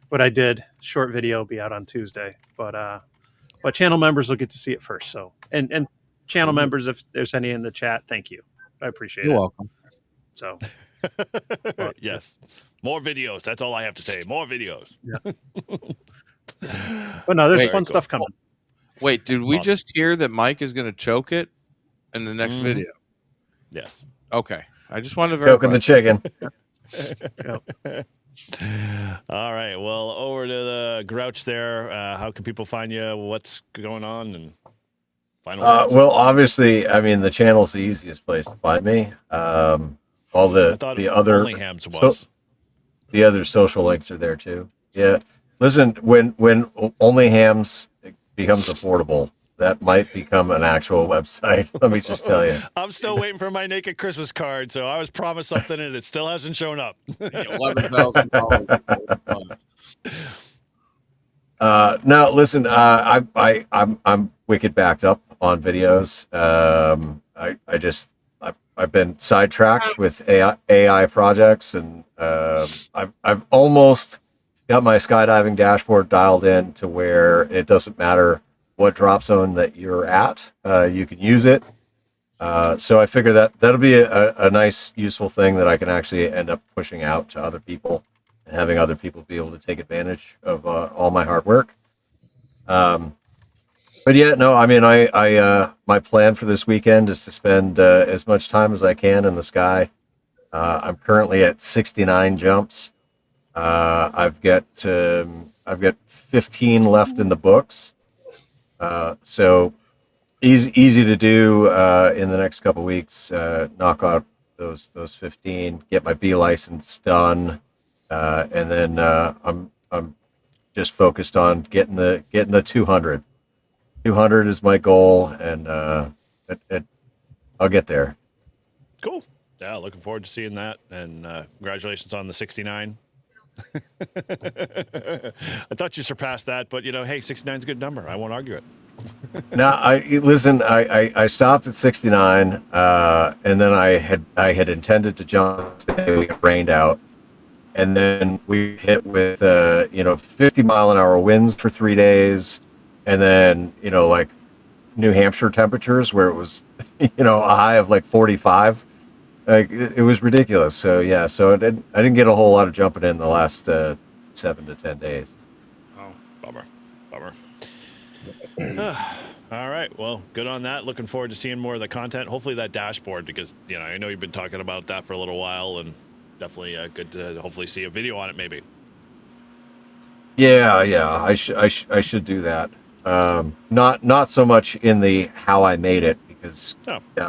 what I did. Short video will be out on Tuesday, but channel members will get to see it first. So and channel members, if there's any in the chat, thank you. I appreciate it. You're welcome. So Yes, more videos. That's all I have to say. More videos. Yeah. But no, there's Wait, fun stuff coming. Wait, did we just hear that Mike is going to choke it in the next video? Yes. Okay. I just wanted to verify. Choking the chicken. All right. Well, over to the Grouch there. How can people find you? What's going on? And final words? Well, obviously, I mean, the channel's the easiest place to find me. All I thought the other Only Hams was. the other social links are there too. Yeah. Listen, when Only Hams becomes affordable, that might become an actual website. Let me just tell you. I'm still waiting for my naked Christmas card, so I was promised something and it still hasn't shown up. $11,000. No, listen, I'm wicked backed up on videos. I've been sidetracked with AI projects, and I've almost got my skydiving dashboard dialed in to where it doesn't matter what drop zone that you're at, you can use it. So I figure that'll be a nice, useful thing that I can actually end up pushing out to other people and having other people be able to take advantage of all my hard work. But yeah, no, I mean, I my plan for this weekend is to spend as much time as I can in the sky. I'm currently at 69 jumps. I've got 15 left in the books. So easy to do in the next couple weeks. Knock out those 15, get my B license done, and then I'm just focused on getting the 200. 200 is my goal, and I'll get there. Cool. Yeah, looking forward to seeing that, and congratulations on the 69. I thought you surpassed that, but hey, 69 is a good number. I won't argue it. Now, I stopped at 69, and then I had intended to jump today. We got rained out, and then we hit with 50-mile-an-hour winds for 3 days, and then like New Hampshire temperatures where it was a high of like 45. Like it was ridiculous. So yeah, I didn't get a whole lot of jumping in the last 7 to 10 days. Oh, bummer. All right. Well, good on that. Looking forward to seeing more of the content. Hopefully that dashboard, because I know you've been talking about that for a little while, and definitely good to hopefully see a video on it maybe. Yeah. I should do that. Not so much in the how I made it, because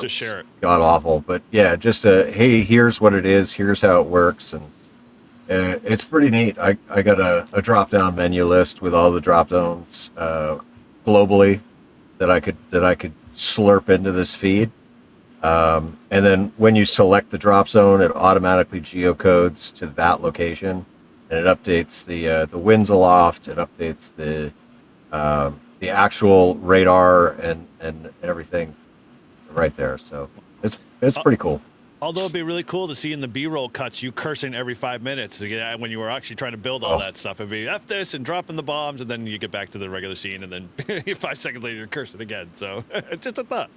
just share it. God awful, but yeah, just hey, here's what it is, here's how it works, and it's pretty neat. I got a drop down menu list with all the drop zones globally that I could slurp into this feed, and then when you select the drop zone, it automatically geocodes to that location, and it updates the winds aloft, it updates the actual radar and everything right there. So it's pretty cool. Although it'd be really cool to see in the B-roll cuts you cursing every 5 minutes when you were actually trying to build all that stuff. It'd be F this and dropping the bombs, and then you get back to the regular scene, and then 5 seconds later you're cursing again. So just a thought.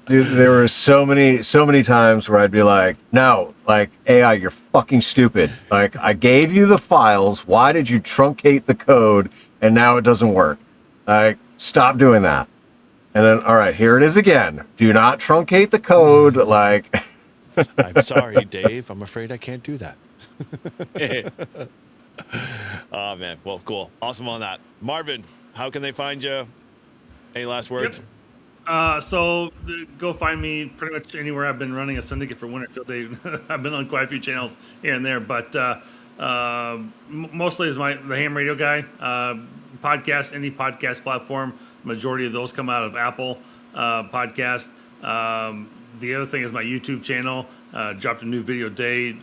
Dude, there were so many times where I'd be like, no, like, AI, you're fucking stupid. Like, I gave you the files. Why did you truncate the code and now it doesn't work? Like, stop doing that. And then, all right, here it is again. Do not truncate the code. Like... I'm sorry, Dave. I'm afraid I can't do that. Oh, man. Well, cool. Awesome on that. Marvin, how can they find you? Any last words? Yep. So go find me pretty much anywhere. I've been running a syndicate for Winter Field Day. I've been on quite a few channels here and there, but mostly is the ham radio guy. Podcast, any podcast platform. Majority of those come out of Apple podcast. The other thing is my YouTube channel. Dropped a new video today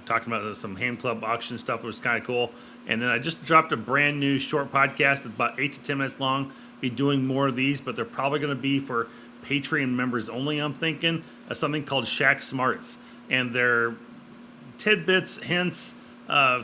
talking about some ham club auction stuff. It was kind of cool. And then I just dropped a brand new short podcast that's about 8 to 10 minutes long. Be doing more of these, but they're probably going to be for Patreon members only, I'm thinking. Something called Shack Smarts. And they're tidbits, hints,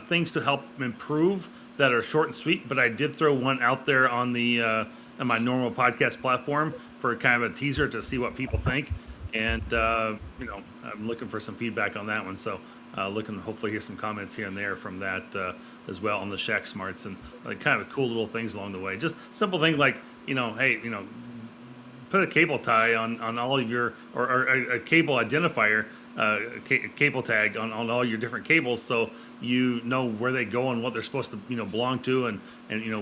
things to help improve that are short and sweet. But I did throw one out there on my normal podcast platform for kind of a teaser to see what people think. And, I'm looking for some feedback on that one. So looking to hopefully hear some comments here and there from that as well on the Shack Smarts and kind of cool little things along the way. Just simple things like, hey, put a cable tie on all of your, or a cable identifier, cable tag on all your different cables, so you know where they go and what they're supposed to belong to, and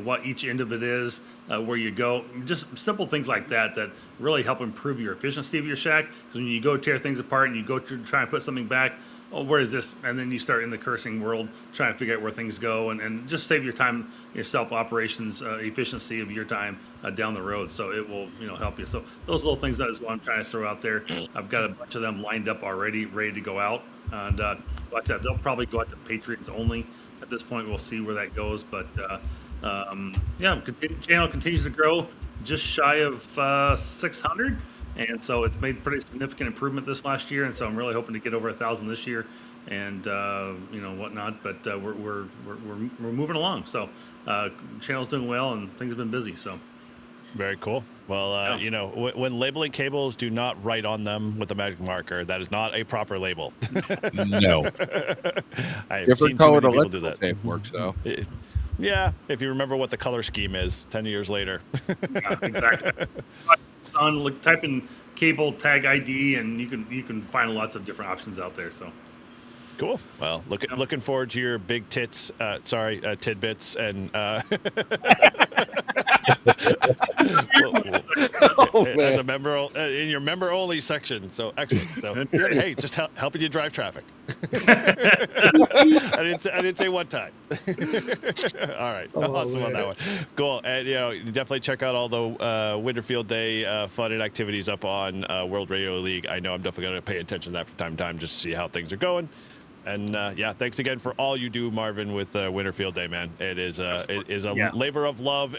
what each end of it is, where you go. Just simple things like that really help improve your efficiency of your shack. Because when you go tear things apart and you go to try and put something back, oh, where is this? And then you start in the cursing world trying to figure out where things go, and just save your time, yourself, operations efficiency of your time down the road. So it will help you. So those little things, that is what I'm trying to throw out there. I've got a bunch of them lined up already, ready to go out. And like I said, they'll probably go out to Patreons only at this point. We'll see where that goes. But channel continues to grow, just shy of 600. And so it's made pretty significant improvement this last year, and so I'm really hoping to get over 1,000 this year, and whatnot. But we're moving along. So channel's doing well, and things have been busy. So very cool. Well, when labeling cables, do not write on them with a magic marker. That is not a proper label. No. I've seen too many people do that. Tape works though. Yeah, if you remember what the color scheme is 10 years later. Yeah, exactly. Type in cable tag ID, and you can find lots of different options out there. So cool. Well, looking forward to your big tits. Tidbits and. As a member in your member only section. So excellent. So hey, just helping you drive traffic. I didn't say one time. All right, awesome on that one. Cool. And definitely check out all the Winterfield Day fun and activities up on World Radio League. I know I'm definitely going to pay attention to that from time to time just to see how things are going. And thanks again for all you do, Marvin, with Winterfield Day, man. It is a labor of love,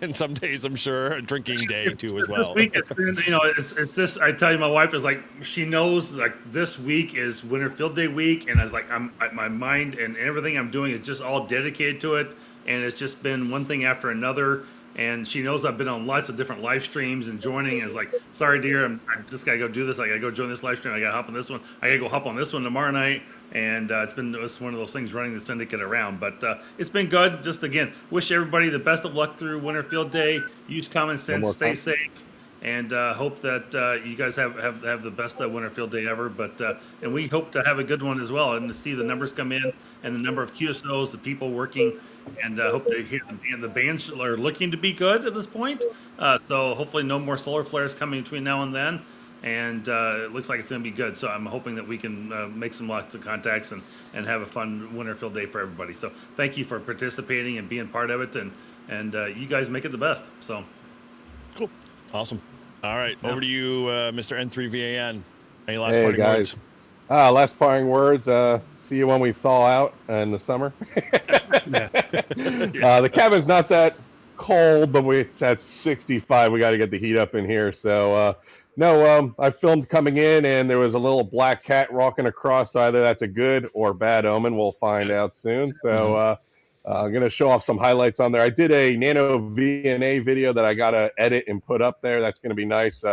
and some days I'm sure a drinking day too as well. This week, it's been, it's this. I tell you, my wife is like, she knows like this week is Winterfield Day week, and I was like, my mind and everything I'm doing is just all dedicated to it, and it's just been one thing after another. And she knows I've been on lots of different live streams and joining. And it's like, sorry, dear, I just gotta go do this. I gotta go join this live stream. I gotta hop on this one. I gotta go hop on this one tomorrow night. And it's one of those things running the syndicate around. But it's been good. Just again, wish everybody the best of luck through Winterfield Day. Use common sense. Stay safe. And hope that you guys have the best Winterfield Day ever. But and we hope to have a good one as well, and to see the numbers come in and the number of QSOs, the people working, and hope to hear the bands are looking to be good at this point. So hopefully no more solar flares coming between now and then. And it looks like it's going to be good. So I'm hoping that we can make some lots of contacts and have a fun Winterfield Day for everybody. So thank you for participating and being part of it. And you guys make it the best. So cool. Awesome. All right. Over to you, Mr. N3VAN. Any last hey, parting guys. words? Last parting words. See you when we thaw out in the summer. The cabin's not that cold, but it's at 65. We got to get the heat up in here. So No, I filmed coming in, and there was a little black cat walking across. So either that's a good or bad omen. We'll find out soon. So I'm going to show off some highlights on there. I did a Nano VNA video that I got to edit and put up there. That's going to be nice.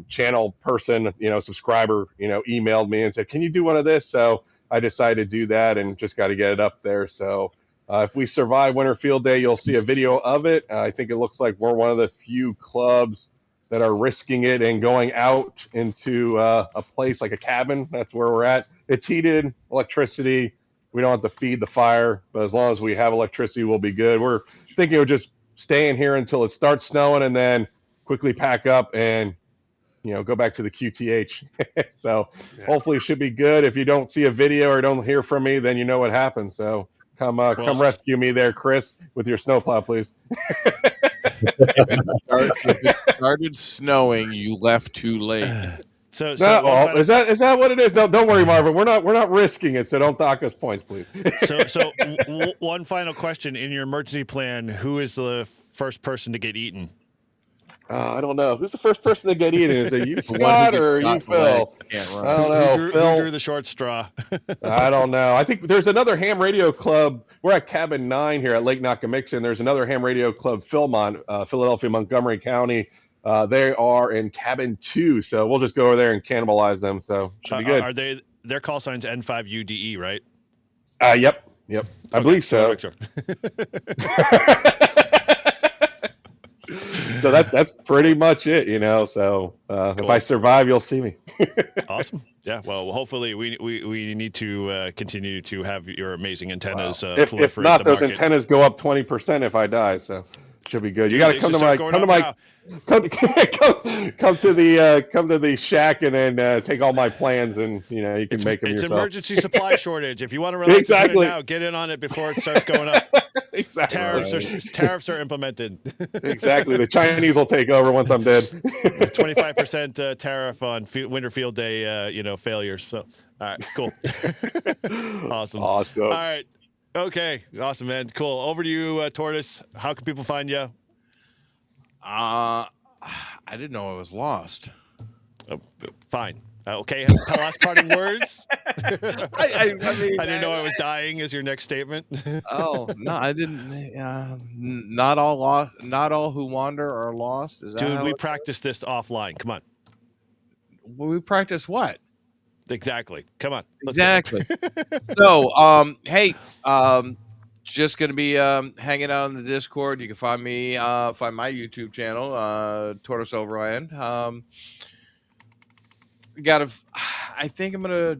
Channel person, subscriber, emailed me and said, "Can you do one of this?" So I decided to do that, and just got to get it up there. So if we survive Winter Field Day, you'll see a video of it. I think it looks like we're one of the few clubs that are risking it and going out into a place like a cabin. That's where we're at. It's heated, electricity. We don't have to feed the fire, but as long as we have electricity, we'll be good. We're thinking of just staying here until it starts snowing, and then quickly pack up and go back to the QTH. So hopefully it should be good. If you don't see a video or don't hear from me, then you know what happened. So come rescue me there, Chris, with your snowplow, please. If it started snowing, you left too late. Is that what it is? No, don't worry, Marvin. We're not risking it, so don't dock us points, please. One final question: in your emergency plan, who is the first person to get eaten? I don't know. Who's the first person to get eaten? Is it you, Scott, or you, Phil? I don't know. Phil drew the short straw. I don't know. I think there's another ham radio club. We're at Cabin 9 here at Lake Nakamixon. There's another ham radio club, Philmont, Philadelphia, Montgomery County. They are in Cabin 2, so we'll just go over there and cannibalize them. So should be good. Are their call signs N5UDE, right? Yep. I believe so. Sure. So that's pretty much it, So cool. If I survive, you'll see me. Awesome. Yeah. Well, hopefully we need to continue to have your amazing antennas. If not, those antennas go up 20% if I die. So should be good. You got to come to the shack and then take all my plans, and you can make them yourself. It's emergency supply shortage. If you want to relax exactly now, get in on it before it starts going up. Exactly. Tariffs are implemented. Exactly. The Chinese will take over once I'm dead. 25% tariff on Winter Field Day, failures. So, all right, cool. Awesome. All right. Okay. Awesome, man. Cool. Over to you, Tortoise. How can people find you? I didn't know I was lost. Oh, fine. Okay. Last parting words. I mean, I didn't know I was dying. Is your next statement? Oh no, I didn't. Not all lost. Not all who wander are lost. Is that Dude, we practiced this offline. Come on. We practice what? Exactly. Come on. Exactly. So, hey, just gonna be hanging out on the Discord. You can find me, find my YouTube channel, Tortoise Overland. I think I'm gonna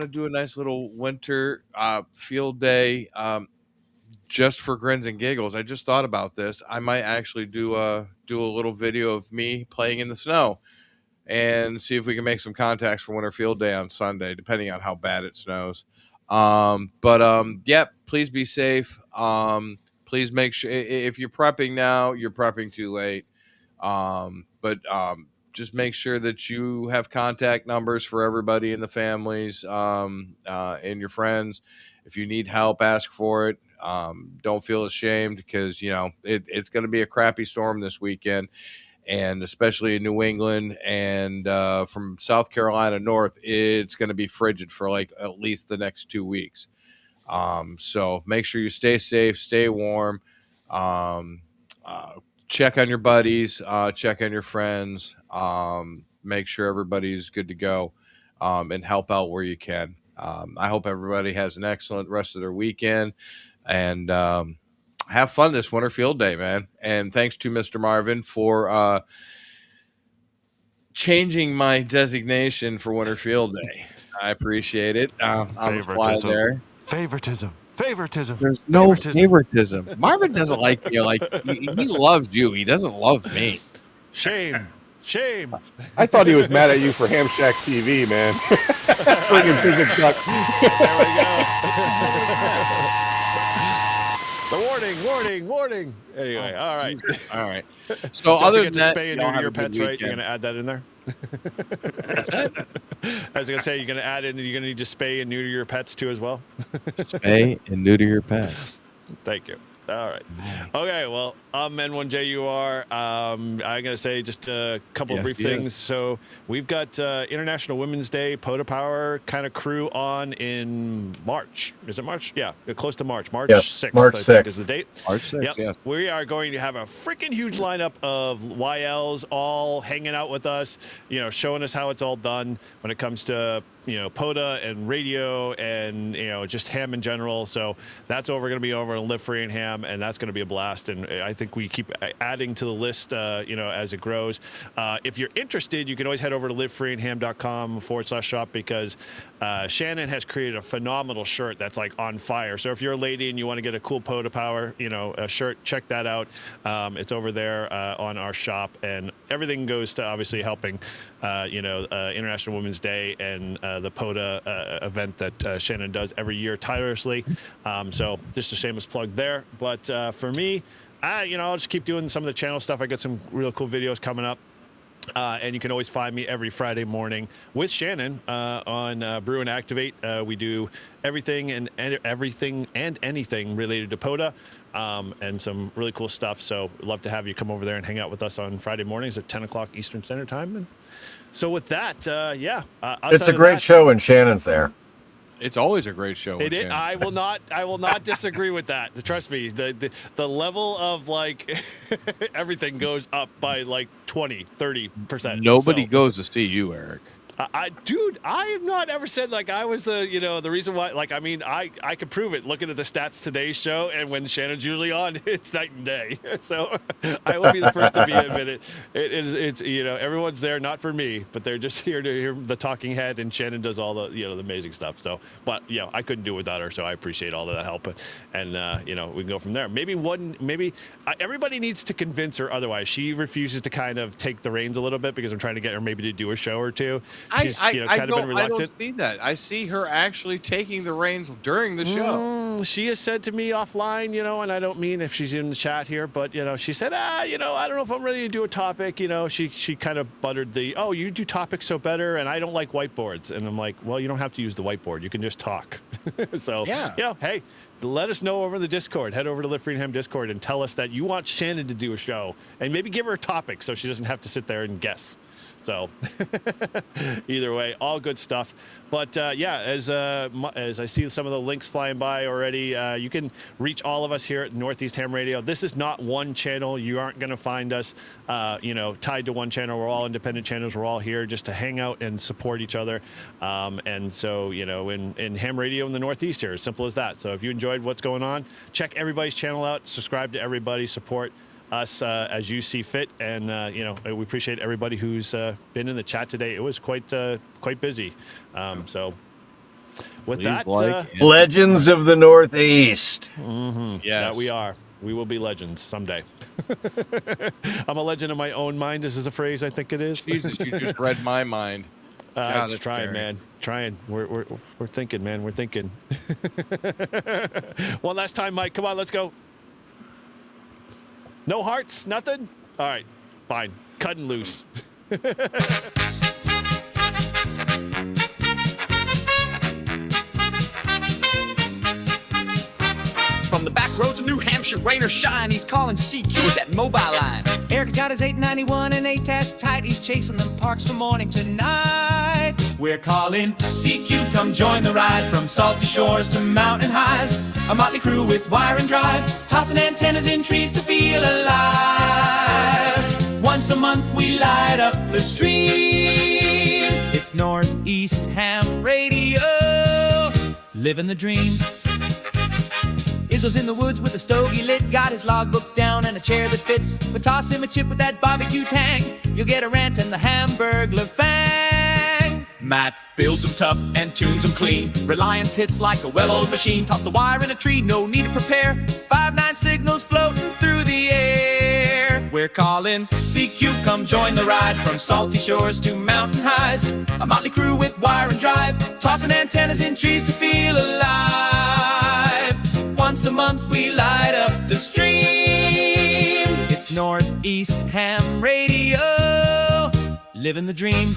do a nice little winter field day, just for grins and giggles. I just thought about this. I might actually do a little video of me playing in the snow, and see if we can make some contacts for Winter Field Day on Sunday, depending on how bad it snows. Please be safe. Please make sure if you're prepping now, you're prepping too late. Just make sure that you have contact numbers for everybody in the families, and your friends. If you need help, ask for it. Don't feel ashamed, because it's going to be a crappy storm this weekend, and especially in New England and from South Carolina north, it's going to be frigid for like at least the next 2 weeks. So make sure you stay safe, stay warm. Check on your buddies, check on your friends, make sure everybody's good to go, and help out where you can. I hope everybody has an excellent rest of their weekend, and have fun this Winter Field Day, man. And thanks to Mr. Marvin for changing my designation for Winter Field Day. I appreciate it. On the fly there. Favoritism. There's no favoritism. Marvin doesn't like you. Like he loves you. He doesn't love me. Shame. I thought he was mad at you for Ham Shack TV, man. Friggin' physics suck. There we go. The warning. Anyway, all right. So other than that, spay and neuter your pets, right? You're gonna add that in there. I was gonna say you're gonna add in. You're gonna need to spay and neuter your pets too as well. Spay and neuter your pets. Thank you. All right. Okay, well, I'm N1JUR. I'm going to say just a couple of brief things. So we've got International Women's Day, POTA Power kind of crew on in March. Is it March? Yeah, close to March. March 6th, March I think is 6th. the date. March 6th, yes. We are going to have a freaking huge lineup of YLs all hanging out with us, showing us how it's all done when it comes to POTA and radio and just ham in general. So that's going to be over in Live Free and Ham, and that's going to be a blast. And I think we keep adding to the list as it grows. If you're interested, you can always head over to livefreeandham.com/shop, because Shannon has created a phenomenal shirt that's like on fire. So if you're a lady and you want to get a cool POTA Power a shirt, check that out. It's over there on our shop, and everything goes to obviously helping International Women's Day and the POTA event that Shannon does every year tirelessly. So just a shameless plug there. But for me, I'll just keep doing some of the channel stuff. I got some real cool videos coming up. And you can always find me every Friday morning with Shannon on Brew and Activate. We do everything and anything related to POTA. And some really cool stuff. So I'd love to have you come over there and hang out with us on Friday mornings at 10 o'clock Eastern Standard Time. And so with that, it's a great show when Shannon's there. It's always a great show. I will not disagree with that. Trust me, the level of everything goes up by 20-30%. Nobody goes to see you, Eric. Dude, I have not ever said I was the reason why. I could prove it looking at the Stats Today show, and when Shannon's usually on, it's night and day. So I will be the first to admit it. It's everyone's there not for me, but they're just here to hear the talking head, and Shannon does all the the amazing stuff. So, but I couldn't do it without her, so I appreciate all of that help, and we can go from there. Maybe everybody needs to convince her otherwise. She refuses to kind of take the reins a little bit, because I'm trying to get her maybe to do a show or two. She's kind of been reluctant. I don't see that. I see her actually taking the reins during the show. She has said to me offline, and I don't mean if she's in the chat here, but she said, I don't know if I'm ready to do a topic. She kind of buttered you do topics so better, and I don't like whiteboards. And I'm like, well, you don't have to use the whiteboard. You can just talk. So hey, let us know over the Discord. Head over to Live Free and Ham Discord and tell us that you want Shannon to do a show, and maybe give her a topic so she doesn't have to sit there and guess. So either way, all good stuff. But as I see some of the links flying by already, you can reach all of us here at Northeast Ham Radio. This is not one channel. You aren't going to find us, tied to one channel. We're all independent channels. We're all here just to hang out and support each other. And so, in ham radio in the Northeast here, as simple as that. So if you enjoyed what's going on, check everybody's channel out. Subscribe to everybody. Support us as you see fit, and we appreciate everybody who's been in the chat today. It was quite busy. So with that, legends of the Northeast. Yes, that we are. We will be legends someday. I'm a legend in my own mind. This is a phrase I think it is. Jesus, you just read my mind. I'm trying, man. Trying. We're thinking, man. We're thinking. One last time, Mike. Come on, let's go. No hearts? Nothing? All right. Fine. Cut and loose. From the back roads of New Hampshire, rain or shine, he's calling CQ with that mobile line. Eric's got his 891 and 8 test tight. He's chasing them parks from morning to night. We're calling CQ, come join the ride. From salty shores to mountain highs, a motley crew with wire and drive, tossing antennas in trees to feel alive. Once a month we light up the stream. It's Northeast Ham Radio, living the dream. Izzo's in the woods with a stogie lit, got his logbook down and a chair that fits. But toss him a chip with that barbecue tang, you'll get a rant and the Hamburglar fang. Matt builds them tough and tunes them clean. Reliance hits like a well-oiled machine. Toss the wire in a tree, no need to prepare. 5-9 signals floating through the air. We're calling CQ, come join the ride. From salty shores to mountain highs, a motley crew with wire and drive, tossing antennas in trees to feel alive. Once a month we light up the stream. It's Northeast Ham Radio, living the dream.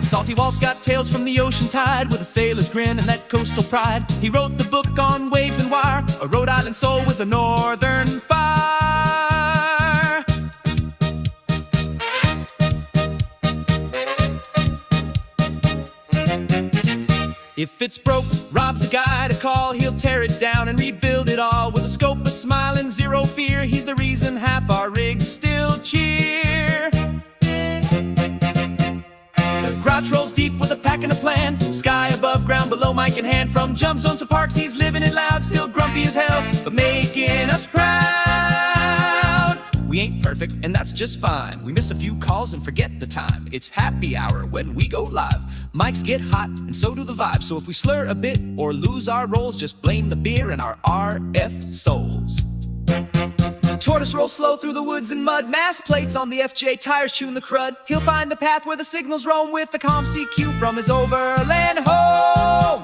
Salty Walt's got tales from the ocean tide, with a sailor's grin and that coastal pride. He wrote the book on waves and wire, a Rhode Island and soul with a northern fire. If it's broke, Rob's the guy to call. He'll tear it down and rebuild it all with a scope, a smile, and zero fear. He's the reason half our rigs still cheer. The grouch rolls deep with a pack and a plan. Sky above, ground below, mic in hand. From jump zone to parks, he's living it loud. Still grumpy as hell, but making us proud. We ain't perfect, and that's just fine. We miss a few calls and forget the time. It's happy hour when we go live. Mics get hot, and so do the vibes. So if we slur a bit or lose our roles, just blame the beer and our RF souls. Tortoise rolls slow through the woods and mud. Mass plates on the FJ, tires chewing the crud. He'll find the path where the signals roam with the calm CQ from his overland home.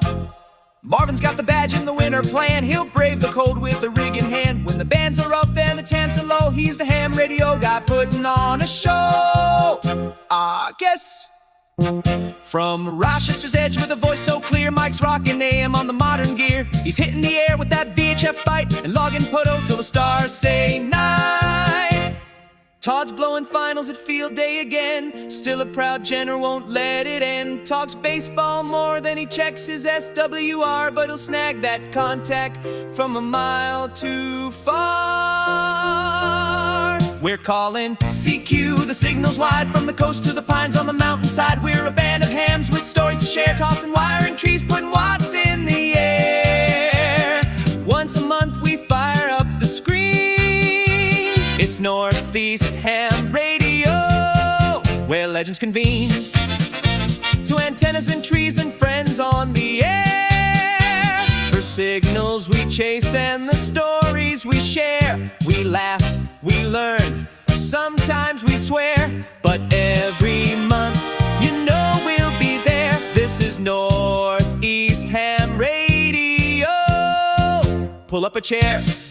Marvin's got the badge in the winter plan. He'll brave the cold with a rig in hand. When the bands are rough and the tents are low, he's the ham radio guy putting on a show. I guess. From Rochester's edge with a voice so clear, Mike's rocking AM on the modern gear. He's hitting the air with that VHF bite and logging POTA till the stars say night. Todd's blowing finals at field day again. Still a proud Jenner, won't let it end. Talks baseball more than he checks his SWR, but he'll snag that contact from a mile too far. We're calling CQ, the signal's wide from the coast to the pines on the mountainside. We're a band of hams with stories to share, tossing wiring trees, putting watts in the air. Once a month we fire up the screen. It's Northeast Ham Radio, where legends convene. To antennas and trees and friends on the air. For signals we chase and the stories we share. We laugh, we learn, sometimes we swear, but every month, you know we'll be there. This is Northeast Ham Radio. Pull up a chair.